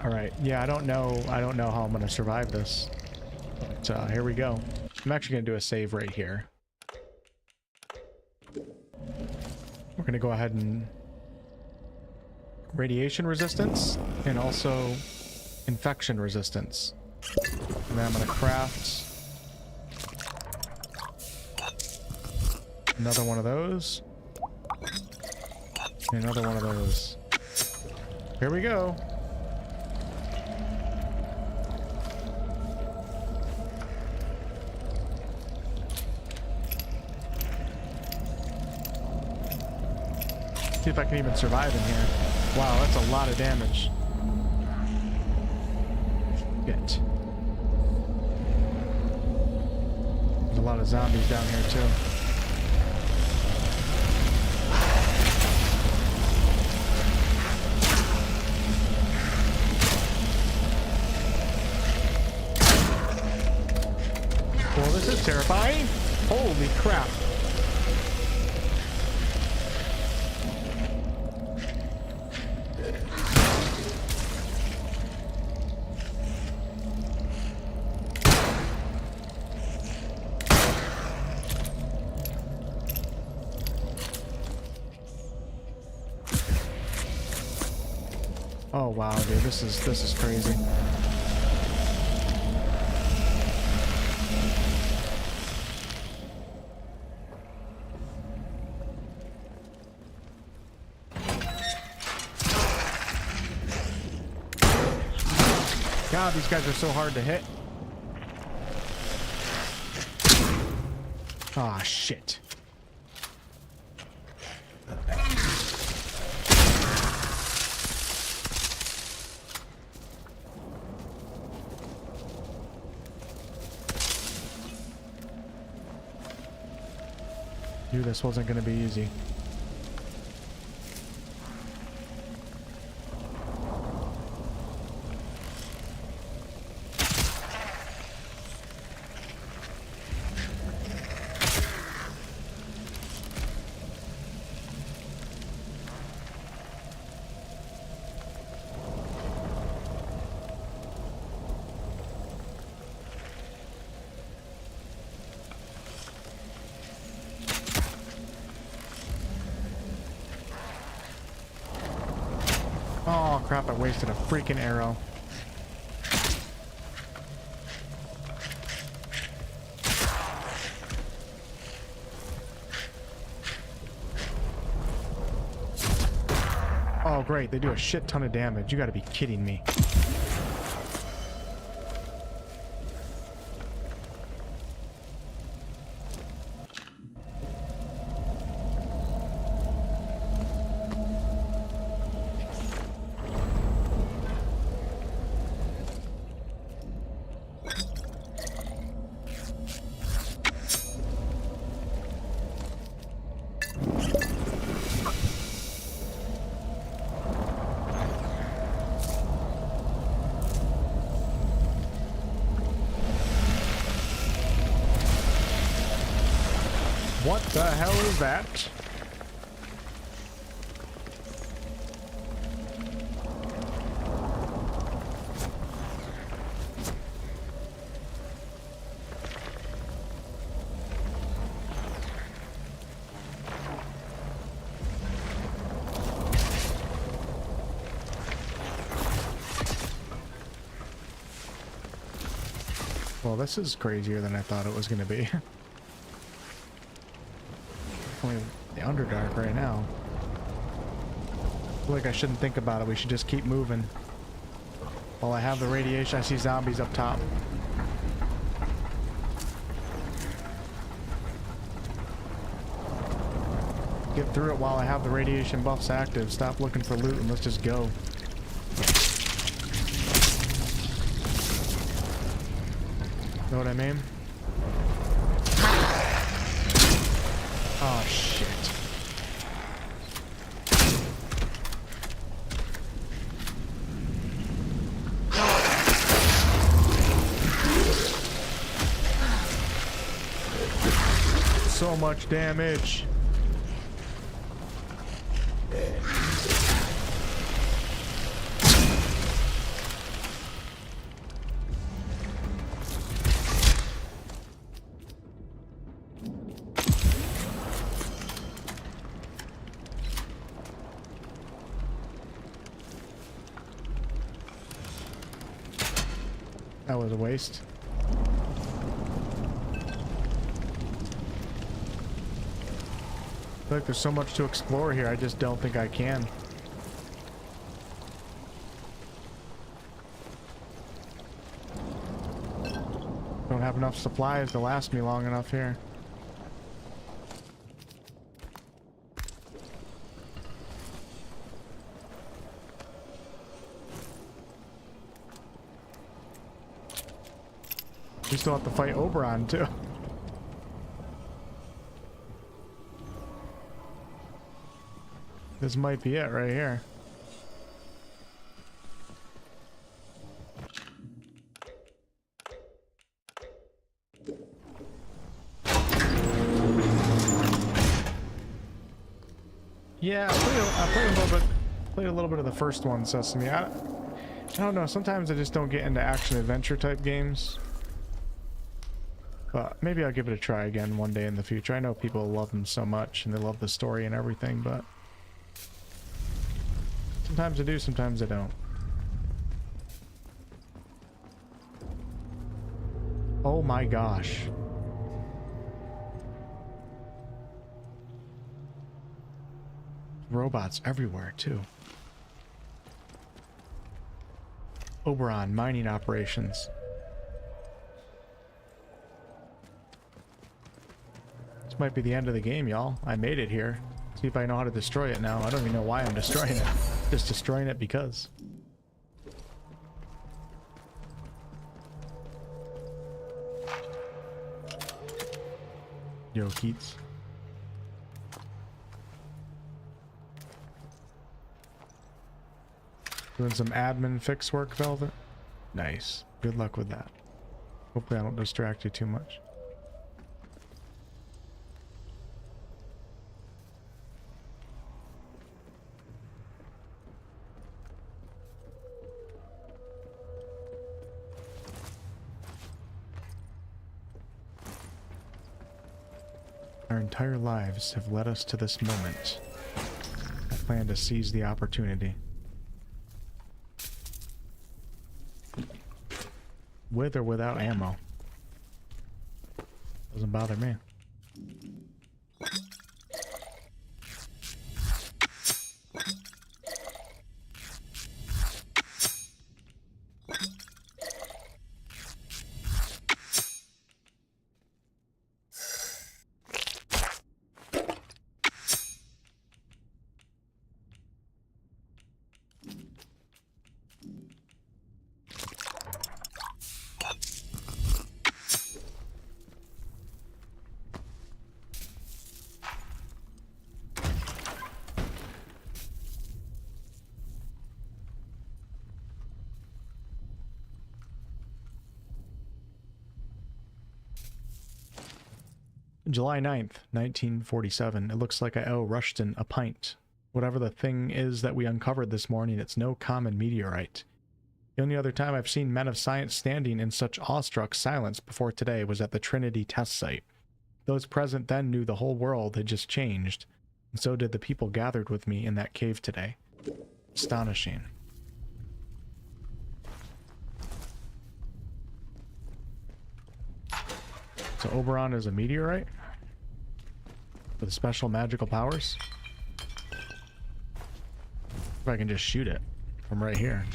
Alright, yeah, I don't know how I'm gonna survive this. But here we go. I'm actually gonna do a save right here. We're gonna go ahead and radiation resistance and also infection resistance. And then I'm gonna craft another one of those. And another one of those. Here we go. See if I can even survive in here. Wow, that's a lot of damage. Shit. There's a lot of zombies down here too. Well, this is terrifying. Holy crap. Oh wow, dude, this is crazy. God, these guys are so hard to hit. Ah, shit. Knew this wasn't going to be easy. Oh crap, I wasted a freaking arrow. Oh great, they do a shit ton of damage. You gotta be kidding me. What the hell is that? Well, this is crazier than I thought it was going to be. Only the Underdark right now. I feel like I shouldn't think about it. We should just keep moving. While I have the radiation, I see zombies up top. Get through it while I have the radiation buffs active. Stop looking for loot and let's just go. Know what I mean? Oh shit. So much damage. That was a waste. I feel like there's so much to explore here, I just don't think I can. Don't have enough supplies to last me long enough here. We still have to fight Oberon too. This might be it right here. Yeah, I played a little bit of the first one, Sesame. I don't know, sometimes I just don't get into action adventure type games. But maybe I'll give it a try again one day in the future. I know people love them so much and they love the story and everything, but sometimes I do, sometimes I don't. Oh my gosh. Robots everywhere too. Oberon mining operations. This might be the end of the game, y'all. I made it here. See if I know how to destroy it now. I don't even know why I'm destroying it. Just destroying it because. Yo, Keats. Doing some admin fix work, Velvet? Nice. Good luck with that. Hopefully I don't distract you too much. Our entire lives have led us to this moment. I plan to seize the opportunity. With or without ammo. Doesn't bother me. July 9th, 1947. It looks like I owe Rushton a pint. Whatever the thing is that we uncovered this morning, it's no common meteorite. The only other time I've seen men of science standing in such awestruck silence before today was at the Trinity test site. Those present then knew the whole world had just changed, and so did the people gathered with me in that cave today. Astonishing. So Oberon is a meteorite with special magical powers. If I can just shoot it from right here.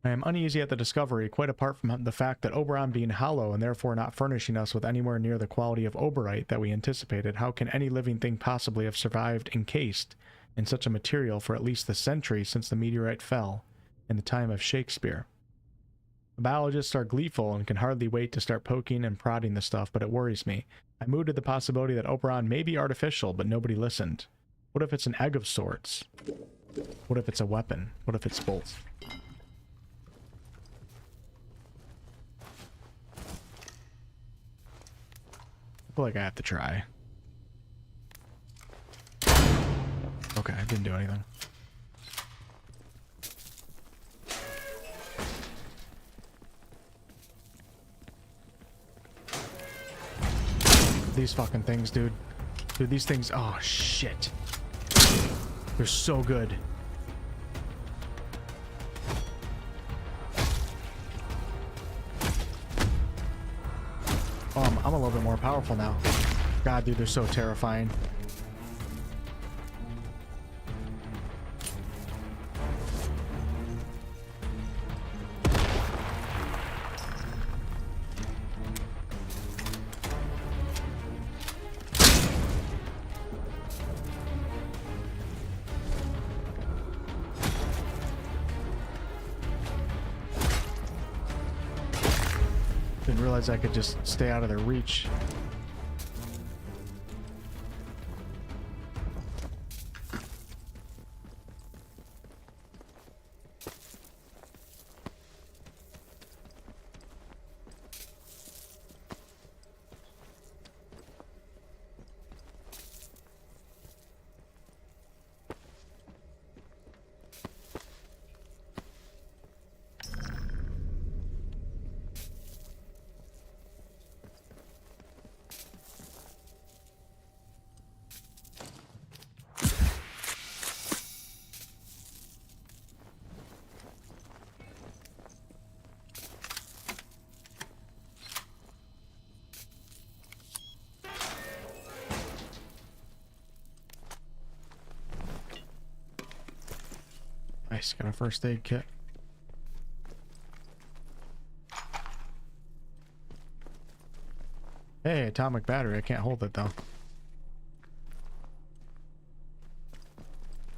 I am uneasy at the discovery, quite apart from the fact that Oberon being hollow and therefore not furnishing us with anywhere near the quality of oberite that we anticipated. How can any living thing possibly have survived encased in such a material for at least the century since the meteorite fell in the time of Shakespeare? The biologists are gleeful and can hardly wait to start poking and prodding the stuff, but it worries me. I mooted the possibility that Oberon may be artificial, but nobody listened. What if it's an egg of sorts? What if it's a weapon? What if it's both? I feel like I have to try. Okay, I didn't do anything. These fucking things, dude. Dude, these things... Oh, shit. They're so good. I'm a little bit more powerful now. God, dude, they're so terrifying. Didn't realize I could just stay out of their reach. Nice, got a first aid kit. Hey, atomic battery. I can't hold it though.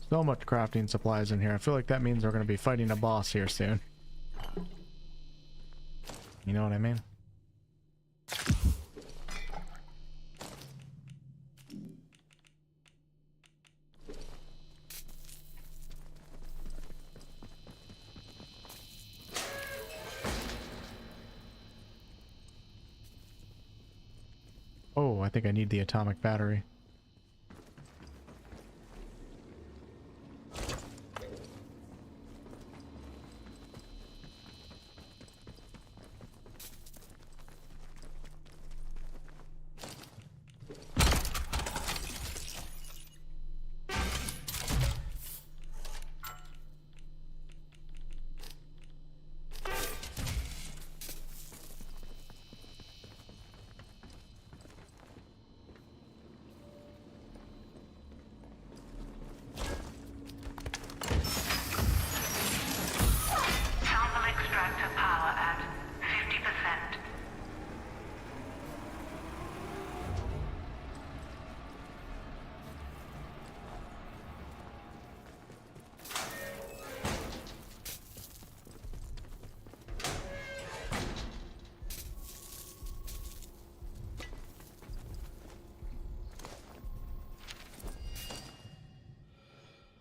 So much crafting supplies in here. I feel like that means we're going to be fighting a boss here soon. You know what I mean? Oh, I think I need the atomic battery.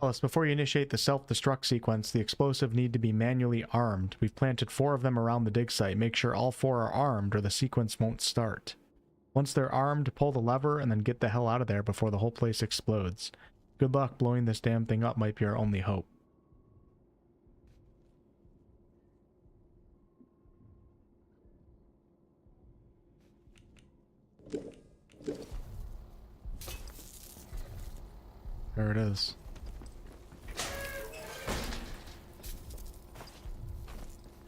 Plus, before you initiate the self-destruct sequence, the explosive need to be manually armed. We've planted 4 of them around the dig site. Make sure all 4 are armed or the sequence won't start. Once they're armed, pull the lever and then get the hell out of there before the whole place explodes. Good luck. Blowing this damn thing up might be our only hope. There it is.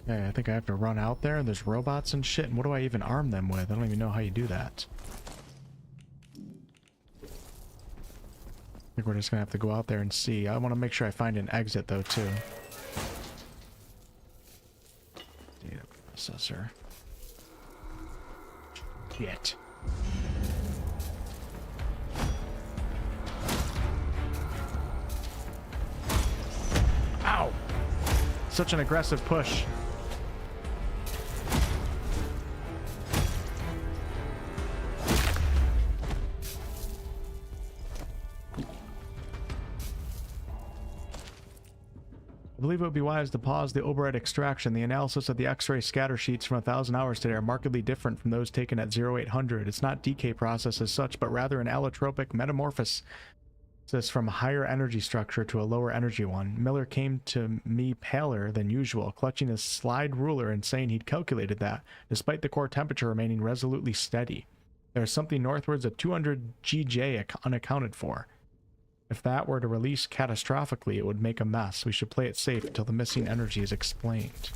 Okay, I think I have to run out there and there's robots and shit. And what do I even arm them with? I don't even know how you do that. I think we're just gonna have to go out there and see. I want to make sure I find an exit though too. Data processor. Shit. Ow! Such an aggressive push. I believe it would be wise to pause the Oberon extraction. The analysis of the X-ray scatter sheets from 1,000 hours today are markedly different from those taken at 0800. It's not decay process as such, but rather an allotropic metamorphosis from a higher energy structure to a lower energy one. Miller came to me paler than usual, clutching his slide ruler and saying he'd calculated that, despite the core temperature remaining resolutely steady. There is something northwards of 200 GJ unaccounted for. If that were to release catastrophically, it would make a mess. We should play it safe until the missing energy is explained.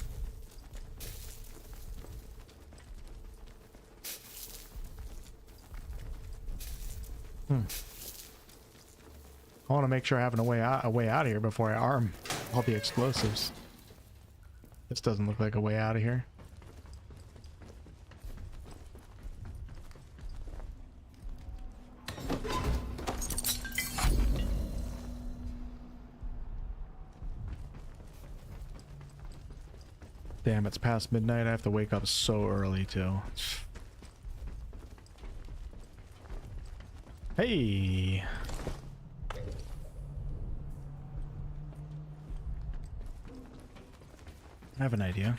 I want to make sure I have a way out of here before I arm all the explosives. This doesn't look like a way out of here. Damn, it's past midnight. I have to wake up so early too. Hey! I have an idea.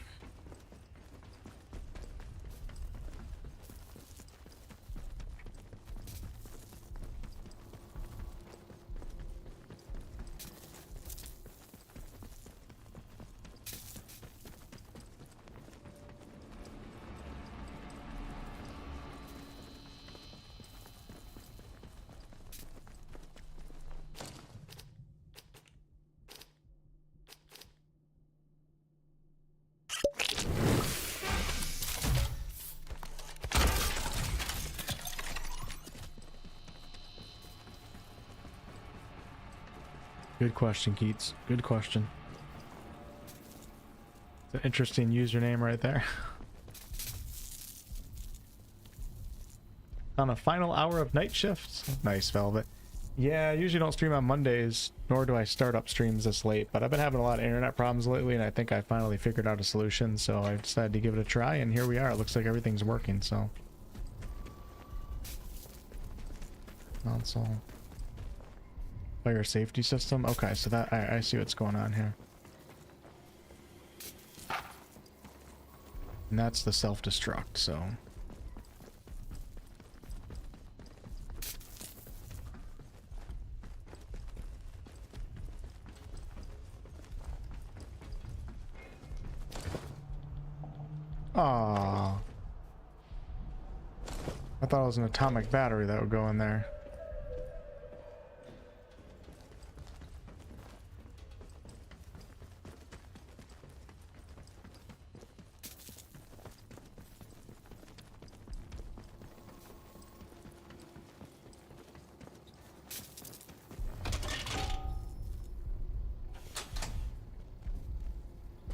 Good question, Keats. Good question. It's an interesting username right there. On a final hour of night shifts. Nice, Velvet. Yeah, I usually don't stream on Mondays, nor do I start up streams this late, but I've been having a lot of internet problems lately, and I think I finally figured out a solution, so I decided to give it a try, and here we are. It looks like everything's working, so. Console. Fire safety system. Okay, so that I see what's going on here. And that's the self-destruct, so. Aww. I thought it was an atomic battery that would go in there.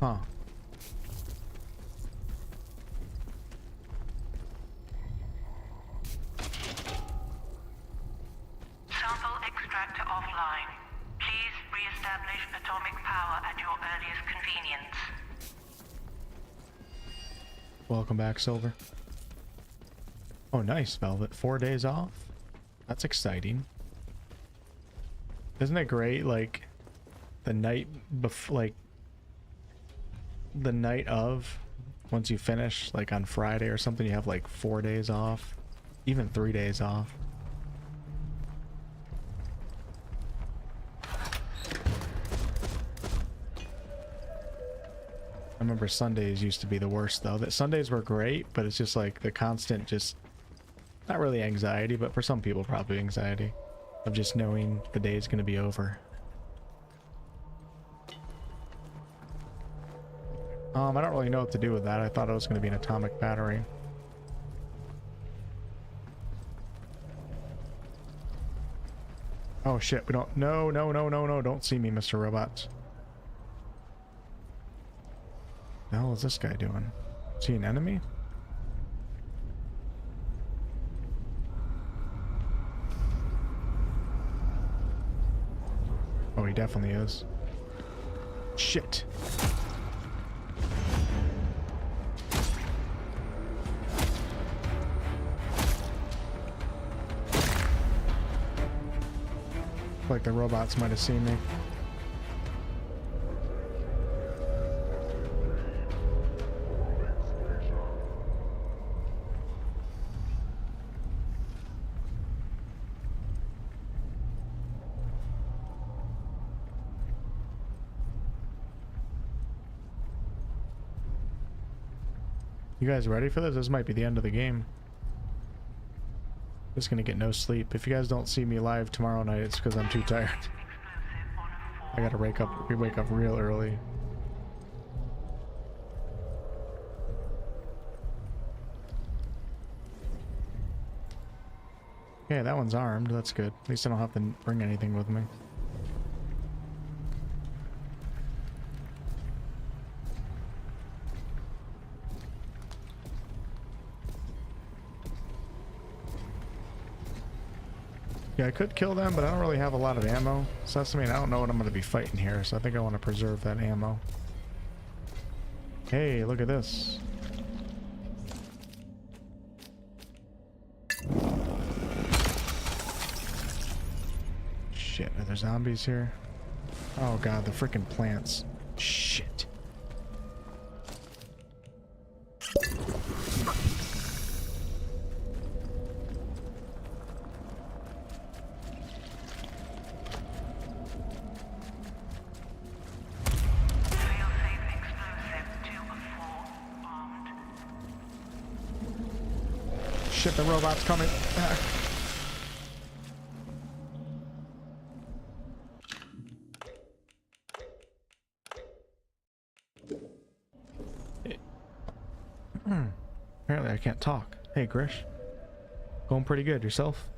Huh. Sample extractor offline. Please re-establish atomic power at your earliest convenience. Welcome back, Silver. Oh, nice, Velvet. 4 days off? That's exciting. Isn't it great, like, the night before, like, the night of, once you finish, like on Friday or something, you have like 4 days off, even 3 days off. I remember Sundays used to be the worst though. That Sundays were great, but it's just like the constant, just not really anxiety, but for some people probably anxiety of just knowing the day is going to be over. I don't really know what to do with that. I thought it was going to be an atomic battery. Oh shit, we don't... No, no, no, no, no, don't see me, Mr. Robots. The hell is this guy doing? Is he an enemy? Oh, he definitely is. Shit. Like the robots might have seen me. You guys ready for this? This might be the end of the game. Just gonna get no sleep. If you guys don't see me live tomorrow night, it's because I'm too tired. I gotta wake up. We wake up real early. Okay, that one's armed. That's good. At least I don't have to bring anything with me. Yeah, I could kill them, but I don't really have a lot of ammo. So that's, I mean, I don't know what I'm going to be fighting here, so I think I want to preserve that ammo. Hey, look at this. Shit, are there zombies here? Oh god, the freaking plants. Shit. Shit, the robot's coming. Apparently I can't talk. Hey, Grish. Going pretty good. Yourself?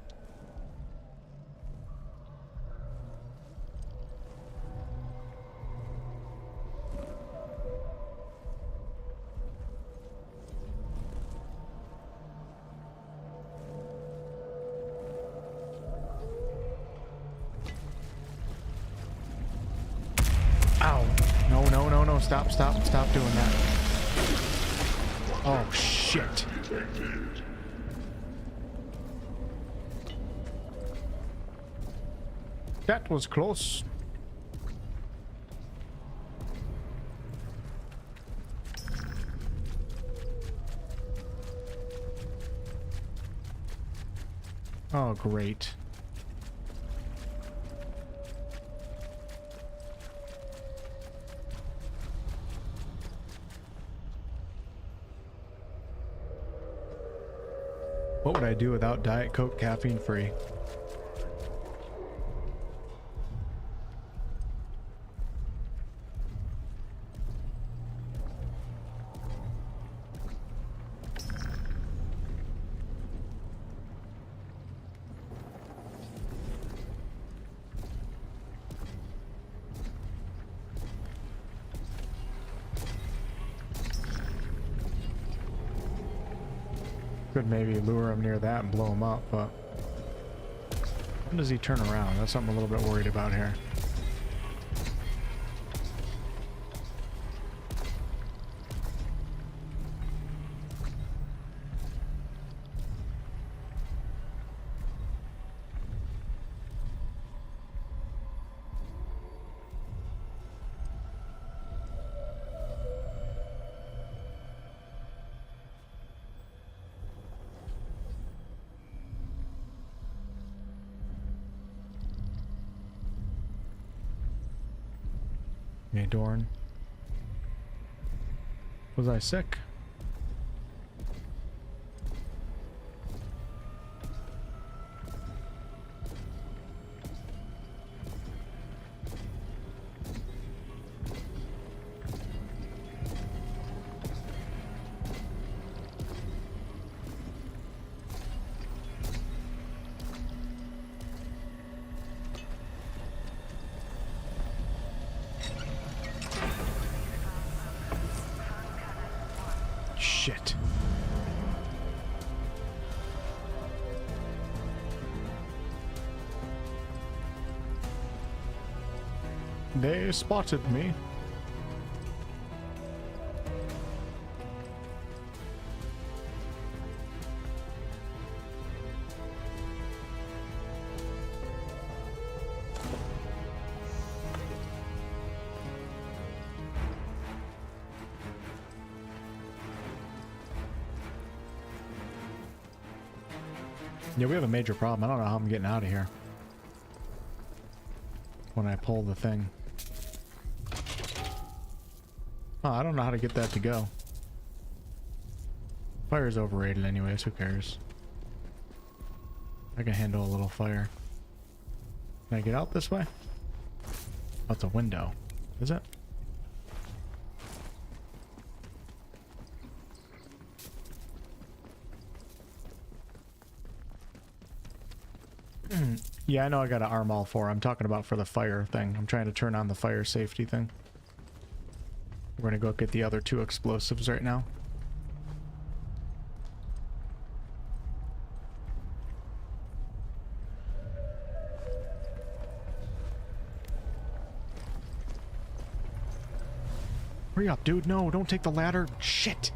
Ow. No, no, no, no. Stop, stop, stop doing that. Oh, shit. That was close. Oh, great. What would I do without Diet Coke caffeine free? Could maybe lure him near that and blow him up, but when does he turn around? That's something I'm a little bit worried about here. Hey, Dorn. Was I sick? shit. They spotted me. Yeah, we have a major problem. I don't know how I'm getting out of here when I pull the thing. Oh, I don't know how to get that to go. Fire's overrated anyways, who cares? I can handle a little fire. Can I get out this way? Oh, it's a window. Is it? Yeah, I know I gotta arm all four. I'm talking about for the fire thing. I'm trying to turn on the fire safety thing. We're gonna go get the other two explosives right now. Hurry up, dude. No, don't take the ladder. Shit.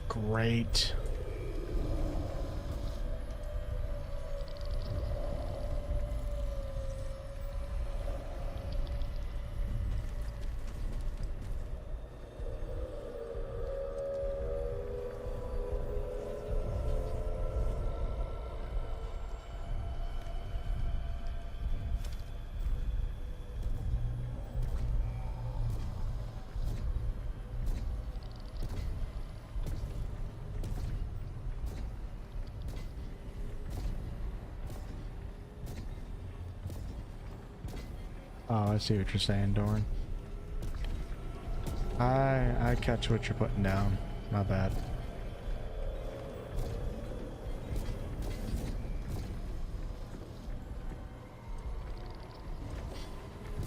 Great. Oh, I see what you're saying, Doran. I catch what you're putting down. My bad.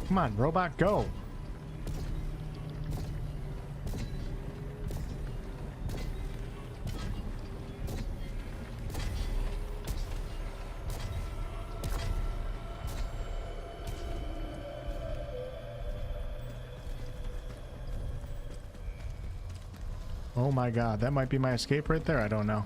Come on, robot, go! Oh my god, that might be my escape right there, I don't know.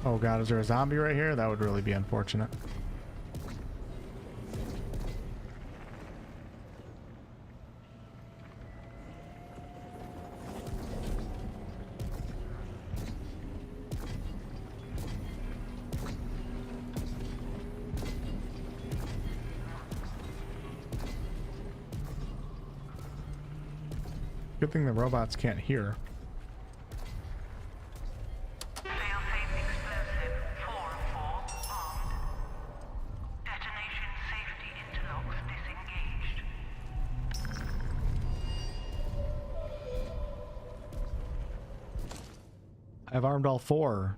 Oh god, is there a zombie right here? That would really be unfortunate. Good thing the robots can't hear. I've armed all four.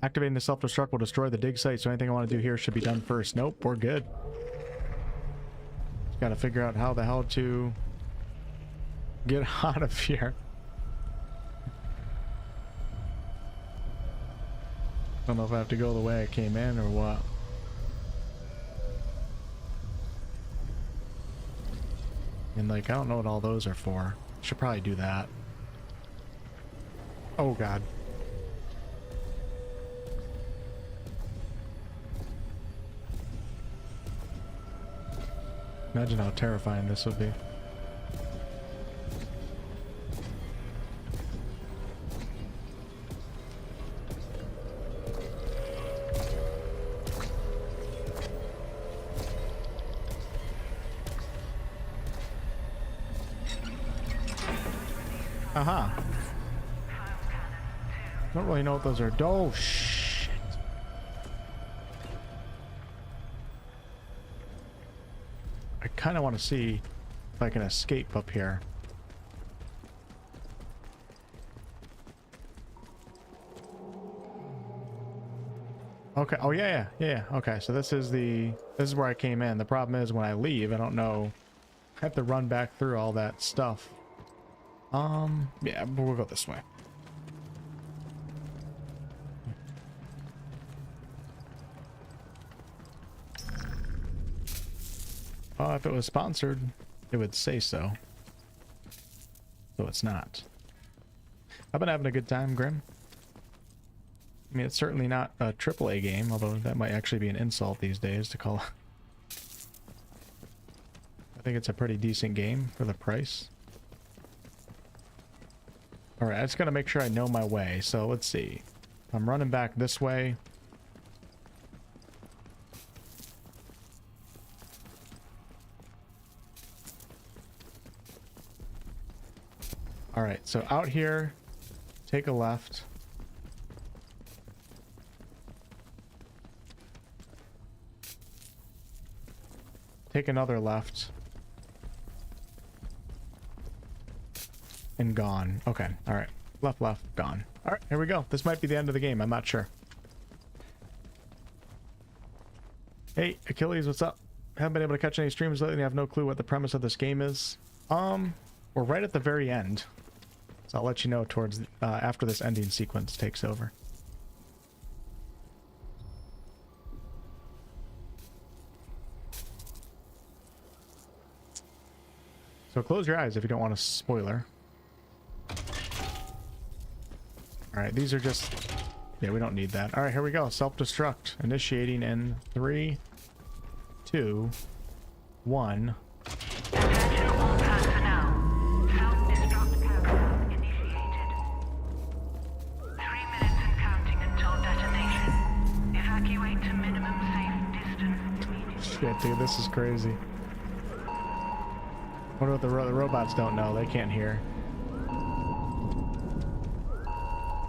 Activating the self-destruct will destroy the dig site, so anything I want to do here should be done first. Nope, we're good. Just gotta figure out how the hell to get out of here. Don't know if I have to go the way I came in or what. And like, I don't know what all those are for. Should probably do that. Oh god. Imagine how terrifying this would be. Aha. Don't really know what those are. Oh, shit. I kind of want to see if I can escape up here. Okay. Oh, yeah. Okay, so this is where I came in. The problem is when I leave, I don't know. I have to run back through all that stuff. Yeah, we'll go this way. If it was sponsored, it would say so. So it's not. I've been having a good time, Grim. I mean, it's certainly not a AAA game, although that might actually be an insult these days to call. I think it's a pretty decent game for the price. Alright, I just gotta make sure I know my way. So let's see. I'm running back this way. Alright, so out here, take a left. Take another left. And gone. Okay, alright. Left, gone. Alright, here we go. This might be the end of the game, I'm not sure. Hey, Achilles, what's up? Haven't been able to catch any streams lately and I have no clue what the premise of this game is. We're right at the very end. So I'll let you know towards after this ending sequence takes over. So close your eyes if you don't want a spoiler. Alright, these are just... Yeah, we don't need that. Alright, here we go. Self-destruct. Initiating in 3, 2, 1. Attention all personnel. Self-destruct program initiated. 3 minutes and counting until detonation. Evacuate to minimum safe distance immediately. Shit, dude, this is crazy. What about the robots don't know? They can't hear.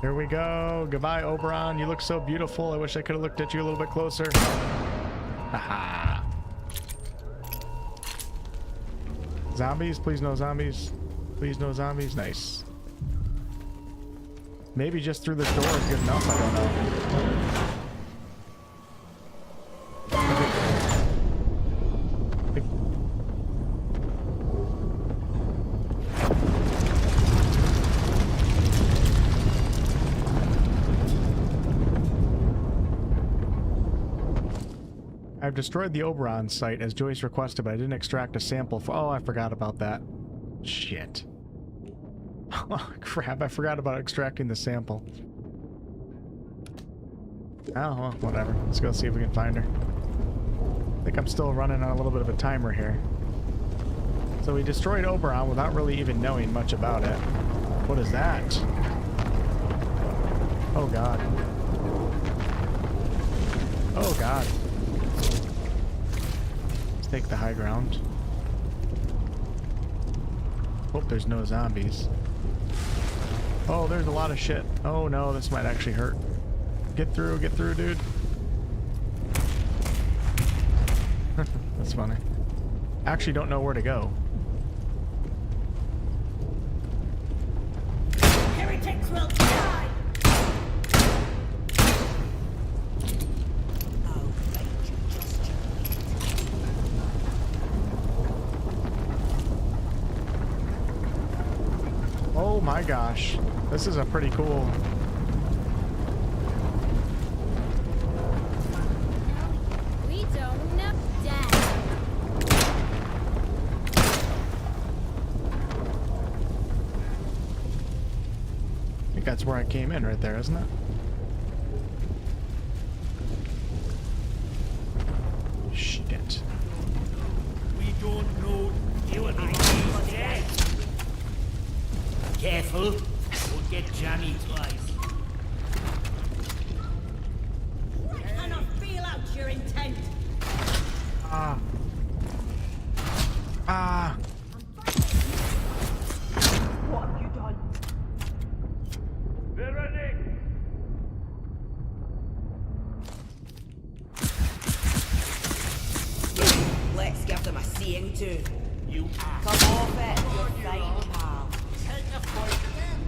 Here we go. Goodbye, Oberon. You look so beautiful. I wish I could have looked at you a little bit closer. Haha. Zombies? Please no zombies. Please no zombies. Nice. Maybe just through this door is good enough. I don't know. I've destroyed the Oberon site as Joyce requested, but I didn't extract a sample for... Oh, I forgot about that. Shit. Oh, crap. I forgot about extracting the sample. Oh, well, whatever. Let's go see if we can find her. I think I'm still running on a little bit of a timer here. So we destroyed Oberon without really even knowing much about it. What is that? Oh, God. Oh, God. Take the high ground. Hope there's no zombies. Oh, there's a lot of shit. Oh no, this might actually hurt. Get through, dude. That's funny. Actually don't know where to go. Heretics will die! Oh my gosh. This is a pretty cool... We don't know death. I think that's where I came in right there, isn't it? Shit. We don't know you and I are dead. Careful, we'll get jammy twice. I cannot feel out your intent. Ah. Ah. What have you done? do. You come off it, you fine pal. Take the fight again.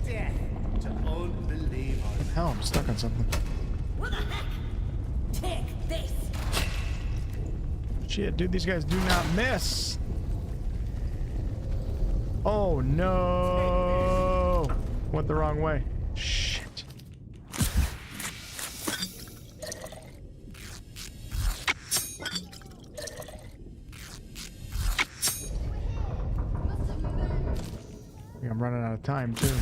Death to unbelievers. Hell, I'm stuck on something. What the heck? Take this. Shit, dude, these guys do not miss. Oh no! Went the wrong way. Shit. I think I'm running out of time too.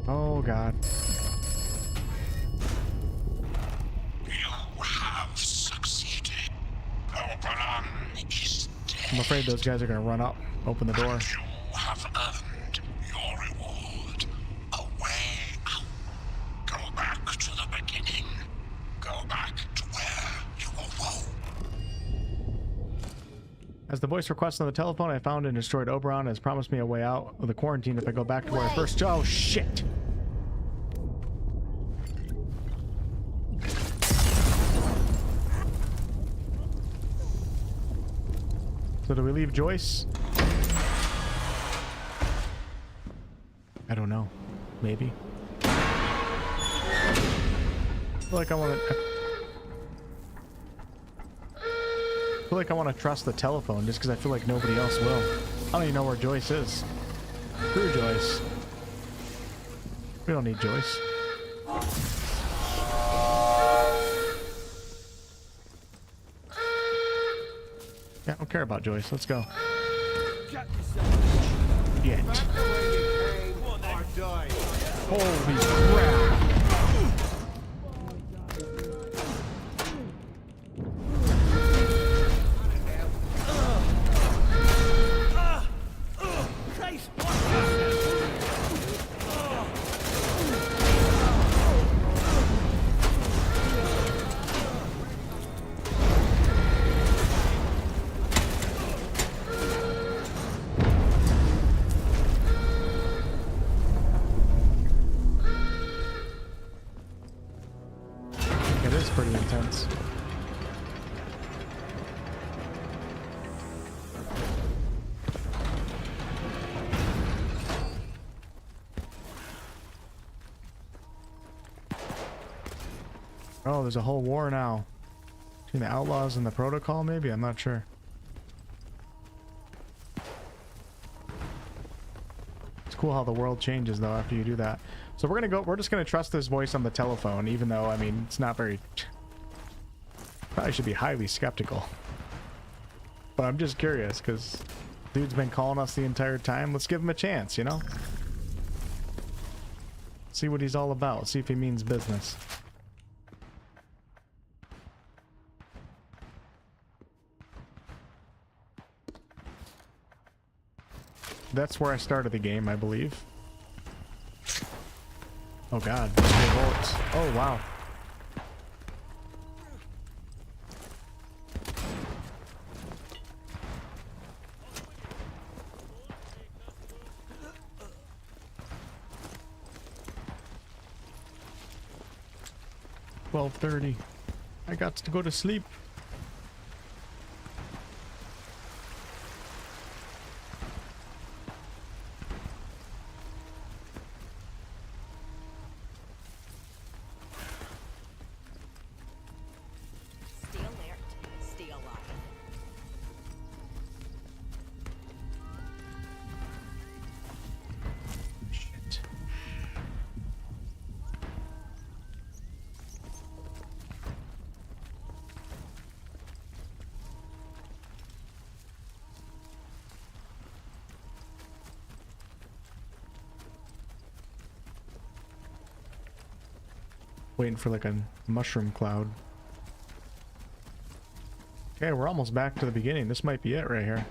Oh god. You have succeeded. Oberon is dead. I'm afraid those guys are gonna run up, open the door. You have earned your reward. A way out. Go back to the beginning. Go back to where you awoke. As the voice requests on the telephone, I found and destroyed Oberon has promised me a way out of the quarantine if I go back to where I first... Oh, shit! So do we leave Joyce? I don't know. Maybe. I feel like I want to... I feel like I want to trust the telephone just because I feel like nobody else will. I don't even know where Joyce is. Screw Joyce. We don't need Joyce. Yeah, I don't care about Joyce. Let's go. Yet. Holy crap. Pretty intense. Oh, there's a whole war now between the outlaws and the protocol, maybe? I'm not sure. It's cool how the world changes though after you do that. So we're just gonna trust this voice on the telephone, even though, I mean, it's not very... Probably should be highly skeptical. But I'm just curious, because dude's been calling us the entire time. Let's give him a chance, you know? See what he's all about. See if he means business. That's where I started the game, I believe. Oh god, bullets. Oh wow. $12:30. I got to go to sleep. Waiting for like a mushroom cloud. Okay, we're almost back to the beginning. This might be it right here.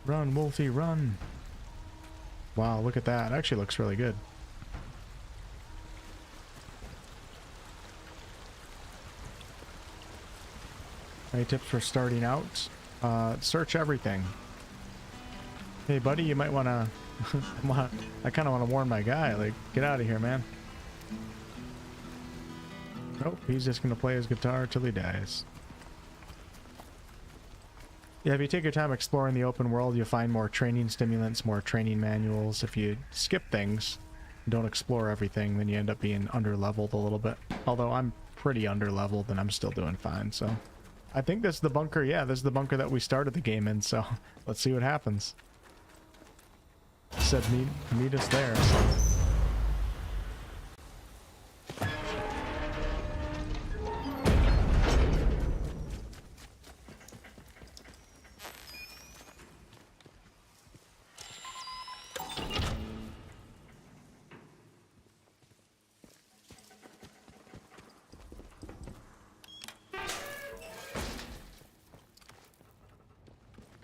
Run, Wolfie, run. Wow, look at that. It actually looks really good. Any tips for starting out? Search everything. Hey, buddy, you might want to... I kind of want to warn my guy. Like, get out of here, man. Nope, he's just going to play his guitar till he dies. Yeah, if you take your time exploring the open world, you'll find more training stimulants, more training manuals. If you skip things, don't explore everything, then you end up being under-leveled a little bit. Although I'm pretty under-leveled and I'm still doing fine, so... I think this is the bunker, yeah, this is the bunker that we started the game in, so let's see what happens. It said meet us there, so...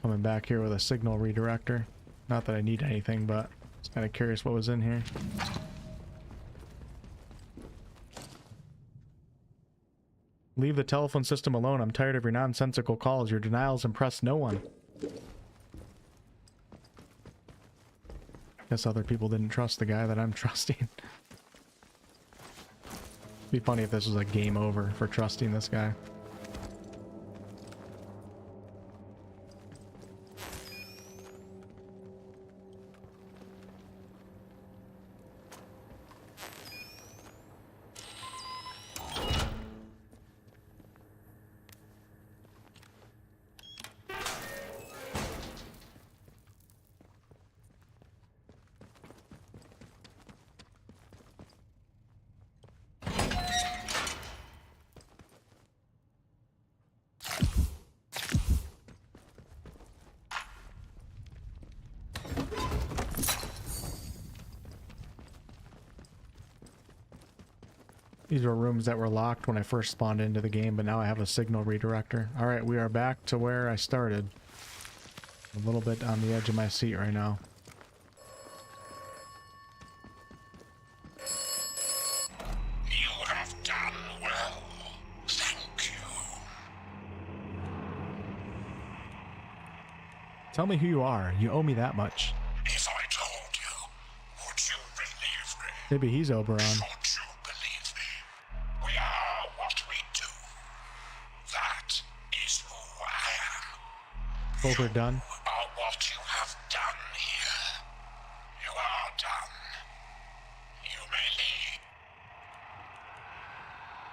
Coming back here with a signal redirector. Not that I need anything, but just kind of curious what was in here. Leave the telephone system alone. I'm tired of your nonsensical calls. Your denials impress no one. Guess other people didn't trust the guy that I'm trusting. It'd be funny if this was a game over for trusting this guy. These were rooms that were locked when I first spawned into the game, but now I have a signal redirector. Alright, we are back to where I started. A little bit on the edge of my seat right now. You have done well. Thank you. Tell me who you are. You owe me that much. If I told you, would you believe me? Maybe he's Oberon. Over done. Are what you have done here. You are done. You may leave.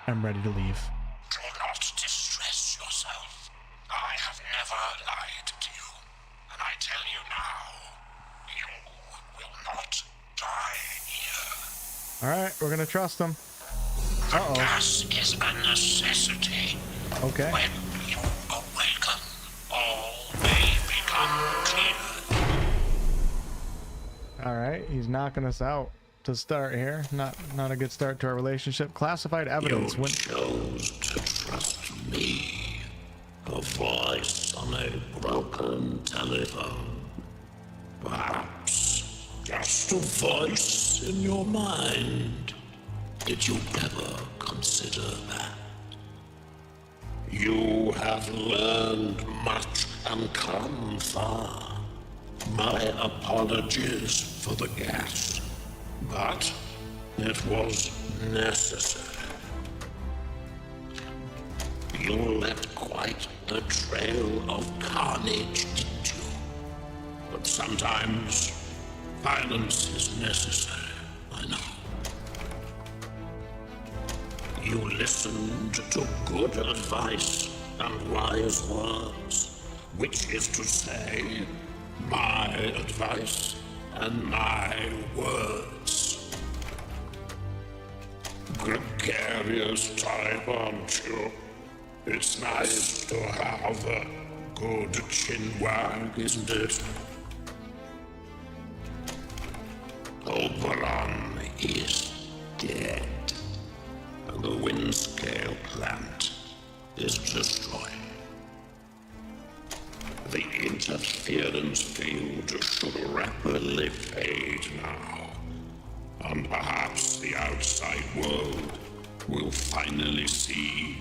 I'm ready to leave. Do not distress yourself. I have never lied to you. And I tell you now, you will not die here. Alright, we're gonna trust him. The gas is a necessity. Okay. When you awaken, all may become clear. Alright, he's knocking us out to start here. Not a good start to our relationship. Classified evidence. You chose to trust me. A voice on a broken telephone. Perhaps just a voice in your mind. Did you ever consider that? You have learned much and come far. My apologies for the gas, but it was necessary. You left quite a trail of carnage, didn't you? But sometimes violence is necessary, I know. You listened to good advice and wise words, which is to say, my advice and my words. Gregarious type, aren't you? It's nice to have a good chinwag, isn't it? Oberon is dead, and the Windscale plant is destroyed. The interference field should rapidly fade now, and perhaps the outside world will finally see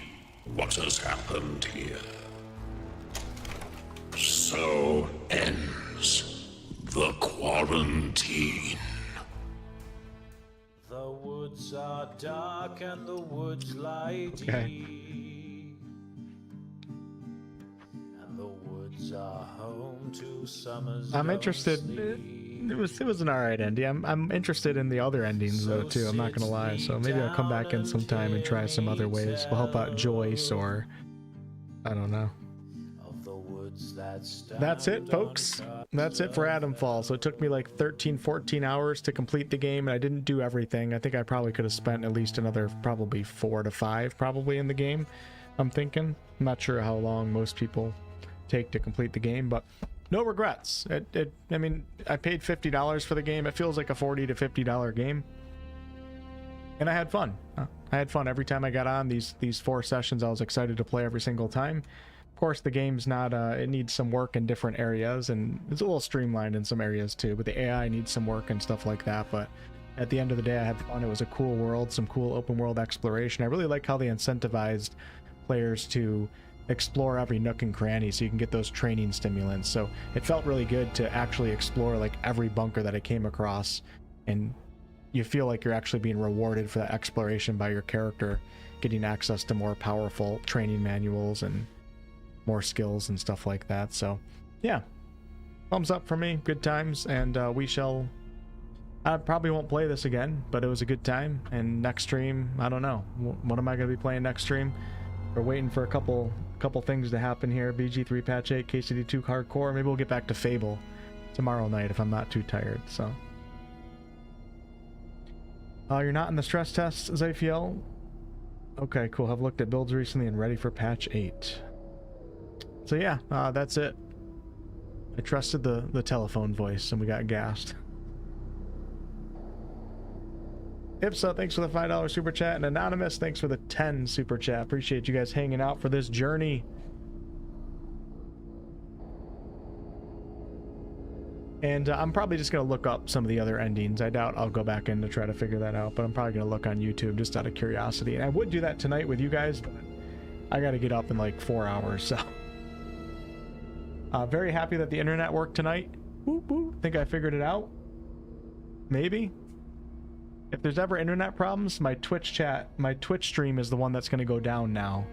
what has happened here. So ends the quarantine. The woods are dark and the woods lie deep. And the woods are home to summer's I'm interested. It was an alright ending. I'm interested in the other endings though too. I'm not gonna lie. So maybe I'll come back in sometime and try some other ways. We'll help out Joyce, or I don't know. That's it, folks. That's it for Atomfall. So it took me like 13-14 hours to complete the game, and I didn't do everything. I think I probably could have spent at least another probably 4 to 5 probably in the game, I'm thinking. I'm not sure how long most people take to complete the game, but no regrets. I mean, I paid $50 for the game. It feels like a $40 to $50 game, and I had fun. I had fun every time I got on these 4 sessions. I was excited to play every single time. Of course, the game's not, it needs some work in different areas, and it's a little streamlined in some areas too, but the AI needs some work and stuff like that. But at the end of the day, I had fun. It was a cool world, some cool open world exploration. I really like how they incentivized players to explore every nook and cranny so you can get those training stimulants. So it felt really good to actually explore like every bunker that I came across, and you feel like you're actually being rewarded for that exploration by your character getting access to more powerful training manuals and more skills and stuff like that. So yeah, thumbs up for me. Good times. And I probably won't play this again, but it was a good time. And next stream, I don't know, what am I going to be playing next stream? We're waiting for a couple things to happen here. BG3 patch 8, KCD2 hardcore. Maybe we'll get back to Fable tomorrow night if I'm not too tired. So you're not in the stress test, Zayfiel? Okay, cool. I've looked at builds recently and ready for patch 8. So yeah, that's it. I trusted the telephone voice and we got gassed. Ipsa, thanks for the $5 super chat, and Anonymous, thanks for the 10 super chat. Appreciate you guys hanging out for this journey. And I'm probably just going to look up some of the other endings. I doubt I'll go back in to try to figure that out, but I'm probably going to look on YouTube just out of curiosity. And I would do that tonight with you guys, but I got to get up in like 4 hours, so... very happy that the internet worked tonight. Whoop, whoop. Think I figured it out. Maybe. If there's ever internet problems, my Twitch stream is the one that's going to go down now.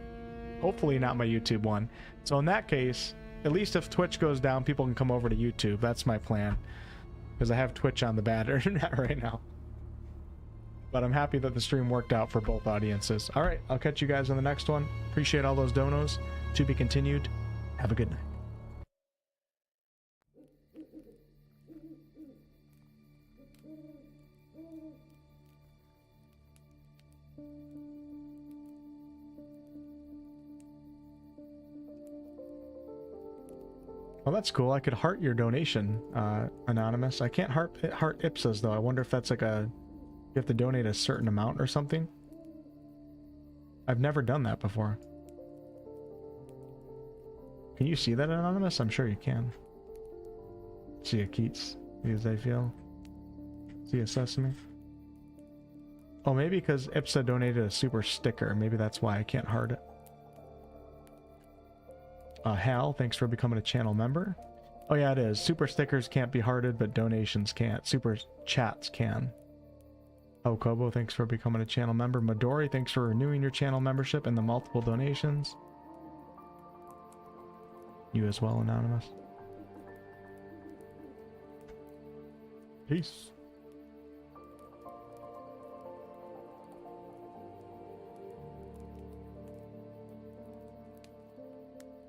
Hopefully not my YouTube one. So in that case, at least if Twitch goes down, people can come over to YouTube. That's my plan. Because I have Twitch on the bad internet right now. But I'm happy that the stream worked out for both audiences. Alright, I'll catch you guys on the next one. Appreciate all those donos. To be continued. Have a good night. Well, that's cool. I could heart your donation, Anonymous. I can't heart Ipsa's, though. I wonder if that's like you have to donate a certain amount or something. I've never done that before. Can you see that, Anonymous? I'm sure you can. See a Keats, as I feel. See a Sesame. Oh, maybe because Ipsa donated a super sticker. Maybe that's why I can't heart it. Hal, thanks for becoming a channel member. Oh yeah, it is. Super stickers can't be hearted, but donations can't. Super chats can. Oh, Kobo, thanks for becoming a channel member. Midori, thanks for renewing your channel membership and the multiple donations. You as well, Anonymous. Peace.